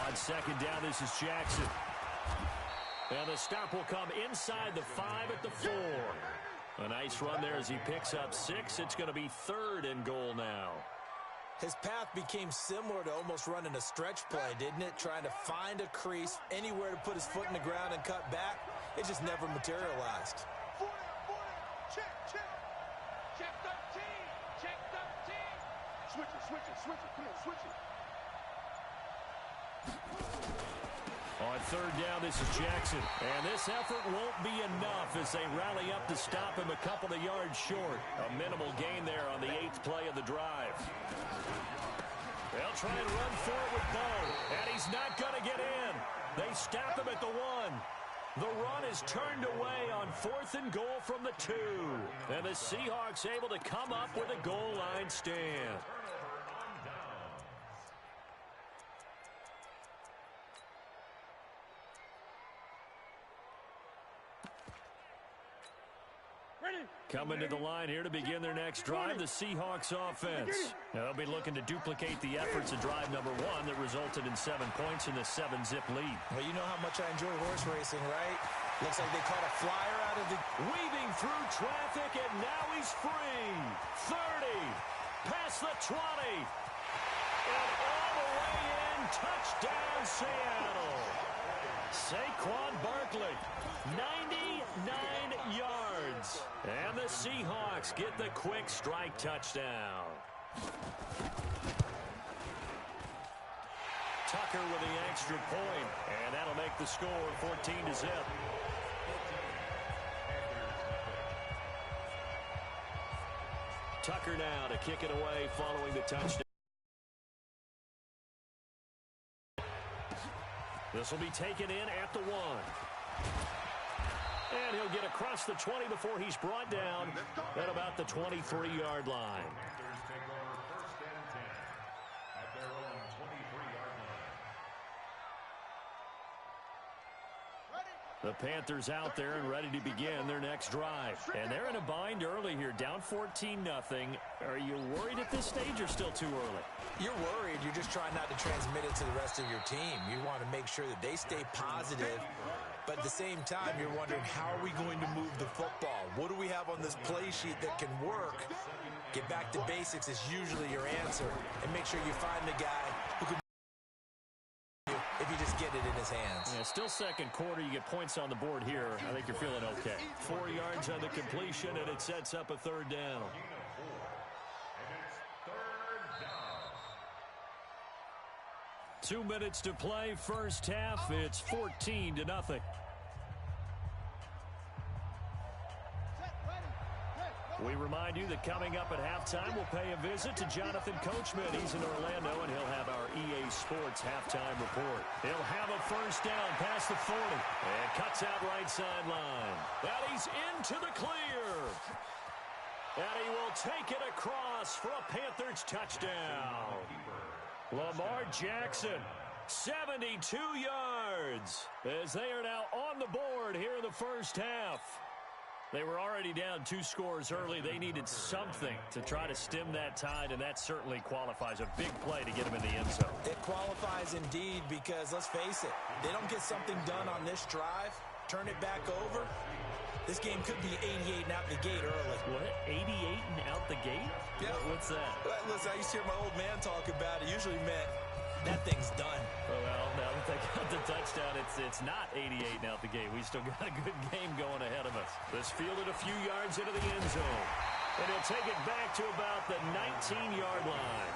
B: On second down, this is Jackson. And the stop will come inside the 5 at the 4. A nice run there as he picks up 6. It's going to be third and goal now.
A: His path became similar to almost running a stretch play, didn't it? Trying to find a crease, anywhere to put his foot in the ground and cut back. It just never materialized.
D: Check 13. Check 13. Switch it. Come on, switch it.
B: On third down, this is Jackson. And this effort won't be enough as they rally up to stop him a couple of yards short. A minimal gain there on the 8th play of the drive. They'll try and run for it with Bo. And he's not going to get in. They stop him at the 1. The run is turned away on 4th and goal from the 2. And the Seahawks able to come up with a goal line stand. Coming to the line here to begin their next drive, the Seahawks offense. Now, they'll be looking to duplicate the efforts of drive number 1 that resulted in 7 points in the 7-zip lead.
A: Well, you know how much I enjoy horse racing, right? Looks like they caught a flyer out of the...
B: Weaving through traffic, and now he's free. 30, past the 20, and all the way in, touchdown Seattle. Saquon Barkley, 99 yards. And the Seahawks get the quick strike touchdown. Tucker with the extra point, and that'll make the score 14-0. Tucker now to kick it away following the touchdown. This will be taken in at the 1. And he'll get across the 20 before he's brought down at about the 23-yard line. The Panthers out there and ready to begin their next drive. And they're in a bind early here, down 14-0. Are you worried at this stage or still too early?
A: You're worried. You're just trying not to transmit it to the rest of your team. You want to make sure that they stay positive. But at the same time, you're wondering, how are we going to move the football? What do we have on this play sheet that can work? Get back to basics is usually your answer. And make sure you find the guy who can if you just get it in his hands.
B: Yeah, still second quarter. You get points on the board here. I think you're feeling okay. 4 yards on the completion, and it sets up a 3rd down. 2 minutes to play, first half. It's 14-0. We remind you that coming up at halftime, we'll pay a visit to Jonathan Coachman. He's in Orlando, and he'll have our EA Sports halftime report. He'll have a first down past the 40. And cuts out right sideline. And he's into the clear. And he will take it across for a Panthers touchdown. Lamar Jackson, 72 yards, as they are now on the board here in the first half. They were already down 2 scores early. They needed something to try to stem that tide, and that certainly qualifies. A big play to get them in the end zone.
A: It qualifies indeed because, let's face it, they don't get something done on this drive, turn it back over, this game could be 88 and out the gate early.
B: What? 88 and out the gate?
A: Yeah.
B: What's that?
A: Well, listen, I used to hear my old man talk about it. Usually meant that thing's done.
B: Well, now that they got the touchdown, it's not 88 and out the gate. We still got a good game going ahead of us. This fielded a few yards into the end zone. And he'll take it back to about the 19-yard line.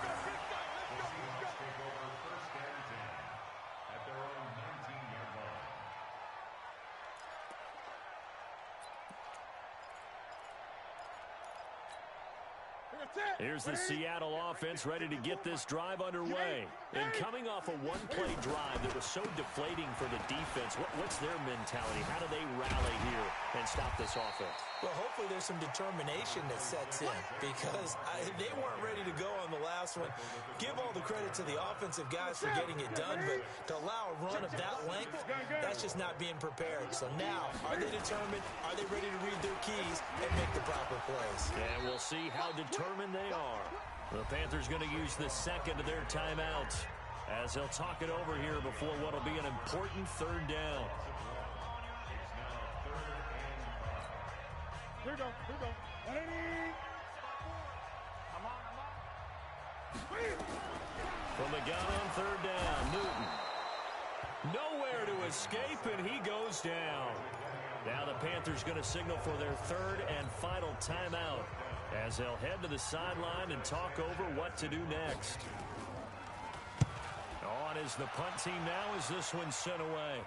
B: Here's the Seattle offense ready to get this drive underway. And coming off a one-play drive that was so deflating for the defense, what's their mentality? How do they rally here and stop this offense?
A: Well, hopefully there's some determination that sets in because they weren't ready to go on the last one. Give all the credit to the offensive guys for getting it done, but to allow a run of that length, that's just not being prepared. So now, are they determined? Are they ready to read their keys and make the proper plays?
B: And we'll see how determined they are. The Panthers going to use the second of their timeouts as they'll talk it over here before what will be an important 3rd down.
E: Here we go. 180.
B: From the gun on 3rd down, Newton. Nowhere to escape, and he goes down. Now the Panthers going to signal for their 3rd and final timeout as they'll head to the sideline and talk over what to do next. On is the punt team now as this one's sent away.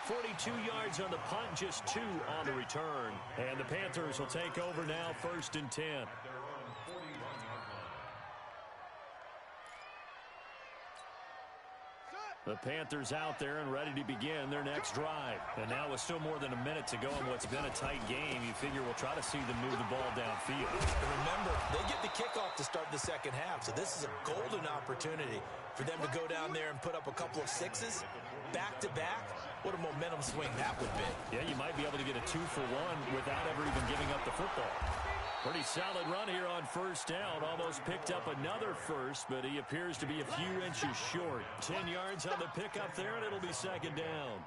B: 42 yards on the punt, just 2 on the return. And the Panthers will take over now, 1st and 10. The Panthers out there and ready to begin their next drive. And now with still more than a minute to go in what's been a tight game, you figure we'll try to see them move the ball downfield.
A: And remember, they get the kickoff to start the second half, so this is a golden opportunity for them to go down there and put up a couple of 6s back-to-back What a momentum swing that would be.
B: Yeah, you might be able to get a 2-for-1 without ever even giving up the football. Pretty solid run here on first down. Almost picked up another first, but he appears to be a few inches short. 10 yards on the pickup there, and it'll be second down.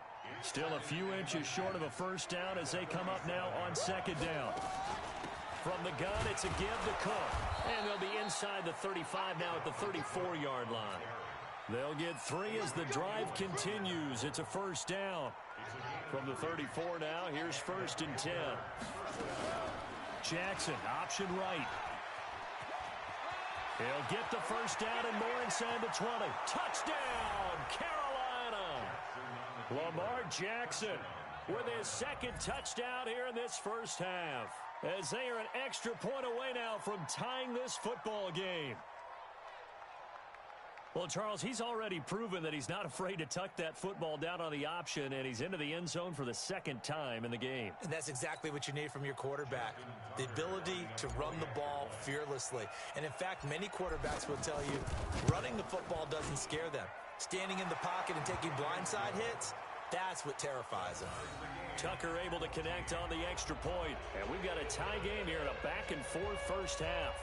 B: Still a few inches short of a first down as they come up now on second down. From the gun, it's a give to Cook. And they'll be inside the 35 now at the 34-yard line. They'll get 3 as the drive continues. It's a first down. From the 34 now, here's first and 10. Jackson, option right. He'll get the first down and more inside the 20. Touchdown, Carolina! Lamar Jackson with his second touchdown here in this first half, as they are an extra point away now from tying this football game. Well, Charles, he's already proven that he's not afraid to tuck that football down on the option, and he's into the end zone for the second time in the game.
A: And that's exactly what you need from your quarterback, the ability to run the ball fearlessly. And, in fact, many quarterbacks will tell you running the football doesn't scare them. Standing in the pocket and taking blindside hits, that's what terrifies them.
B: Tucker able to connect on the extra point, and we've got a tie game here in a back-and-forth first half.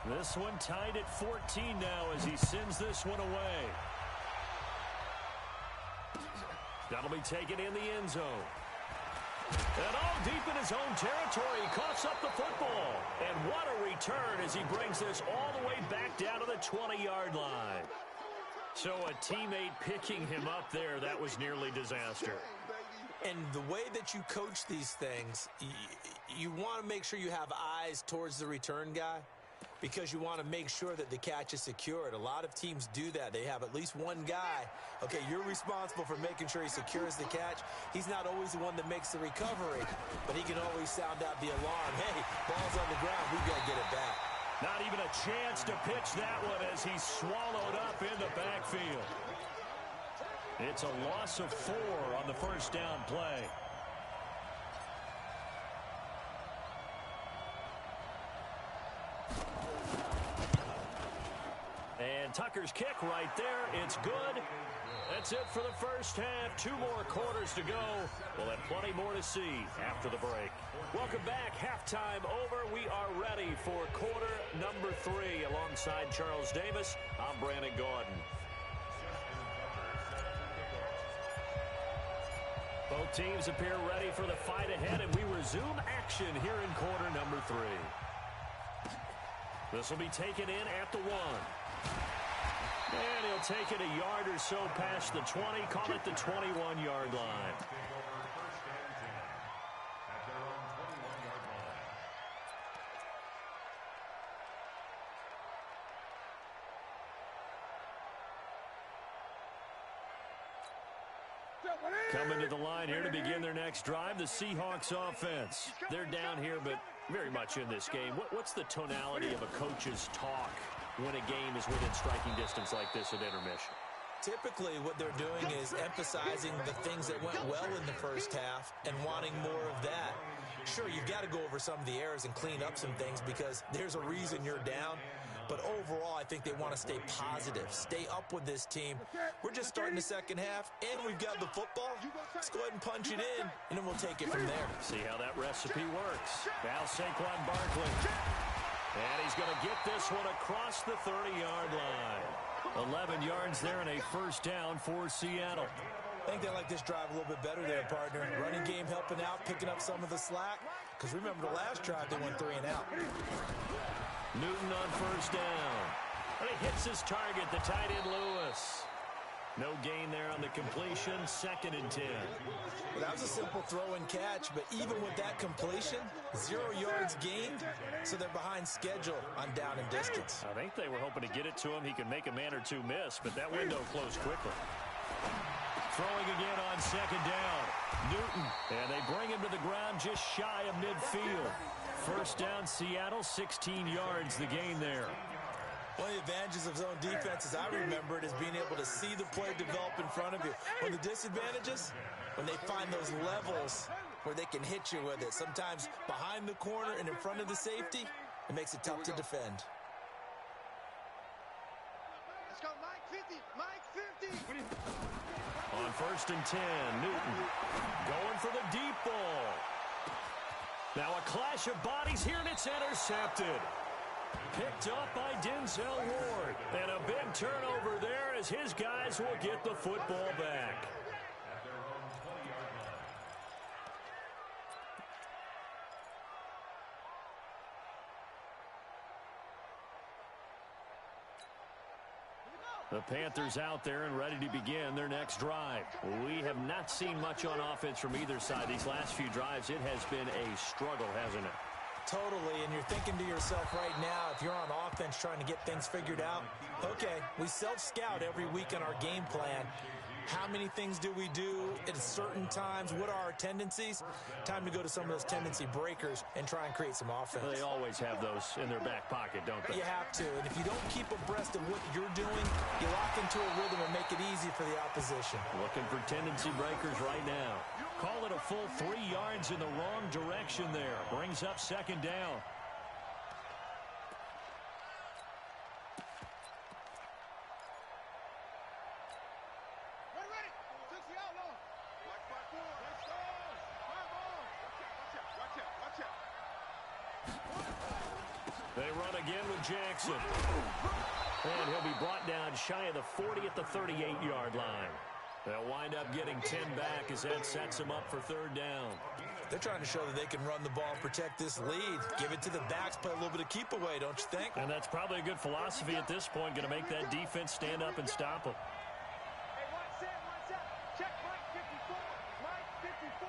B: This one tied at 14 now as he sends this one away. That'll be taken in the end zone. And all deep in his own territory, he coughs up the football. And what a return as he brings this all the way back down to the 20-yard line. So a teammate picking him up there, that was nearly disaster.
A: And the way that you coach these things, you want to make sure you have eyes towards the return guy, because you want to make sure that the catch is secured. A lot of teams do that. They have at least one guy. Okay, you're responsible for making sure he secures the catch. He's not always the one that makes the recovery, but he can always sound out the alarm. Hey, ball's on the ground. We've got to get it back.
B: Not even a chance to pitch that one as he's swallowed up in the backfield. It's a loss of 4 on the first down play. And Tucker's kick right there. It's good. That's it for the first half. 2 more quarters to go. We'll have plenty more to see after the break. Welcome back. Halftime over. We are ready for quarter number 3. Alongside Charles Davis, I'm Brandon Gordon. Both teams appear ready for the fight ahead, and we resume action here in quarter number 3. This will be taken in at the 1. And he'll take it a yard or so past the 20, call it the 21-yard line. Coming to the line here to begin their next drive, the Seahawks offense. They're down here, but very much in this game. What's the tonality of a coach's talk when a game is within striking distance like this at intermission?
A: Typically, what they're doing is emphasizing the things that went well in the first half and wanting more of that. Sure, you've got to go over some of the errors and clean up some things because there's a reason you're down. But overall, I think they want to stay positive, stay up with this team. We're just starting the second half, and we've got the football. Let's go ahead and punch it in, and then we'll take it from there.
B: See how that recipe works. Now Saquon Barkley. And he's going to get this one across the 30-yard line. 11 yards there and a first down for Seattle.
A: I think they like this drive a little bit better there, partner. Running game helping out, picking up some of the slack. Because remember the last drive, they went 3 and out.
B: Newton on first down. And he hits his target, the tight end Lewis. No gain there on the completion, 2nd and 10.
A: Well, that was a simple throw and catch, but even with that completion, 0 yards gained, so they're behind schedule on down and distance.
B: I think they were hoping to get it to him. He could make a man or 2 miss, but that window closed quickly. Throwing again on 2nd down. Newton, and they bring him to the ground just shy of midfield. First down, Seattle, 16 yards the gain there.
A: One of the advantages of zone defense, as I remember it, is being able to see the play develop in front of you. One of the disadvantages, when they find those levels where they can hit you with it. Sometimes behind the corner and in front of the safety, it makes it tough to defend.
D: Let's go, Mike 50. Mike 50.
B: On 1st and 10, Newton going for the deep ball. Now a clash of bodies here, and it's intercepted. Picked up by Denzel Ward. And a big turnover there as his guys will get the football back.
C: At their own 20-yard line.
B: The Panthers out there and ready to begin their next drive. We have not seen much on offense from either side. These last few drives, it has been a struggle, hasn't it?
A: Totally, and you're thinking to yourself right now, if you're on offense trying to get things figured out, okay, we self-scout every week on our game plan. How many things do we do at certain times? What are our tendencies? Time to go to some of those tendency breakers and try and create some offense.
B: They always have those in their back pocket, don't they?
A: You have to, and if you don't keep abreast of what you're doing, you lock into a rhythm and make it easy for the opposition.
B: Looking for tendency breakers right now. Call it a full 3 yards in the wrong direction there. Brings up 2nd down.
D: Ready. Takes the outlaw. Mike 5-4. Let's go. Fire ball. Watch out.
B: They run again with Jackson. And he'll be brought down shy of the 40 at the 38-yard line. They'll wind up getting 10 back as that sets them up for 3rd down.
A: They're trying to show that they can run the ball and protect this lead. Give it to the backs, play a little bit of keep away, don't you think?
B: And that's probably a good philosophy at this point, going to make that defense stand up and stop them.
D: Hey, watch that. Check Mike 54. Mike 54.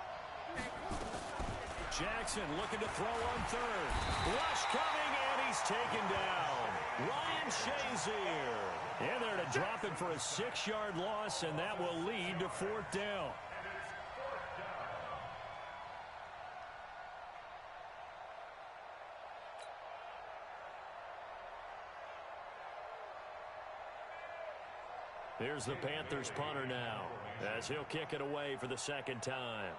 B: Jackson looking to throw on 3rd. Rush coming, and he's taken down. Ryan Shazier in there to drop it for a 6-yard loss, and that will lead to 4th down. Here's the Panthers punter now as he'll kick it away for the 2nd time.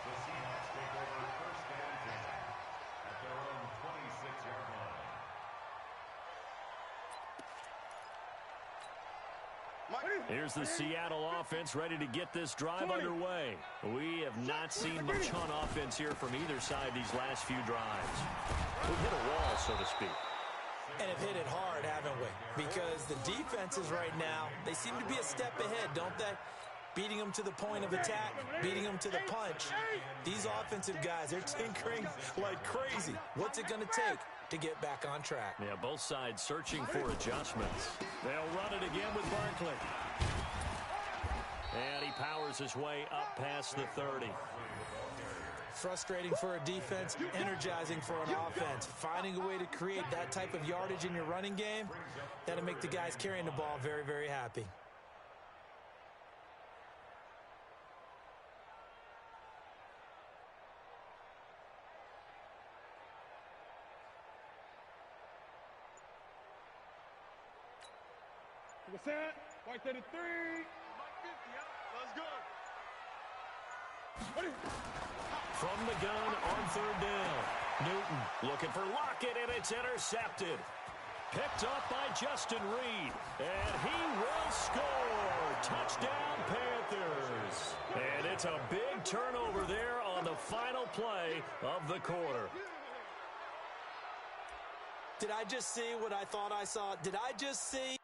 C: The Seahawks take over 1st and 10 at their own 26-yard line.
B: Here's the Seattle offense ready to get this drive underway. We have not seen much on offense here from either side these last few drives. We've hit a wall, so to speak.
A: And have hit it hard, haven't we? Because the defenses right now, they seem to be a step ahead, don't they? Beating them to the point of attack, beating them to the punch. These offensive guys, they're tinkering like crazy. What's it going to take to get back on track?
B: Yeah, both sides searching for adjustments. They'll run it again with Barkley. And he powers his way up past the 30.
A: Frustrating for a defense, energizing for an offense. Finding a way to create that type of yardage in your running game, that'll make the guys carrying the ball very, very happy.
E: Take a set. White 33.
D: Mike 50, let's go.
E: Ready.
B: From the gun on 3rd down. Newton looking for Lockett, and it's intercepted. Picked up by Justin Reed. And he will score. Touchdown, Panthers. And it's a big turnover there on the final play of the quarter.
A: Did I just see what I thought I saw? Did I just see?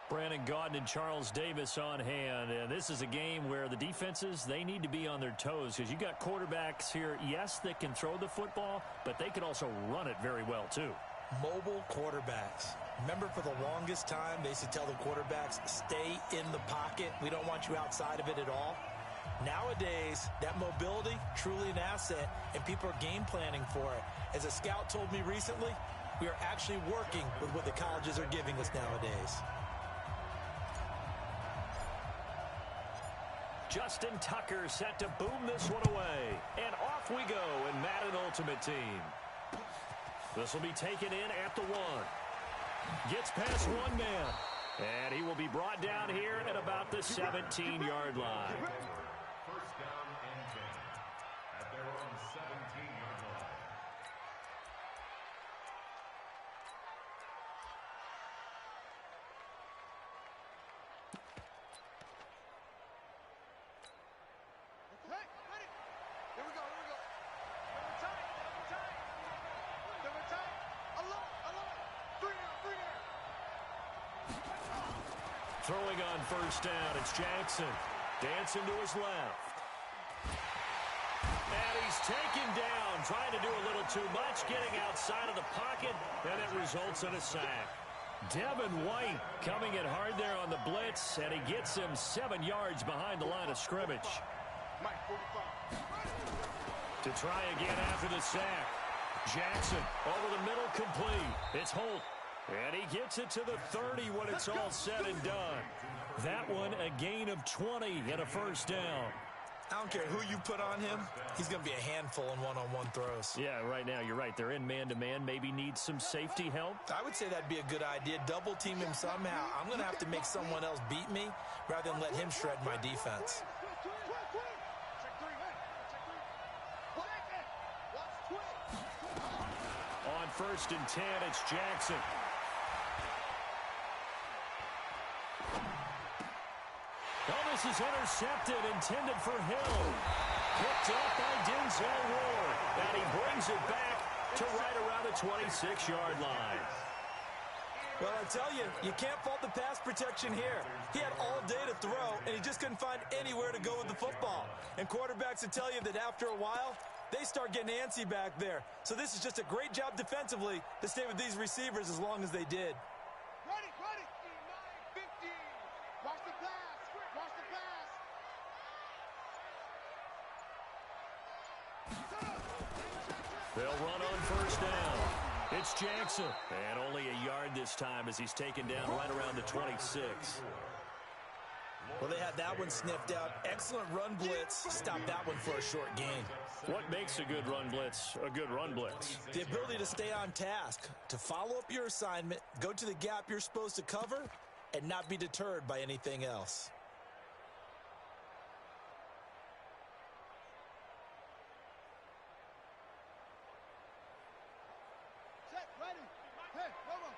B: Brandon Gaudin and Charles Davis on hand. And this is a game where the defenses, they need to be on their toes because you got quarterbacks here, yes, that can throw the football, but they can also run it very well, too.
A: Mobile quarterbacks. Remember, for the longest time, they used to tell the quarterbacks, stay in the pocket. We don't want you outside of it at all. Nowadays, that mobility, truly an asset, and people are game planning for it. As a scout told me recently, we are actually working with what the colleges are giving us nowadays.
B: Justin Tucker set to boom this one away. And off we go in Madden Ultimate Team. This will be taken in at the 1. Gets past one man. And he will be brought down here at about the 17-yard line.
C: First down and 10 at their own 17-yard line.
D: Hey, ready. Here we go, here we go. Double tight, double tight. Double tight. Alone. Three there.
B: Throwing on first down, it's Jackson. Dancing to his left. And he's taken down, trying to do a little too much, getting outside of the pocket, and it results in a sack. Devin White coming in hard there on the blitz, and he gets him 7 yards behind the line of scrimmage.
D: Mike, 45.
B: To try again after the sack. Jackson over the middle, complete. It's Holt. And he gets it to the 30 when it's all said and done. That one a gain of 20 and a first down.
A: I don't care who you put on him. He's going to be a handful in one-on-one throws.
B: Yeah, right now, you're right. They're in man-to-man. Maybe need some safety help.
A: I would say that'd be a good idea. Double team him somehow. I'm going to have to make someone else beat me rather than let him shred my defense.
B: On first and 10, it's Jackson. Oh, this is intercepted, intended for Hill. Picked up by Denzel Ward. And he brings it back to right around the 26-yard line.
A: Well, I tell you, you can't fault the pass protection here. He had all day to throw, and he just couldn't find anywhere to go with the football. And quarterbacks will tell you that after a while, they start getting antsy back there. So this is just a great job defensively to stay with these receivers as long as they did.
D: Ready. 15. Watch the pass. Watch the pass.
B: They'll run on first down. It's Jackson. And only a yard this time as he's taken down right around the 26.
A: Well, they had that one sniffed out. Excellent run blitz. Stop that one for a short gain.
B: What makes a good run blitz a good run blitz?
A: The ability to stay on task, to follow up your assignment, go to the gap you're supposed to cover, and not be deterred by anything else.
D: Set, ready. Hey, come on.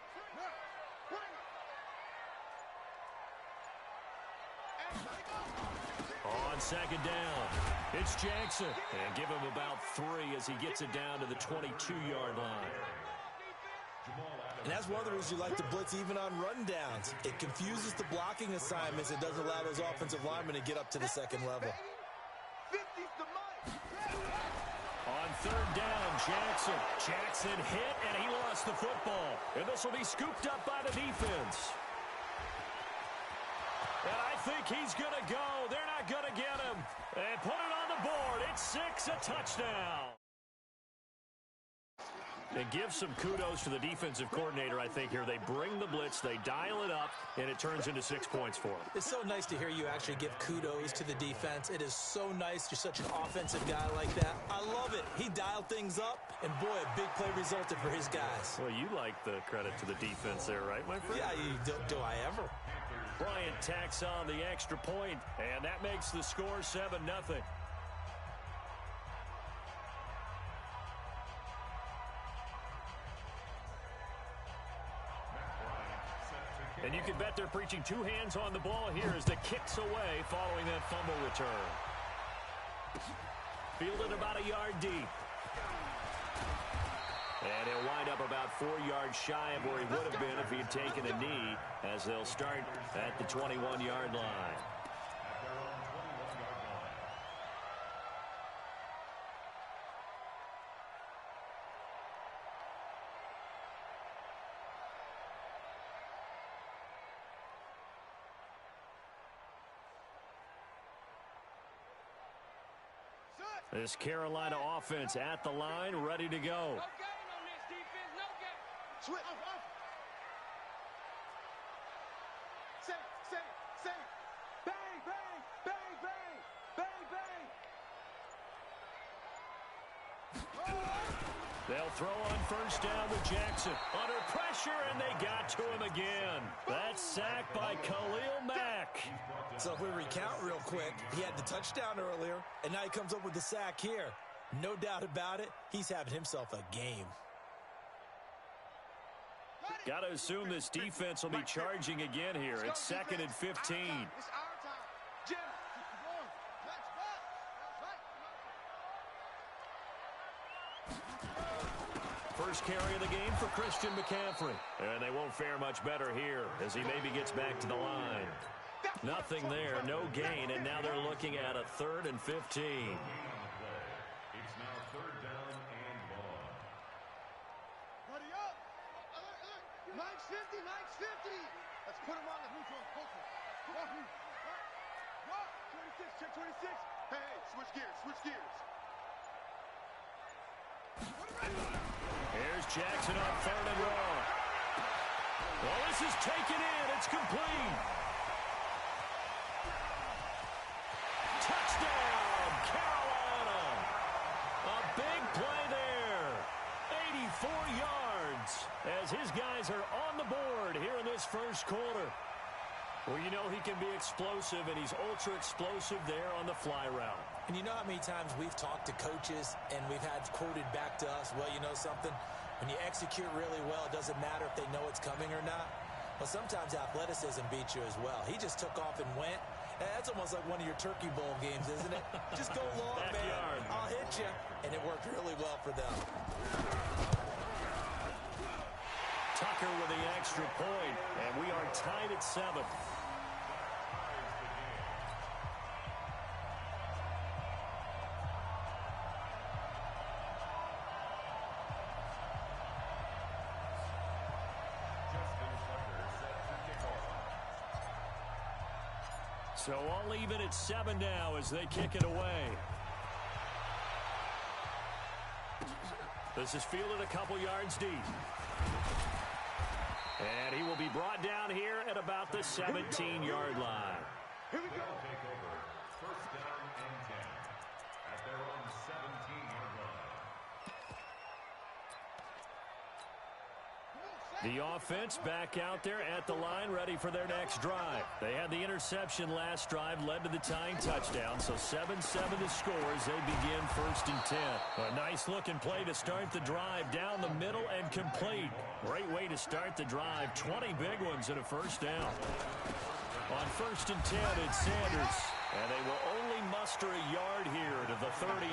B: On second down, it's Jackson. And give him about 3 as he gets it down to the 22-yard line.
A: And that's one of the reasons you like to blitz even on run downs. It confuses the blocking assignments. It doesn't allow those offensive linemen to get up to the second level.
D: 50's the mic.
B: On third down, Jackson hit, and he lost the football. And this will be scooped up by the defense. And I think he's going to go. They're not going to get him. And put it on the board. It's 6, a touchdown. And give some kudos to the defensive coordinator, I think, here. They bring the blitz, they dial it up, and it turns into 6 points for them.
A: It's so nice to hear you actually give kudos to the defense. It is so nice you're such an offensive guy like that. I love it. He dialed things up, and boy, a big play resulted for his guys.
B: Well, you like the credit to the defense there, right, my friend?
A: Yeah, do I ever?
B: Bryant tacks on the extra point, and that makes the score 7-0. And you can bet they're preaching 2 hands on the ball here as the kick's away following that fumble return. Fielded about a yard deep. And he'll wind up about 4 yards shy of where he would have been if he had taken a knee, as they'll start at the 21-yard line. This Carolina offense at the line, ready to go.
D: No game on this defense, no game. Switch. Say. Bang, bang, bang, bang, bang, bang.
B: They'll throw on first down to Jackson. Under pressure, and they got to him again. That's sacked by Khalil Mack.
A: So if we recount real quick, he had the touchdown earlier, and now he comes up with the sack here. No doubt about it, he's having himself a game.
B: Got to assume this defense will be charging again here. It's 2nd and 15.
D: It's our time. Jim, keep going. That's
B: First carry of the game for Christian McCaffrey. And they won't fare much better here as he maybe gets back to the line. Nothing there, no gain, and now they're looking at a 3rd and 15.
C: It's now 3rd down and long.
D: Buddy up. Mike's 50, Mike's 50. Let's put him on the neutral. Come on. What? 26, check 26. Hey, switch gears.
B: Here's Jackson on 3rd and long. Well, this is taken in. It's complete. Touchdown, Carolina. A big play there. 84 yards as his guys are on the board here in this first quarter. Well, you know he can be explosive, and he's ultra explosive there on the fly route.
A: And you know how many times we've talked to coaches and we've had quoted back to us, well, you know something? When you execute really well, it doesn't matter if they know it's coming or not. Well, sometimes athleticism beats you as well. He just took off and went. That's almost like one of your Turkey Bowl games, isn't it? Just go long, man. I'll hit you. And it worked really well for them.
B: Tucker with the extra point, and we are tied at 7. So all even at 7 now as they kick it away. This is fielded a couple yards deep. And he will be brought down here at about the 17-yard line.
C: Here we go. Take over. 1st down and 10 at their own 17-yard line.
B: The offense back out there at the line, ready for their next drive. They had the interception last drive, led to the tying touchdown, so 7-7 the score as they begin 1st and 10. A nice-looking play to start the drive down the middle and complete. Great way to start the drive. 20 big ones and a first down. On 1st and 10, it's Sanders, and they will only muster a yard here to the 38.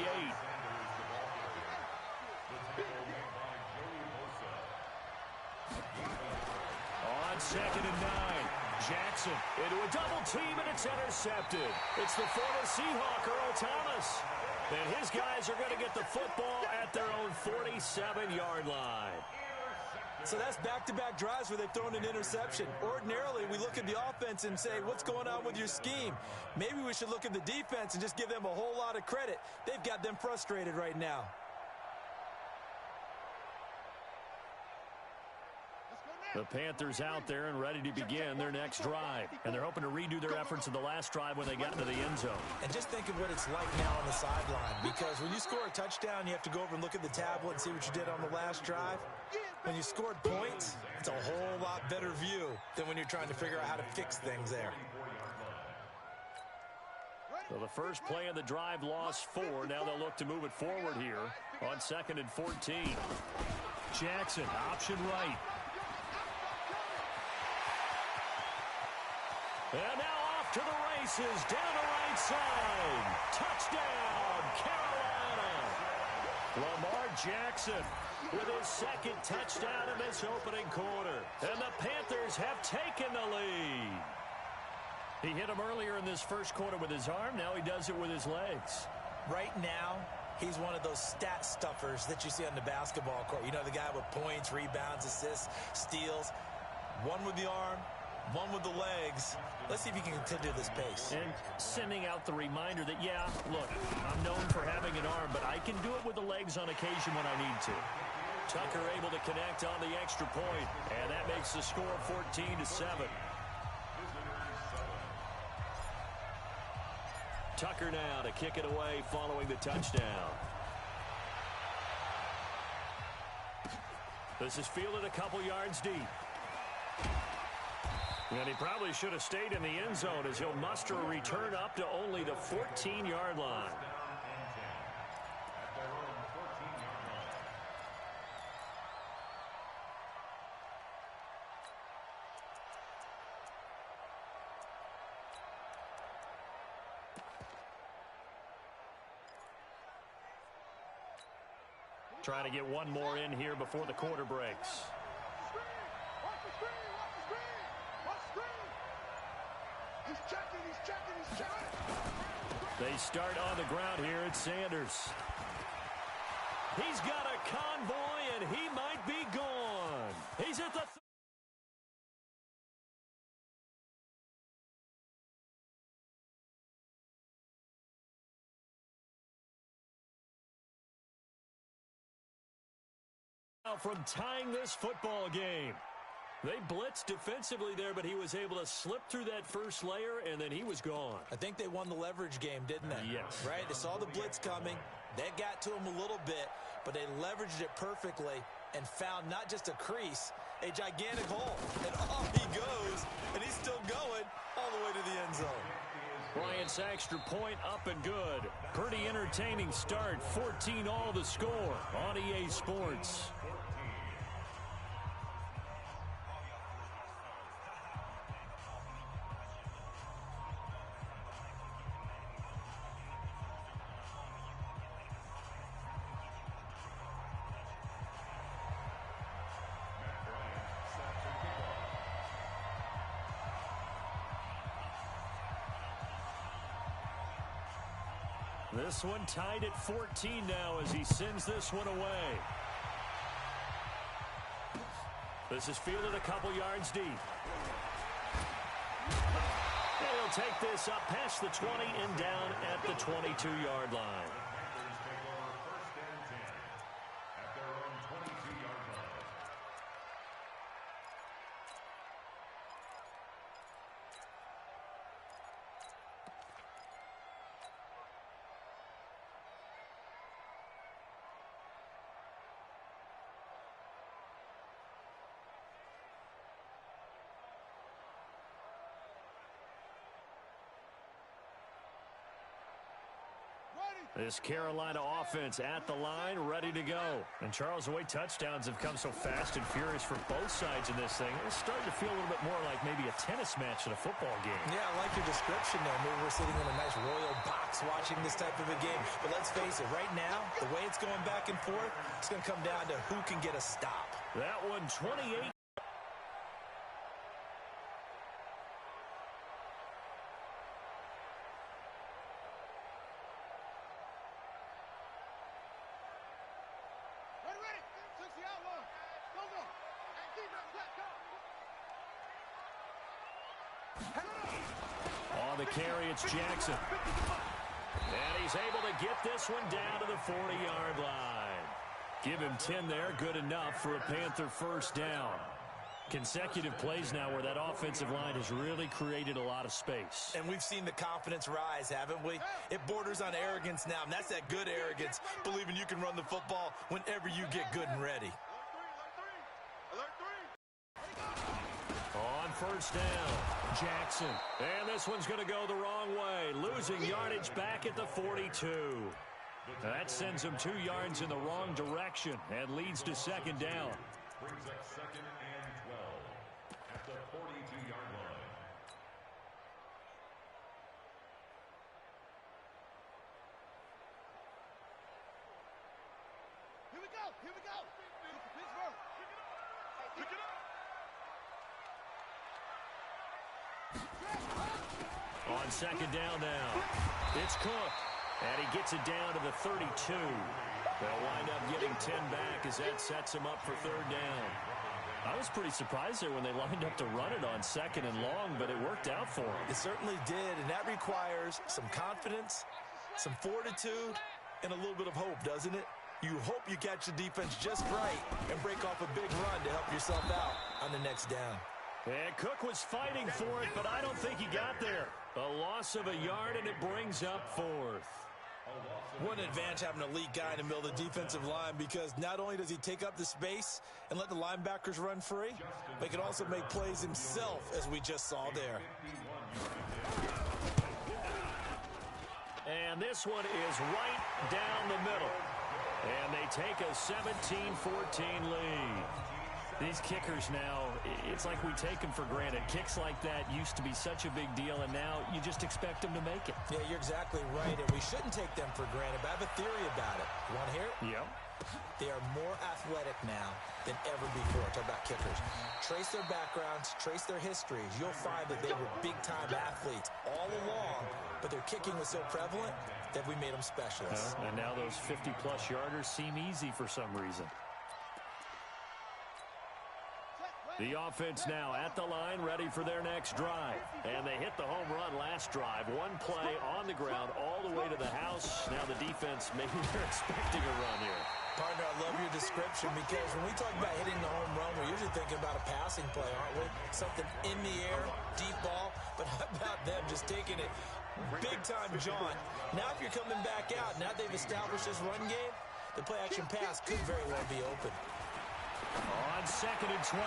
B: On 2nd and 9, Jackson into a double team, and it's intercepted. It's the former Seahawk, Earl Thomas. And his guys are going to get the football at their own 47-yard line.
A: So that's back-to-back drives where they've thrown an interception. Ordinarily, we look at the offense and say, what's going on with your scheme? Maybe we should look at the defense and just give them a whole lot of credit. They've got them frustrated right now.
B: The Panthers out there and ready to begin their next drive. And they're hoping to redo their efforts of the last drive when they got into the end zone.
A: And just think of what it's like now on the sideline. Because when you score a touchdown, you have to go over and look at the tablet and see what you did on the last drive. When you scored points, it's a whole lot better view than when you're trying to figure out how to fix things there.
B: So the first play of the drive lost 4. Now they'll look to move it forward here on 2nd and 14. Jackson, option right. And now off to the races, down the right side. Touchdown, Carolina. Lamar Jackson with his second touchdown in this opening quarter. And the Panthers have taken the lead. He hit him earlier in this first quarter with his arm. Now he does it with his legs.
A: Right now, he's one of those stat stuffers that you see on the basketball court. You know, the guy with points, rebounds, assists, steals. One with the arm, one with the legs. Let's see if he can continue this pace.
B: And sending out the reminder that, yeah, look, I'm known for having an arm, but I can do it with the legs on occasion when I need to. Tucker able to connect on the extra point, and that makes the score 14-7. Tucker now to kick it away following the touchdown. This is fielded a couple yards deep. And he probably should have stayed in the end zone as he'll muster a return up to only the 14-yard line. Trying to get one more in here before the quarter breaks. They start on the ground here at Sanders. He's got a convoy, and he might be gone. He's at the from tying this football game. They blitzed defensively there, but he was able to slip through that first layer, and then he was gone.
A: I think they won the leverage game, didn't they?
B: Yes.
A: Right? They saw the blitz coming. That got to him a little bit, but they leveraged it perfectly and found not just a crease, a gigantic hole. And off he goes, and he's still going all the way to the end zone.
B: Bryant's extra point up and good. Pretty entertaining start. 14 all the score on EA Sports. This one tied at 14 now as he sends this one away. This is fielded a couple yards deep. He'll take this up past the 20 and down at the 22-yard line. This Carolina offense at the line, ready to go. And Charles, the way touchdowns have come so fast and furious for both sides in this thing, it's starting to feel a little bit more like maybe a tennis match in a football game.
A: Yeah, I like your description there. Maybe we're sitting in a nice royal box watching this type of a game. But let's face it, right now, the way it's going back and forth, it's going to come down to who can get a stop.
B: That one, 28. On the carry, it's Jackson. And he's able to get this one down to the 40-yard line. Give him 10 there, good enough for a Panther first down. Consecutive plays now where that offensive line has really created a lot of space.
A: And we've seen the confidence rise, haven't we? It borders on arrogance now, and that's that good arrogance, believing you can run the football whenever you get good and ready.
B: On first down, Jackson. And this one's going to go the wrong way, losing yardage back at the 42. That sends him 2 yards in the wrong direction and leads to second down.
C: Brings up second and 12 at the 42-yard line.
D: Here we go. Pittsburgh. Pick it up.
B: On second down now, it's Cook, and he gets it down to the 32. They'll wind up getting 10 back as that sets him up for third down. I was pretty surprised there when they lined up to run it on second and long, but it worked out for them.
A: It certainly did, and that requires some confidence, some fortitude, and a little bit of hope, doesn't it? You hope you catch the defense just right and break off a big run to help yourself out on the next down.
B: And Cook was fighting for it, but I don't think he got there. A loss of a yard, and it brings up fourth.
A: What an advantage having an elite guy in the middle of the defensive line, because not only does he take up the space and let the linebackers run free, but he can also make plays himself, as we just saw there.
B: And this one is right down the middle. And they take a 17-14 lead. These kickers now, it's like we take them for granted. Kicks like that used to be such a big deal, and now you just expect them to make it.
A: Yeah, you're exactly right, and we shouldn't take them for granted, but I have a theory about it. You want to hear it?
B: Yep.
A: They are more athletic now than ever before. Talk about kickers. Trace their backgrounds, trace their histories. You'll find that they were big-time athletes all along, but their kicking was so prevalent that we made them specialists.
B: And now those 50-plus yarders seem easy for some reason. The offense now at the line, ready for their next drive. And they hit the home run last drive. One play on the ground all the way to the house. Now the defense, maybe they're expecting a run here.
A: Partner, I love your description, because when we talk about hitting the home run, we're usually thinking about a passing play, aren't we? Something in the air, deep ball. But how about them just taking it big-time jaunt? Now if you're coming back out, now they've established this run game, the play-action pass could very well be open.
B: On second and 12,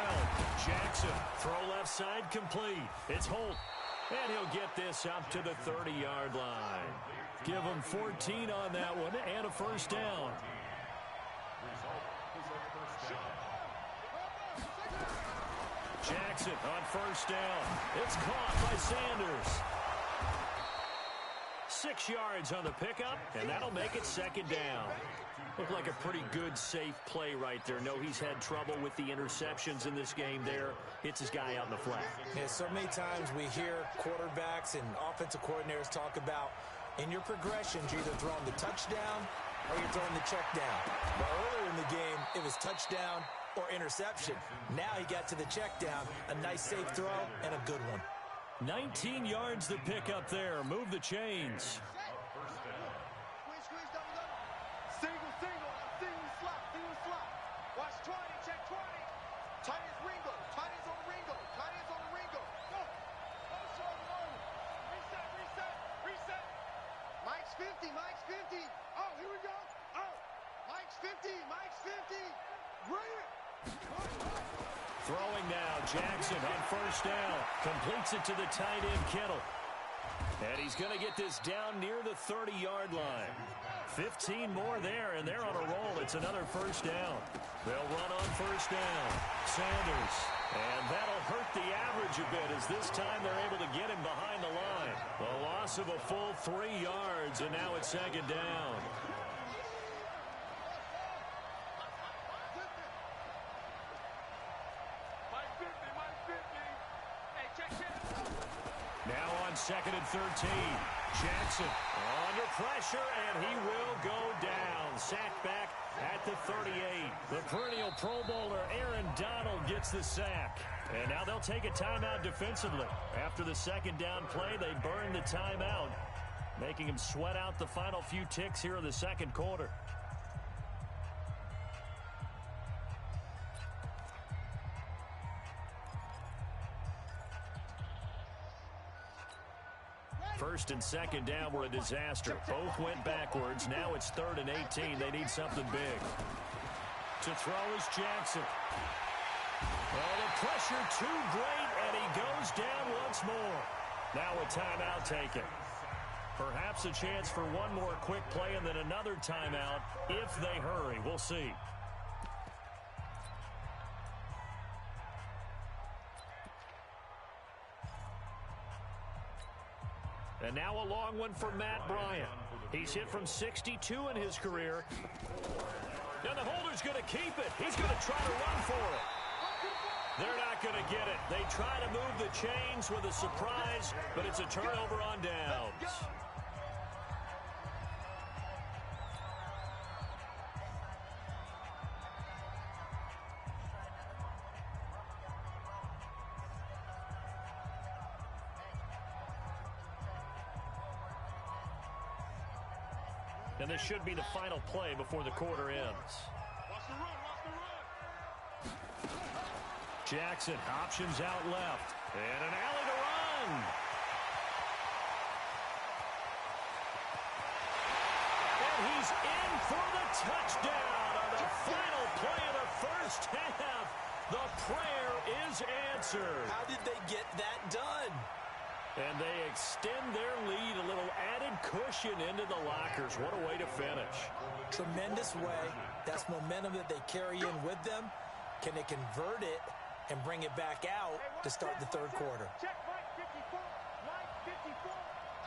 B: Jackson, throw left side complete. It's Holt, and he'll get this up to the 30-yard line. Give him 14 on that one and a first down. Jackson on first down. It's caught by Sanders. 6 yards on the pickup, and that'll make it second down. Looked like a pretty good, safe play right there. No, he's had trouble with the interceptions in this game there. Hits his guy out in the flat.
A: Yeah, so many times we hear quarterbacks and offensive coordinators talk about, in your progressions, you're either throwing the touchdown or you're throwing the check down. But earlier in the game, it was touchdown or interception. Now he got to the check down, a nice safe throw, and a good one.
B: 19 yards to pick up there. Move the chains.
D: Single slot. Watch 20, check 20. Tight is Ringo. Tight is on Ringo. Tight is on Ringo. Go. Reset. Mike's 50. Oh, here we go. Oh, Mike's 50. Bring it.
B: Throwing now, Jackson on first down. Completes it to the tight end, Kittle. And he's going to get this down near the 30-yard line. 15 more there, and they're on a roll. It's another first down. They'll run on first down. Sanders. And that'll hurt the average a bit, as this time they're able to get him behind the line. A loss of a full 3 yards, and now it's second down. Now on second and 13. Jackson under pressure, and he will go down. Sacked back at the 38. The perennial Pro Bowler Aaron Donald gets the sack. And now they'll take a timeout defensively. After the second down play, they burn the timeout, making him sweat out the final few ticks here in the second quarter. First and second down were a disaster. Both went backwards. Now it's third and 18. They need something big. To throw is Jackson. Well, the pressure too great, and he goes down once more. Now a timeout taken. Perhaps a chance for one more quick play and then another timeout if they hurry. We'll see. And now a long one for Matt Bryant. He's hit from 62 in his career. And the holder's going to keep it. He's going to try to run for it. They're not going to get it. They try to move the chains with a surprise, but it's a turnover on downs. And this should be the final play before the quarter ends.
E: Watch the run, watch the run.
B: Jackson options out left. And an alley to run. And he's in for the touchdown on the final play of the first half. The prayer is answered.
A: How did they get that done?
B: And they extend their lead, a little added cushion into the lockers. What a way to finish.
A: Tremendous way. That's momentum that they carry in with them. Can they convert it and bring it back out to start the third quarter?
E: Check Mike 54. Mike 54.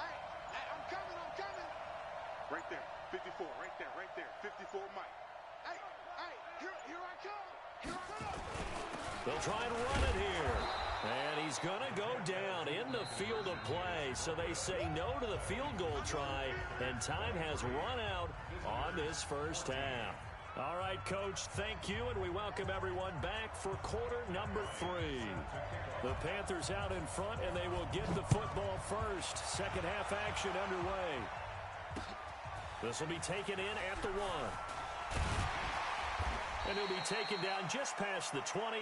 D: Hey, I'm coming. Right there, 54, right there, 54 Mike. Hey, here I come.
B: They'll try and run it here. And he's going to go down in the field of play. So they say no to the field goal try, and time has run out on this first half. All right, Coach, thank you, and we welcome everyone back for quarter number 3. The Panthers out in front, and they will get the football first. Second half action underway. This will be taken in at the 1. And he'll be taken down just past the 20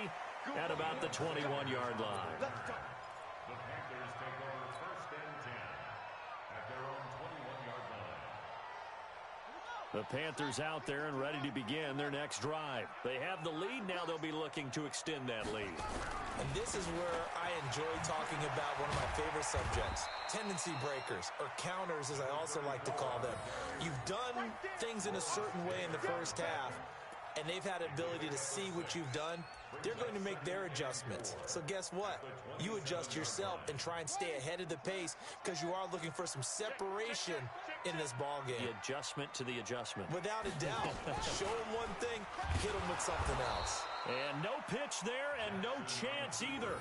B: at about the 21-yard line.
C: The Panthers take over first and 10 at their own 21-yard line.
B: The Panthers out there and ready to begin their next drive. They have the lead now. They'll be looking to extend that lead.
A: And this is where I enjoy talking about one of my favorite subjects, tendency breakers, or counters as I also like to call them. You've done things in a certain way in the first half, and they've had ability to see what you've done. They're going to make their adjustments. So guess what? You adjust yourself and try and stay ahead of the pace because you are looking for some separation in this ball game.
B: The adjustment to the adjustment.
A: Without a doubt. Show them one thing, hit them with something else.
B: And no pitch there and no chance either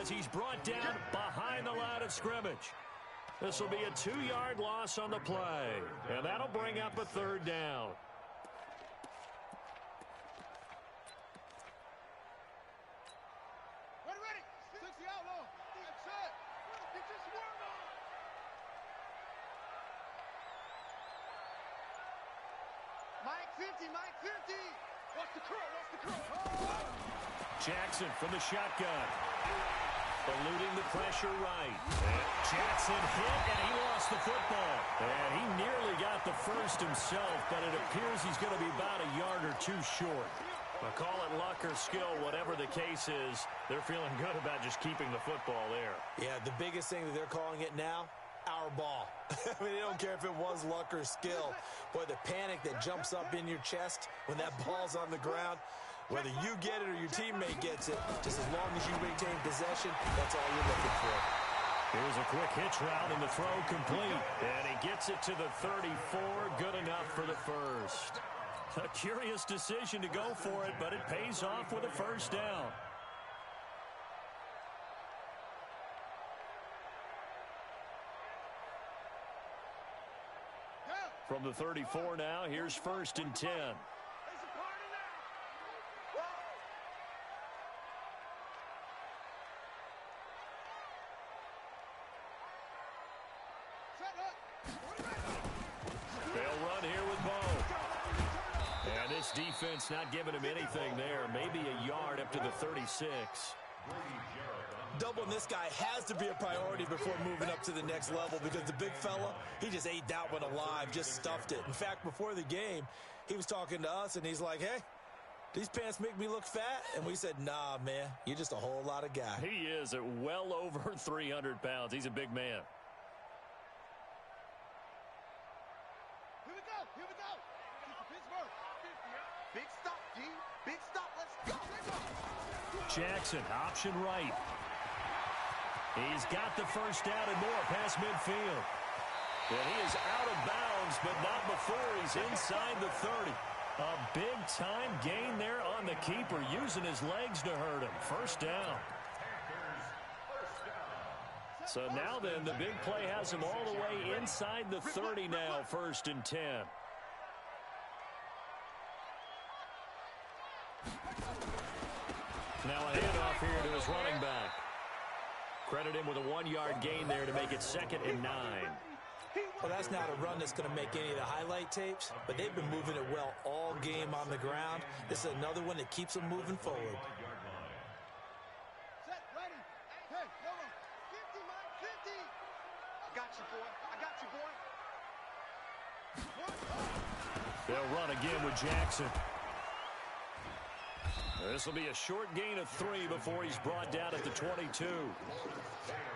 B: as he's brought down behind the line of scrimmage. This will be a 2-yard loss on the play, and that'll bring up a third down.
D: Ready. 60 outlaw. That's it. Get this work on. Mike 50. Watch the curl.
B: Jackson from the shotgun. Eluding the pressure right. And Jackson hit, and he lost the football. And he nearly got the first himself, but it appears he's going to be about a yard or 2 short. I'll call it luck or skill, whatever the case is. They're feeling good about just keeping the football there.
A: Yeah, the biggest thing that they're calling it now, our ball. I mean, they don't care if it was luck or skill. Boy, the panic that jumps up in your chest when that ball's on the ground, whether you get it or your teammate gets it, just as long as you maintain possession, that's all you're looking for.
B: Here's a quick hitch route, and the throw complete. And he gets it to the 34, good enough for the first. A curious decision to go for it, but it pays off with a first down. From the 34 now, here's first and 10. They'll run here with Bo. And this defense not giving him anything there. Maybe a yard up to the 36.
A: Doubling this guy has to be a priority before moving up to the next level because the big fella, he just ate that one alive, just stuffed it. In fact, before the game, he was talking to us, and he's like, hey, these pants make me look fat? And we said, nah, man, you're just a whole lot of guy.
B: He is at well over 300 pounds. He's a big man.
D: Here we go. Pittsburgh. Big stop, G. Big stop. Let's go.
B: Jackson, option right. He's got the first down and more past midfield. And he is out of bounds, but not before he's inside the 30. A big-time gain there on the keeper, using his legs to hurt him. First down. So now then, the big play has him all the way inside the 30 now, 1st and 10. Now a handoff here to his running back. Credit him with a 1-yard gain there to make it 2nd and 9.
A: Well, that's not a run that's going to make any of the highlight tapes, but they've been moving it well all game on the ground. This is another one that keeps them moving forward.
D: Set, ready. Hey, yellow. 50, Mike, 50. I got you, boy. I got you, boy.
B: They'll run again with Jackson. This will be a short gain of 3 before he's brought down at the 22.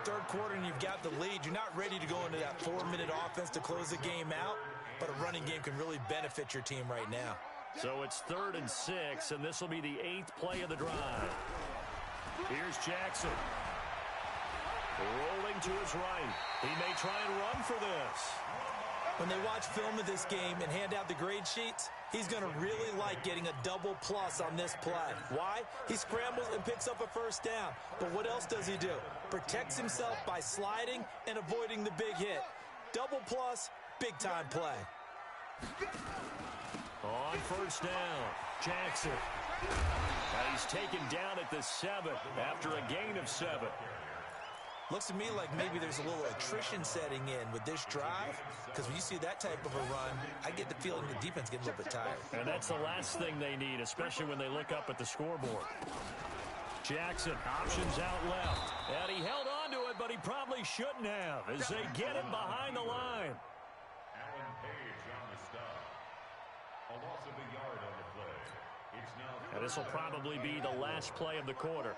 A: Third quarter and you've got the lead. You're not ready to go into that 4-minute offense to close the game out, but a running game can really benefit your team right now.
B: So it's 3rd and 6, and this will be the 8th play of the drive. Here's Jackson. Rolling to his right. He may try and run for this.
A: When they watch film of this game and hand out the grade sheets, he's going to really like getting a double plus on this play. Why? He scrambles and picks up a first down. But what else does he do? Protects himself by sliding and avoiding the big hit. Double plus, big-time play.
B: On first down, Jackson. He's taken down at the 7 after a gain of 7.
A: Looks to me like maybe there's a little attrition setting in with this drive, because when you see that type of a run, I get the feeling the defense getting a little bit tired.
B: And that's the last thing they need, especially when they look up at the scoreboard. Jackson, options out left. And he held on to it, but he probably shouldn't have as they get him behind the line.
C: Alan Page on the stop. A loss of a yard on the play. It's now.
B: And this will probably be the last play of the quarter.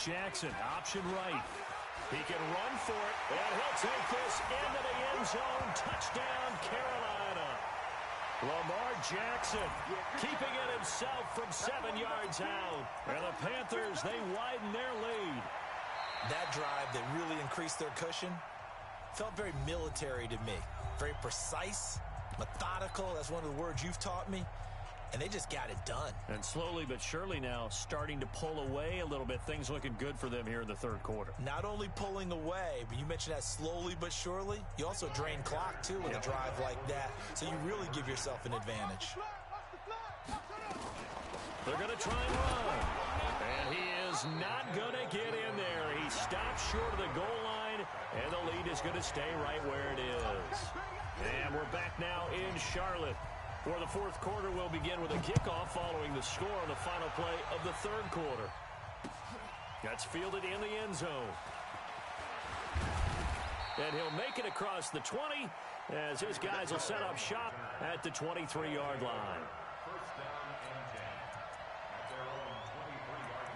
B: Jackson, option right. He can run for it, and he'll take this into the end zone. Touchdown, Carolina. Lamar Jackson keeping it himself from 7 yards out. And the Panthers, they widen their lead.
A: That drive that really increased their cushion felt very military to me. Very precise, methodical. That's one of the words you've taught me. And they just got it done.
B: And slowly but surely now starting to pull away a little bit. Things looking good for them here in the third quarter.
A: Not only pulling away, but you mentioned that slowly but surely. You also drain clock, too, with a drive like that. So you really give yourself an advantage.
B: They're going to try and run. And he is not going to get in there. He stops short of the goal line, and the lead is going to stay right where it is. And we're back now in Charlotte, where the fourth quarter will begin with a kickoff following the score on the final play of the third quarter. That's fielded in the end zone. And he'll make it across the 20 as his guys will set up shop at the 23-yard line.
C: First down and 10 at their own 23-yard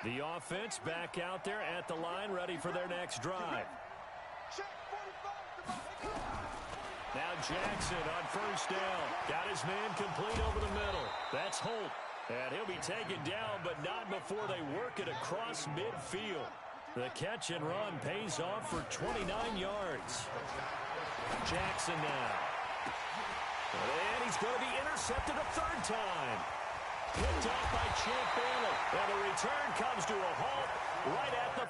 C: line.
B: The offense back out there at the line, ready for their next drive. Now Jackson on first down. Got his man complete over the middle. That's Holt. And he'll be taken down, but not before they work it across midfield. The catch and run pays off for 29 yards. Jackson now. And he's going to be intercepted a third time. Picked off by Champ Bailey. And the return comes to a halt right at the